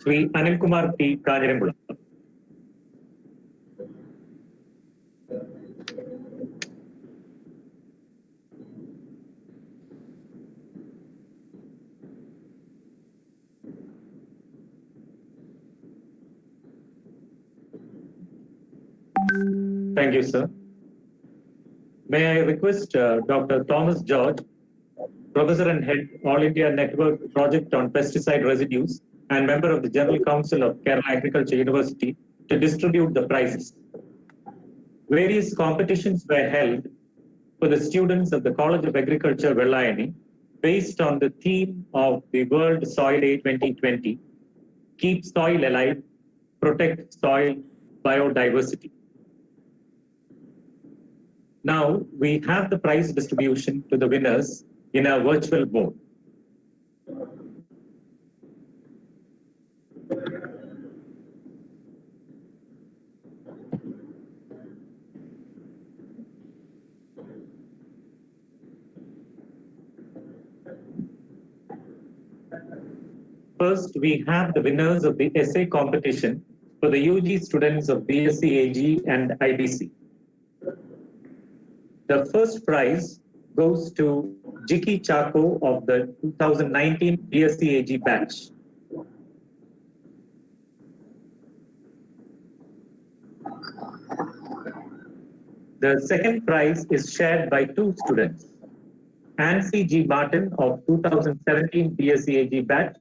Shri Anilkumar T Kanjiramkulam. Thank you, sir. May I request Dr. Thomas George, Professor and Head, All India Network Project on Pesticide Residues and member of the General Council of Kerala Agriculture University, to distribute the prizes. Various competitions were held for the students of the College of Agriculture, Vellayani, based on the theme of the World Soil Day 2020, Keep Soil Alive, Protect Soil Biodiversity. Now we have the prize distribution to the winners in a virtual mode. First, we have the winners of the essay competition for the UG students of BSc AG and IBC. The first prize goes to Jiki Chako of the 2019 BSc AG batch. The second prize is shared by two students, Nancy G. Martin of 2017 BSc AG batch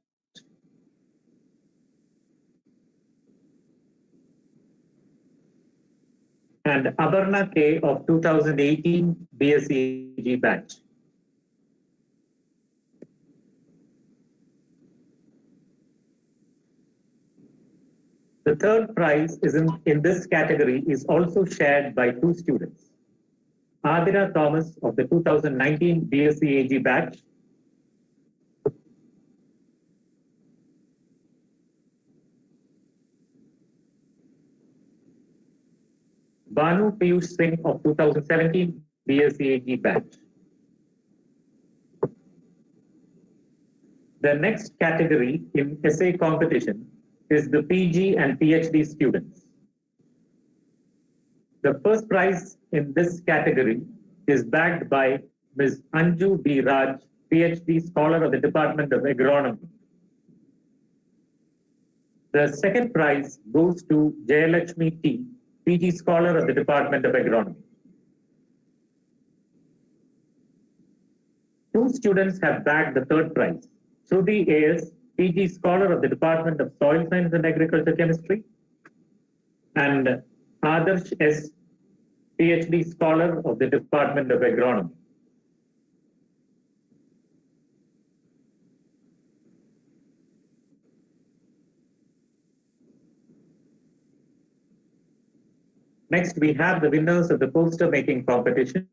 and Abarna K of 2018 BSc AG batch. The third prize is in this category is also shared by two students, Adira Thomas of the 2019 BSc AG batch Banu Piyush Singh of 2017 BSc AG batch. The next category in essay competition is the PG and PhD students. The first prize in this category is backed by Ms. Anju B. Raj, PhD scholar of the Department of Agronomy. The second prize goes to Jayalakshmi T, PG scholar of the Department of Agronomy. Two students have bagged the third prize. Sudhi A.S., PG scholar of the Department of Soil Science and Agriculture Chemistry, and Adarsh S., PhD scholar of the Department of Agronomy. Next, we have the winners of the poster making competition.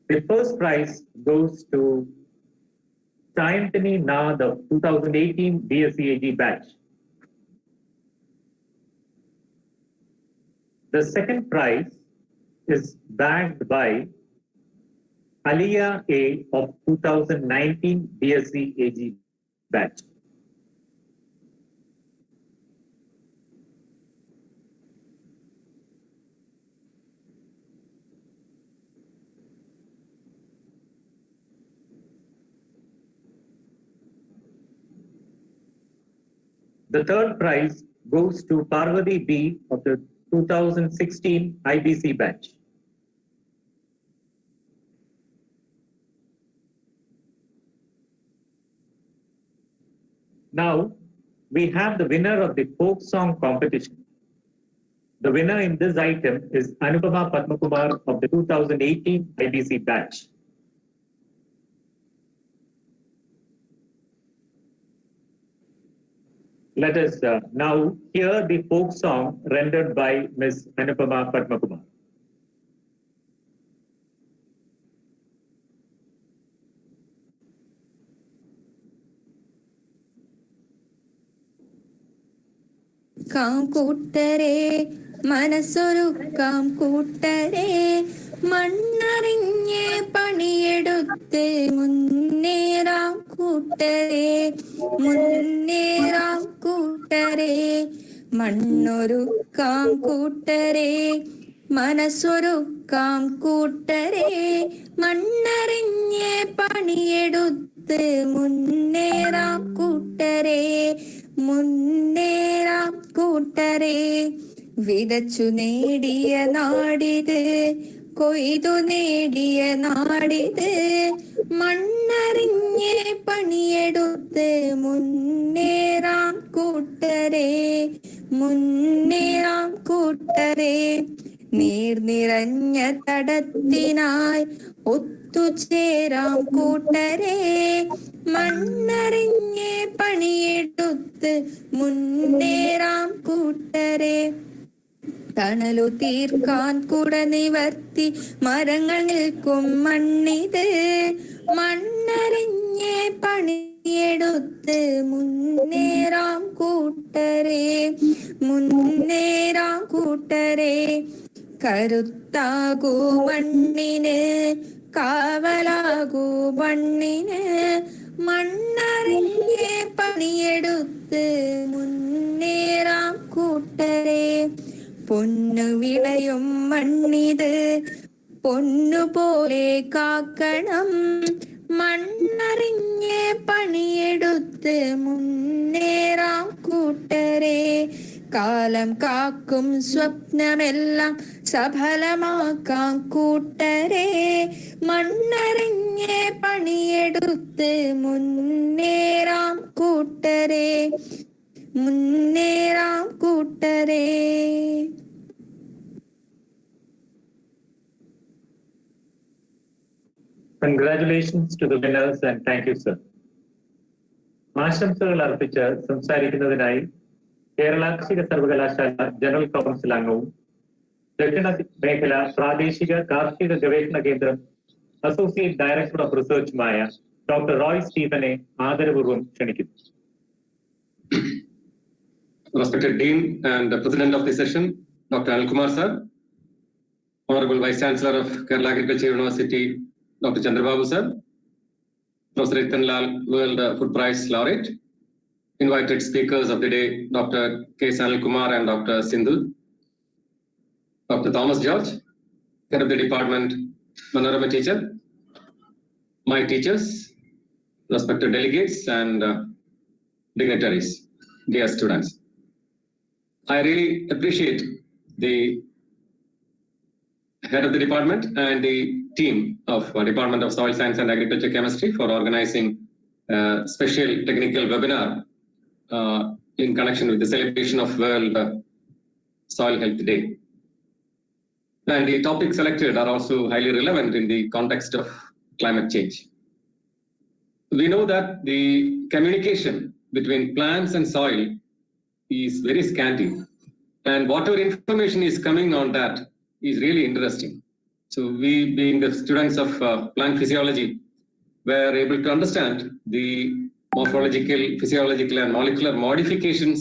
The first prize goes to Sayantini Nath of 2018 BSc AG batch. The second prize is bagged by Aliyah A of 2019 BSc AG batch. The third prize goes to Parvati B of the 2016 IBC batch. Now, we have the winner of the folk song competition. The winner in this item is Anupama Padmakumar of the 2018 IBC batch. Let us now hear the folk song rendered by Ms. Anupama Padmakumar.
കൂട്ടരെ മനസ്സൊരുക്കാം കൂട്ടരെ മണ്ണറിഞ്ഞ് പണിയെടുത്ത് മുന്നേറാം കൂട്ടരെ മുന്നേറാം കൂട്ടരെ മണ്ണൊരുക്കാം കൂട്ടരെ മനസ്സൊരുക്കാം കൂട്ടരെ മണ്ണറിഞ്ഞ് പണിയെടുത്ത് മുന്നേറാം കൂട്ടരെ മുന്നേറാം കൂട്ടരെ വിതച്ചു നേടിയ നാടിത് കൊയ്തു നേടിയ നാടിത് മണ്ണറിഞ്ഞ് പണിയെടുത്ത് മുന്നേറാം കൂട്ടരെ മുന്നേറാം കൂട്ടരെ നീർ നിറഞ്ഞ തടത്തിനായി ഒത്തുചേരാം കൂട്ടരെ മണ്ണറിഞ്ഞ് പണിയെടുത്ത് മുന്നേറാം കൂട്ടരെ തണലു തീർക്കാൻ കുട നിവർത്തി മരങ്ങൾ നിൽക്കും മണ്ണിത് മണ്ണറിഞ്ഞ് പണിയെടുത്ത് മുന്നേറാം കൂട്ടരെ മുന്നേറാം കൂട്ടരെ കരുത്താകൂ മണ്ണിന് കാവലാകൂ മണ്ണിന് മണ്ണറിഞ്ഞ് പണിയെടുത്ത് മുന്നേറാം കൂട്ടരെ പൊന്നു വിളയും മണ്ണിത് പൊന്നുപോലെ കാക്കണം മണ്ണറിഞ്ഞ് പണിയെടുത്ത് മുന്നേറാം കൂട്ടരെ കാലം കാക്കും സ്വപ്നമെല്ലാം സഫലമാക്കാം കൂട്ടരെ മണ്ണറിഞ്ഞ് പണിയെടുത്ത് മുന്നേറാം കൂട്ടരെ മുന്നേറാം കൂട്ടരെ.
Congratulations to the winners and thank you, sir. ആശംസകൾ അർപ്പിച്ച് സംസാരിക്കുന്നതിനായി കേരള കാർഷിക സർവകലാശാല ജനറൽ കൗൺസിൽ അംഗവും ദക്ഷിണ മേഖല പ്രാദേശിക കാർഷിക ഗവേഷണ കേന്ദ്രം അസോസിയേറ്റ് ഡയറക്ടർ ഓഫ് റിസർച്ചുമായ ഡോക്ടർ റോയ് സ്റ്റീഫനെ ആദരപൂർവ്വം ക്ഷണിക്കുന്നു.
Respected Dean and the President of the session, Dr. Anil Kumar sir, Honorable Vice Chancellor of Kerala Agriculture University, Dr. Chandrababu sir, Professor Ethan Lal World Food Prize Laureate, invited speakers of the day, Dr. K. Anil Kumar and Dr. Sindhu, Dr. Thomas George, Head of the Department, Manorama teacher, my teachers, respected delegates and dignitaries, dear students. I really appreciate the head of the department and the team of Department of Soil Science and Agriculture Chemistry for organizing a special technical webinar in connection with the celebration of World Soil Health Day. And the topics selected are also highly relevant in the context of climate change. We know that the communication between plants and soil is very scanty, and whatever information is coming on that is really interesting. So we, being the students of plant physiology, were able to understand the morphological, physiological and molecular modifications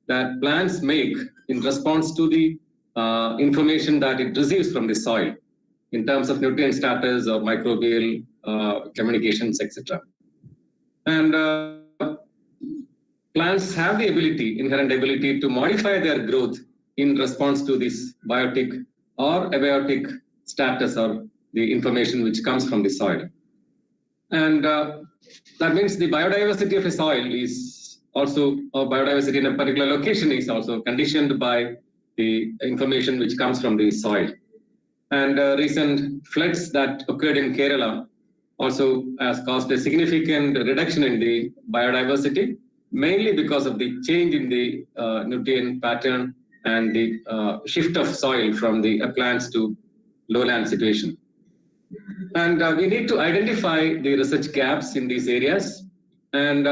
that plants make in response to the information that it receives from the soil in terms of nutrient status or microbial communications, etc. And plants have the ability, inherent ability to modify their growth in response to this biotic or abiotic status or the information which comes from the soil. And that means the biodiversity of a soil is also, or biodiversity in a particular location is also conditioned by the information which comes from the soil. And recent floods that occurred in Kerala also has caused a significant reduction in the biodiversity, mainly because of the change in the nutrient pattern and the shift of soil from the uplands to lowland situation. And we need to identify the research gaps in these areas. And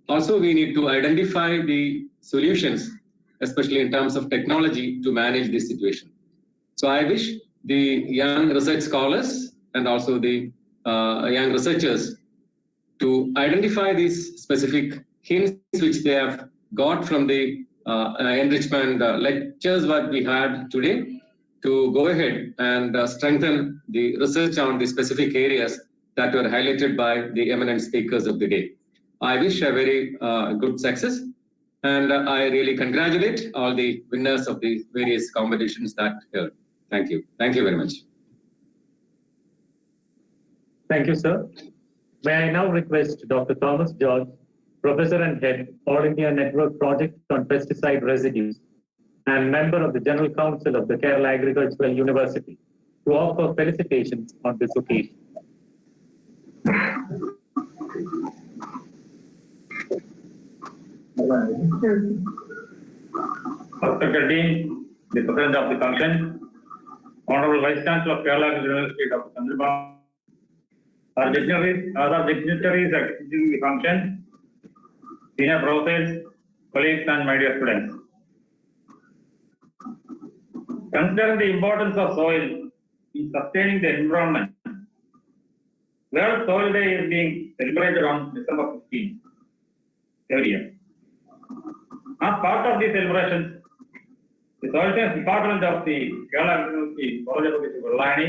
also we need to identify the solutions, especially in terms of technology, to manage this situation. So I wish the young research scholars and also the young researchers to identify these specific hints which they have got from the enrichment lectures what we had today, to go ahead and strengthen the research on the specific areas that were highlighted by the eminent speakers of the day. I wish a very good success, and I really congratulate all the winners of the various competitions that held. Thank you. Thank you very much.
Thank you, sir. May I now request Dr. Thomas George, Professor and Head, All India Network Project on Pesticide Residues, and member of the General Council of the Kerala Agricultural University, to offer felicitations on this occasion.
Respected Dean, the President of the function, Honorable Vice Chancellor of Kerala University, Dr. Chandrababu, other dignitaries executing the function, senior professors, colleagues, and my dear students. Considering the importance of soil in sustaining the environment, World Soil Day is being celebrated on December 15 every year. As part of the celebrations, the Soil Science Department of the Kerala University College of Vellayani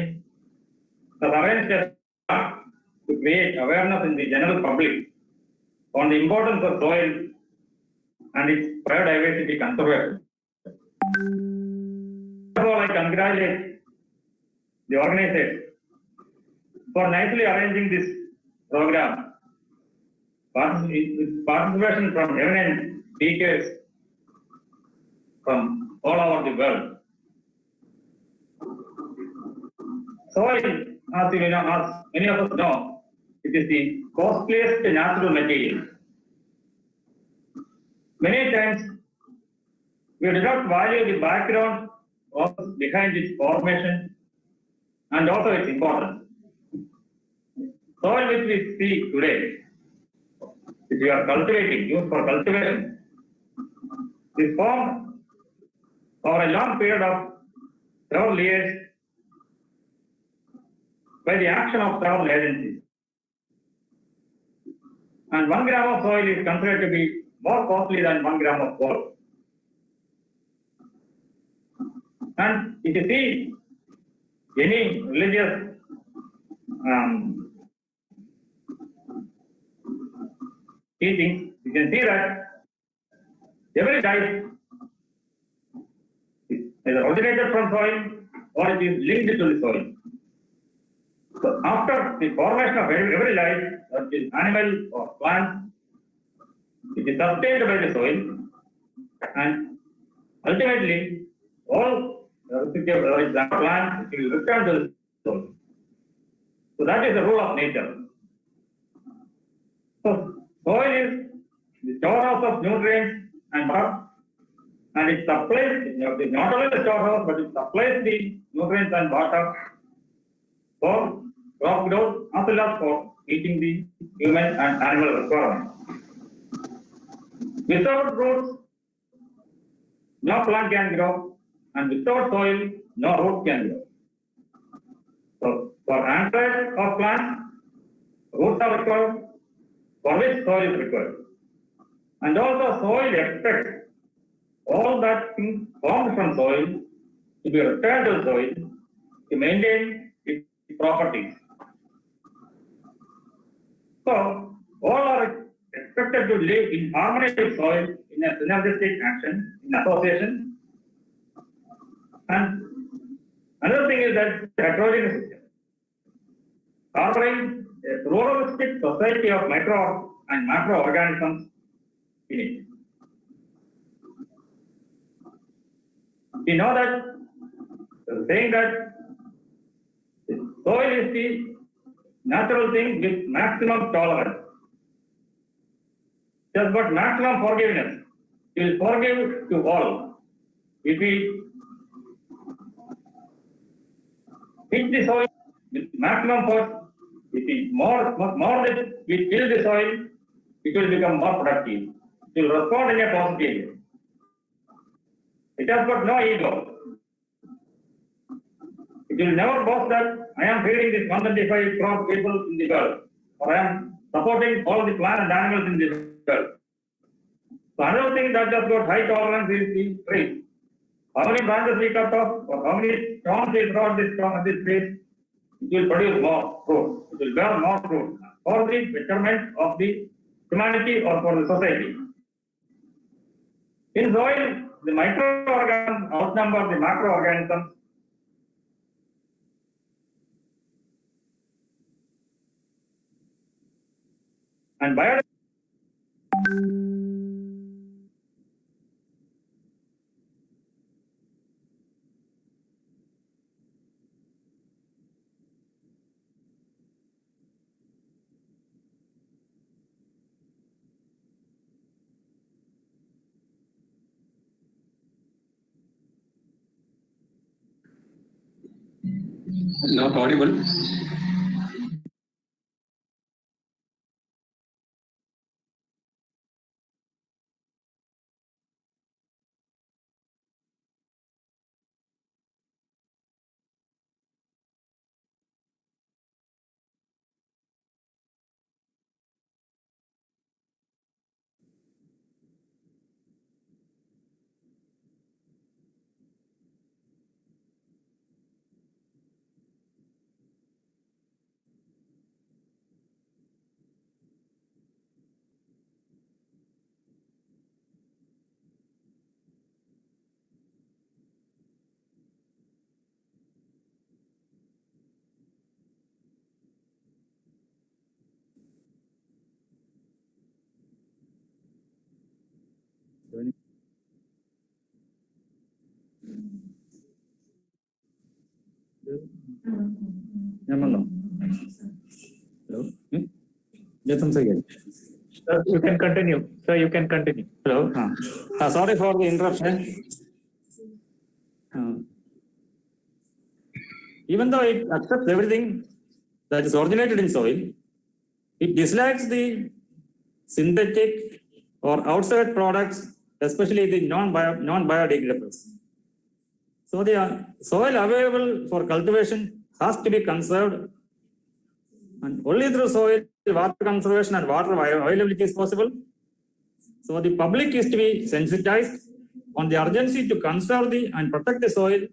has arranged a camp to create awareness in the general public on the importance of soil and its biodiversity conservation. Therefore, I congratulate the organizers for nicely arranging this program. With participation from eminent speakers from all over the world. Soil, as many of us know, it is the costliest natural material. Many times, we do not value the background behind its formation and also its importance. Soil which we see today, which we are cultivating, used for cultivation, is formed over a long period of several years by the action of several agencies. And 1 gram of soil is considered to be more costly than 1 gram of gold. And if you see any religious teachings, you can see that every life is either originated from soil or it is linked to the soil. So after the formation of every life, that is animal or plant, it is sustained by the soil and ultimately all plants will return to the soil. So that is the rule of nature. So soil is the storehouse of nutrients and water, and it supplies not only the storehouse but it supplies the nutrients and water for crop growth as well as for meeting the human and animal requirements. Without roots, no plant can grow, and without soil, no root can grow. So for anchorage of plants, roots are required, for which soil is required. And also soil expects all that things formed from soil to be returned to soil to maintain its properties. So all are expected to live in harmony with soil in a synergistic action, in association. And another thing is that heterogeneous system, harboring a pluralistic society of micro and macroorganisms in it. We know that saying that soil is the natural thing with maximum tolerance. Just but maximum forgiveness. It will forgive to all. If we hit the soil with maximum force, if we more than we kill the soil, it will become more productive. It will respond in a positive way. It has got no ego. It will never boast that I am feeding this 125 crore people in the world, or I am supporting all the plants and animals in this world. So another thing that has got high tolerance is the tree. How many branches we cut off, or how many stones we throw on this tree, it will produce more fruit. It will bear more fruit for the betterment of the humanity or for the society. In soil, the microorganisms outnumber the macroorganisms. And biodiversity.
Not audible.
Hello. You can continue. Sir, you can continue.
Hello. Sorry for the interruption. Even though it accepts everything that is originated in soil, it dislikes the synthetic or outside products, especially the non-biodegradable. So the soil available for cultivation has to be conserved, and only through soil water conservation and water availability is possible. So the public is to be sensitized on the urgency to conserve and protect the soil,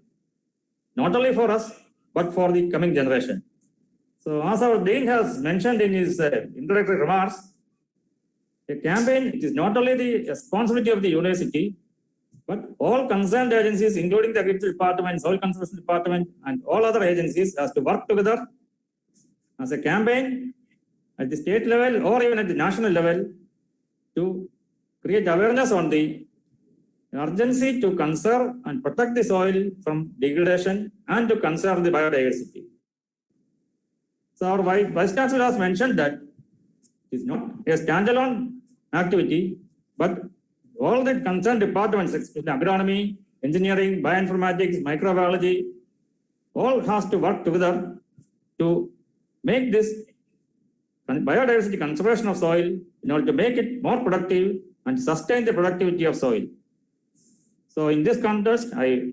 not only for us, but for the coming generation. So as our Dean has mentioned in his introductory remarks, a campaign is not only the responsibility of the university, but all concerned agencies, including the Agriculture Department, Soil Conservation Department, and all other agencies, has to work together as a campaign at the state level or even at the national level to create awareness on the urgency to conserve and protect the soil from degradation and to conserve the biodiversity. So our Vice Chancellor has mentioned that it is not a standalone activity, but all the concerned departments, especially agronomy, engineering, bioinformatics, microbiology, all has to work together to make this biodiversity conservation of soil in order to make it more productive and sustain the productivity of soil. So in this context, I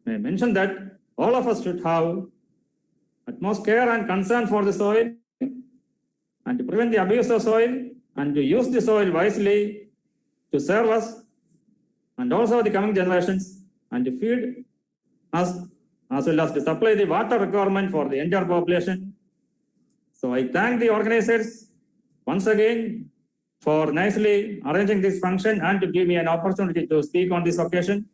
may mention that all of us should have utmost care and concern for the soil and to prevent the abuse of soil and to use the soil wisely to serve us and also the coming generations and to feed us as well as to supply the water requirement for the entire population. So I thank the organizers once again for nicely arranging this function and to give me an opportunity to speak on this occasion.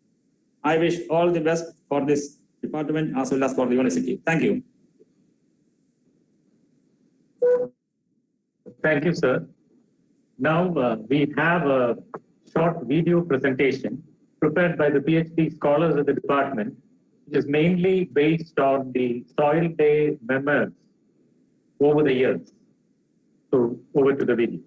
I wish all the best for this department as well as for the university. Thank you.
Thank you, sir. Now we have a short video presentation prepared by the PhD scholars of the department, which is mainly based on the Soil Day memoirs over the years. So over to the video.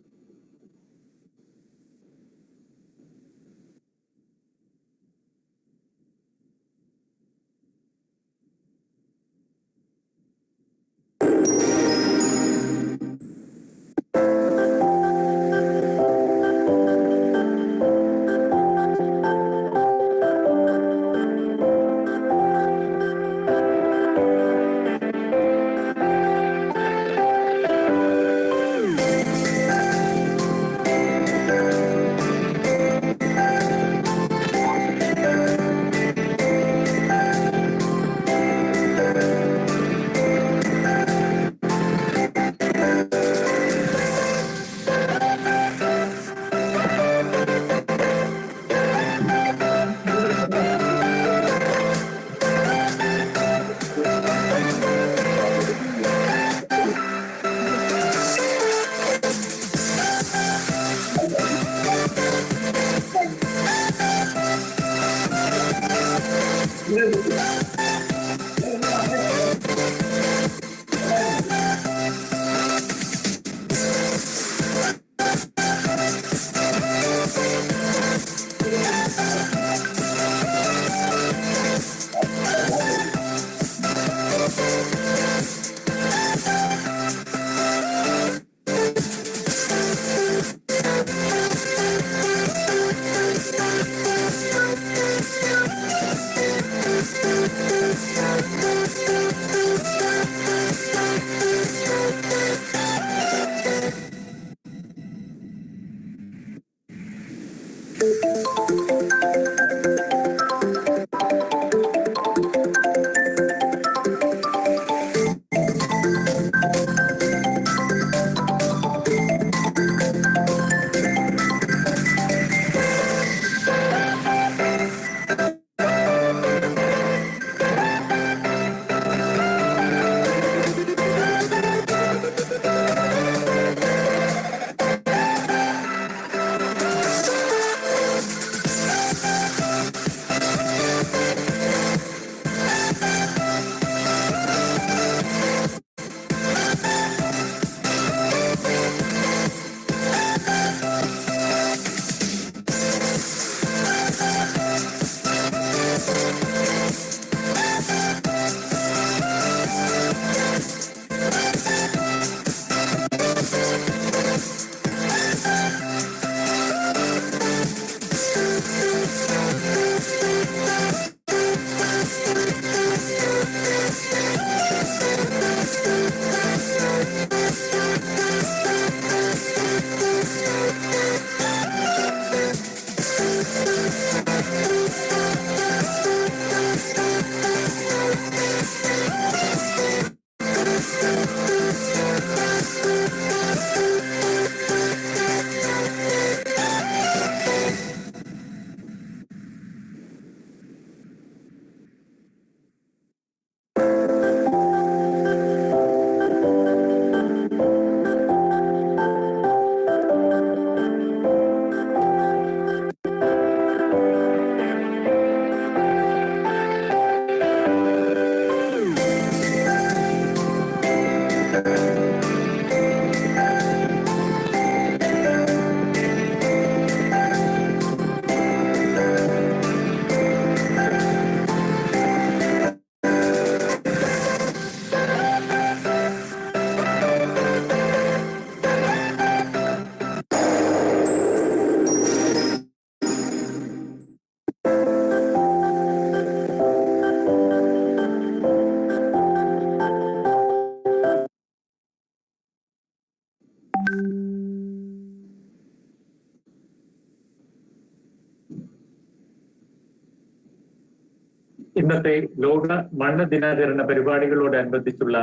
ഇന്നത്തെ ലോക മണ്ണ് ദിനാചരണ പരിപാടികളോടനുബന്ധിച്ചുള്ള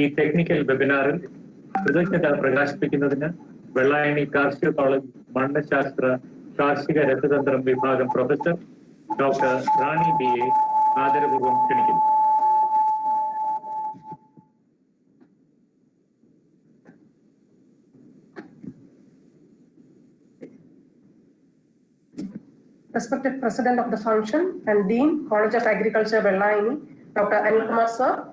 ഈ technical വെബിനാറിൽ കൃതജ്ഞത പ്രകാശിപ്പിക്കുന്നതിന് വെള്ളായണി കാർഷിക college മണ്ണ് ശാസ്ത്ര കാർഷിക രസതന്ത്രം വിഭാഗം പ്രൊഫസർ ഡോക്ടർ റാണി ബി.എ. ആദരപൂർവ്വം ക്ഷണിക്കുന്നു.
Respected President of the Function and Dean, College of Agriculture, Vellayani, Dr. Anil Kumar Sir.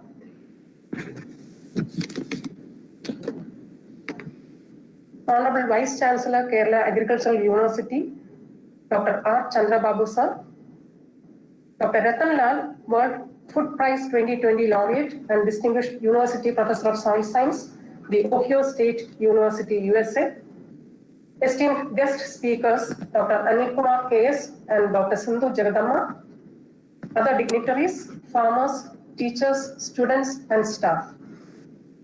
Honorable Vice Chancellor, Kerala Agricultural University, Dr. R. Chandrababu Sir. Dr. Ratan Lal, World Food Prize 2020 Laureate and Distinguished University Professor of Soil Science, the Ohio State University, USA. Esteemed guest speakers, Dr. Anil Kumar K.S. and Dr. Sindhu Jagadamma, other dignitaries, farmers, teachers, students, and staff.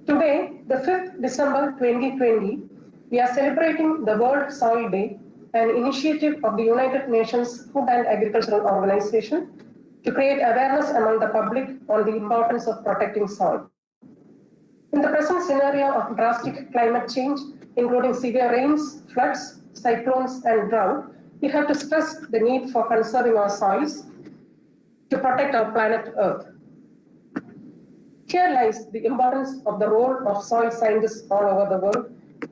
Today, the 5th December 2020, we are celebrating the World Soil Day, an initiative of the United Nations Food and Agricultural Organization to create awareness among the public on the importance of protecting soil. In the present scenario of drastic climate change, including severe rains, floods, cyclones, and drought, we have to stress the need for conserving our soils to protect our planet Earth. Here lies the importance of the role of soil scientists all over the world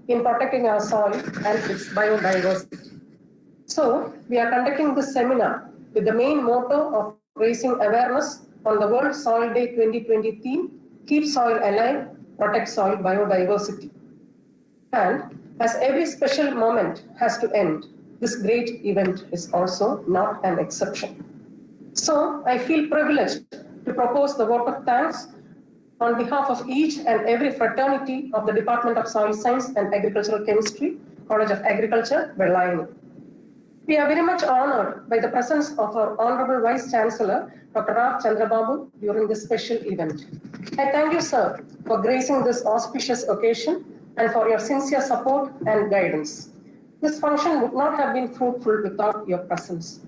in protecting our soil and its biodiversity. So, we are conducting this seminar with the main motto of raising awareness on the World Soil Day 2020 theme, Keep Soil Alive, Protect Soil Biodiversity. And as every special moment has to end, this great event is also not an exception. So I feel privileged to propose the vote of thanks on behalf of each and every fraternity of the Department of Soil Science and Agricultural Chemistry, College of Agriculture, Vellayani. We are very much honored by the presence of our Honorable Vice Chancellor, Dr. R. Chandrababu, during this special event. I thank you, sir, for gracing this auspicious occasion and for your sincere support and guidance. This function would not have been fruitful without your presence.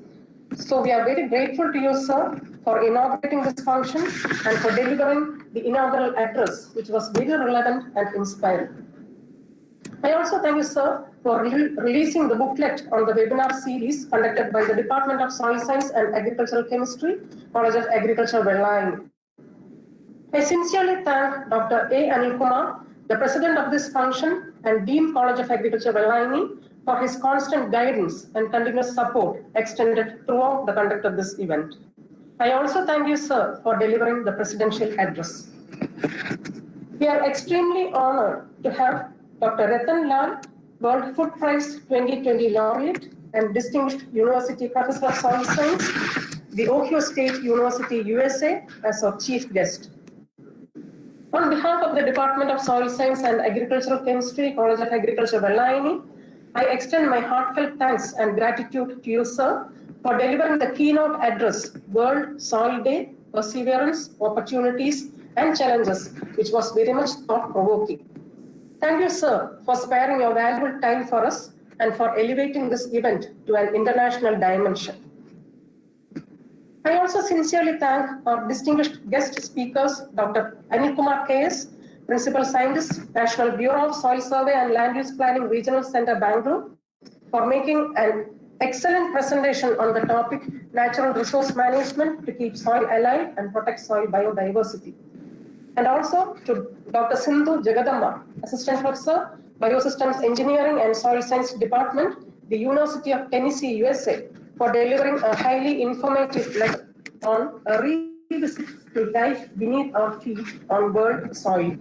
So we are very grateful to you, sir, for inaugurating this function and for delivering the inaugural address, which was very relevant and inspiring. I also thank you, sir, for releasing the booklet on the webinar series conducted by the Department of Soil Science and Agricultural Chemistry, College of Agriculture, Vellayani. I sincerely thank Dr. A. Anil Kumar, the president of this function and Dean College of Agriculture, Vellayani, for his constant guidance and continuous support extended throughout the conduct of this event. I also thank you, sir, for delivering the presidential address. We are extremely honored to have Dr. Ratan Lal, World Food Prize 2020 laureate and distinguished University Professor of Soil Science, the Ohio State University, USA, as our chief guest. On behalf of the Department of Soil Science and Agricultural Chemistry, College of Agriculture, Vellayani, I extend my heartfelt thanks and gratitude to you, sir, for delivering the keynote address, World Soil Day, Perseverance, Opportunities, and Challenges, which was very much thought-provoking. Thank you, sir, for sparing your valuable time for us and for elevating this event to an international dimension. I also sincerely thank our distinguished guest speakers, Dr. Anil Kumar KS, Principal Scientist, National Bureau of Soil Survey and Land Use Planning Regional Center, Bangalore, for making an excellent presentation on the topic Natural Resource Management to keep soil alive and protect soil biodiversity. And also to Dr. Sindhu Jagadamba, Assistant Professor, Biosystems Engineering and Soil Science Department, the University of Tennessee, USA, for delivering a highly informative lecture on a revisit to life beneath our feet on world soil.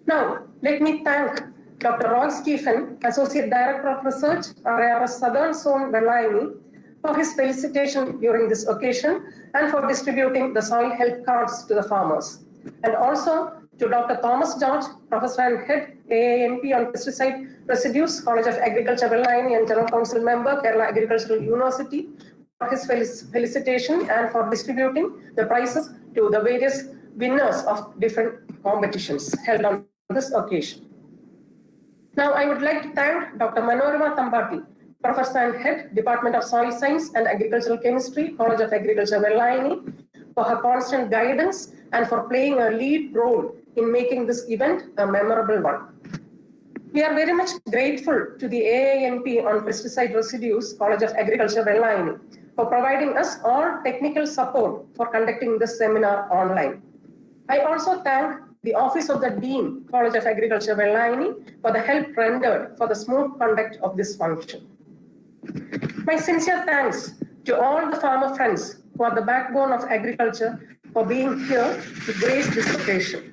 Now, let me thank Dr. Roy Stephen, Associate Director of Research, RARS Southern Zone, Vellayani, for his felicitation during this occasion and for distributing the soil health cards to the farmers. And also to Dr. Thomas George, Professor and Head, AANP on Pesticide Residues, College of Agriculture, Vellayani, and General Council Member, Kerala Agricultural University, for his felicitation and for distributing the prizes to the various winners of different competitions held on this occasion. Now, I would like to thank Dr. Manorama Tambati, Professor and Head, Department of Soil Science and Agricultural Chemistry, College of Agriculture, Vellayani, for her constant guidance and for playing a lead role in making this event a memorable one. We are very much grateful to the AANP on Pesticide Residues, College of Agriculture, Vellayani, for providing us all technical support for conducting this seminar online. I also thank the Office of the Dean, College of Agriculture, Vellayani, for the help rendered for the smooth conduct of this function. My sincere thanks to all the farmer friends who are the backbone of agriculture for being here to grace this occasion.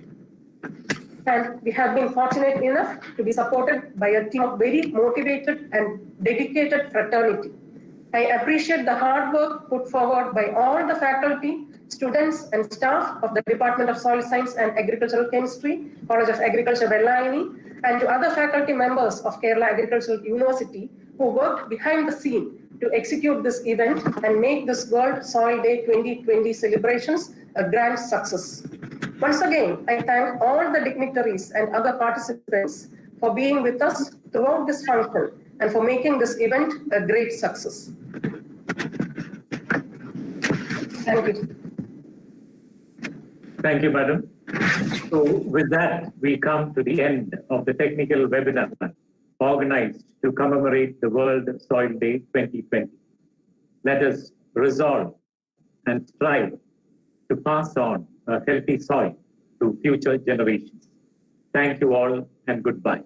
And we have been fortunate enough to be supported by a team of very motivated and dedicated fraternity. I appreciate the hard work put forward by all the faculty, students, and staff of the Department of Soil Science and Agricultural Chemistry, College of Agriculture, Vellayani, and to other faculty members of Kerala Agricultural University who worked behind the scene to execute this event and make this World Soil Day 2020 celebrations a grand success. Once again, I thank all the dignitaries and other participants for being with us throughout this function and for making this event a great success. Thank you.
Thank you, madam. So with that, we come to the end of the technical webinar organized to commemorate the World Soil Day 2020. Let us resolve and strive to pass on a healthy soil to future generations. Thank you all and goodbye.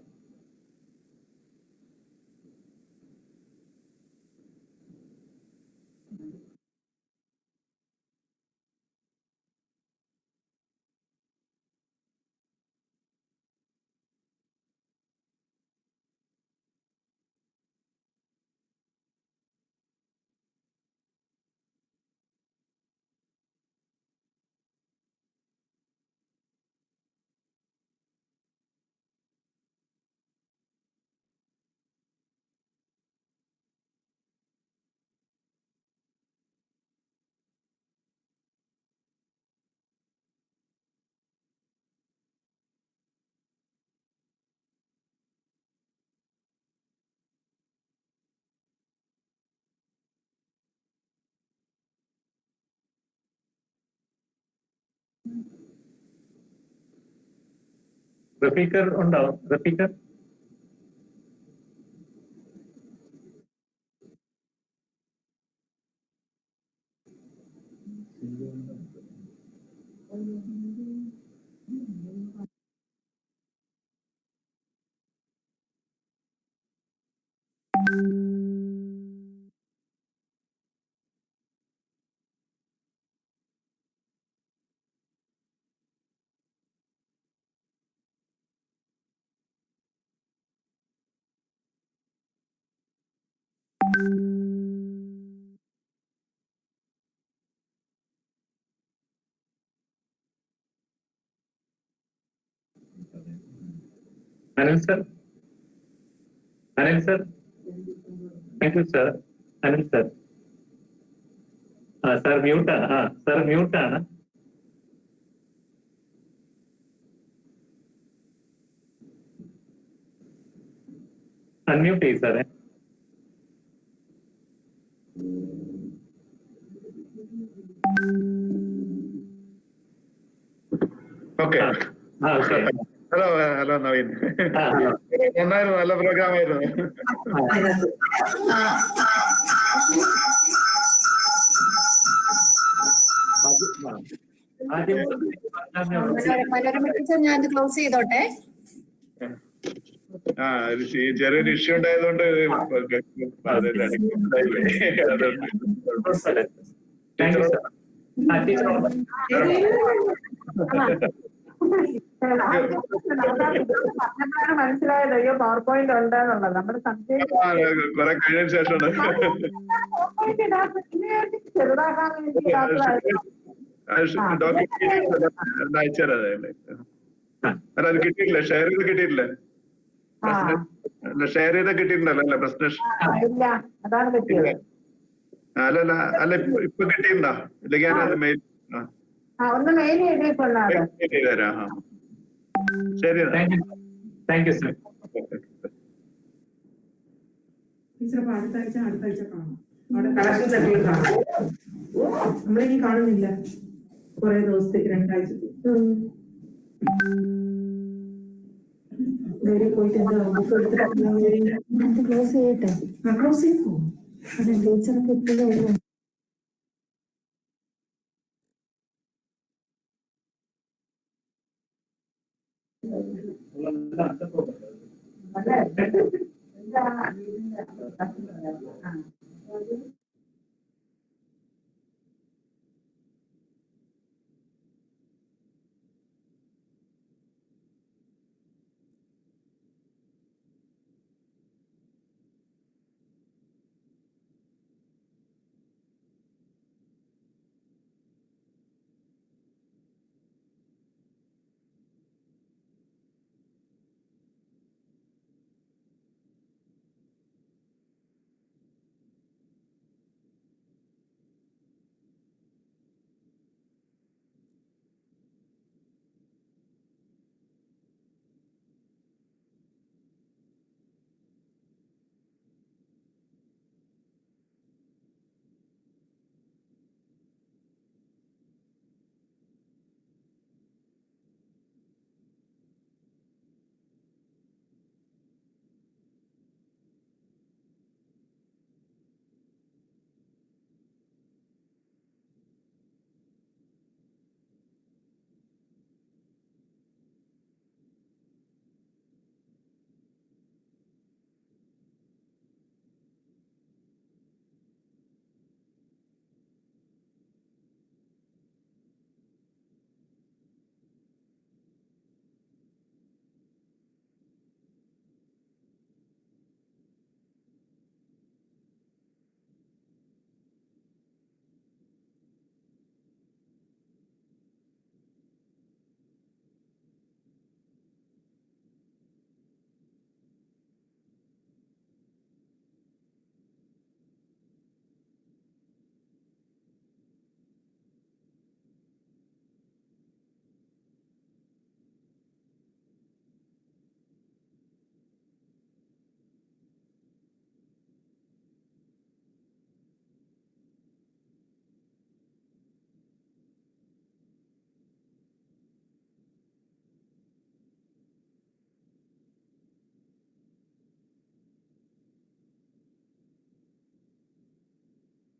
റഫീഖർ ഉണ്ടോ? റഫീഖർ? Anil sir? Anil sir? Thank you sir. Anil sir? Sir mute ആണ്. Sir mute ആണ്. Unmute ചെയ്യ് സാറേ.
Okay.
Okay.
Hello, Naveen. എന്നായിരുന്നു? നല്ല programme ആയിരുന്നു.
ഞാൻ close ചെയ്തോട്ടെ.
ചെറിയൊരു ഇഷ്യൂ ഉണ്ടായതുകൊണ്ട്
മനസ്സിലായത് അയ്യോ പവർ പോയിന്റ് ഉണ്ടെന്നുള്ളത് നമ്മുടെ
കുറെ കഴിഞ്ഞ ശേഷം അയച്ചുതരാം. അല്ല അത് കിട്ടിയിട്ടില്ല, ഷെയർ ചെയ്ത് കിട്ടിയിട്ടില്ല. ഷെയർ ചെയ്ത കിട്ടിയിട്ടുണ്ടല്ലോ അല്ലെ പ്രശ്നം?
അതാണ് പറ്റിയത്.
അല്ലല്ല അല്ല ഇപ്പൊ കിട്ടിയിട്ടുണ്ടോ? ഇല്ലെങ്കിൽ ഞാൻ മെയിൽ
ഒന്ന് മെയിൽ ചെയ്തേക്കൊള്ളാം.
തരാം. ശരി,
താങ്ക് യു സർ.
അടുത്താഴ്ച കാണാം. അവിടെ കളക്ഷൻ സർട്ടിഫിക്കറ്റ് കാണാം. നമ്മളിനി കാണുന്നില്ല കുറെ ദിവസത്തേക്ക്, 2 ആഴ്ചത്തേക്ക്. പോയിട്ട് ക്ലോസ് ചെയ്യട്ടെ. ക്ലോസ് ചെയ്തോ? അതെ, ടീച്ചറൊക്കെ എപ്പോഴും
അല്ലേ?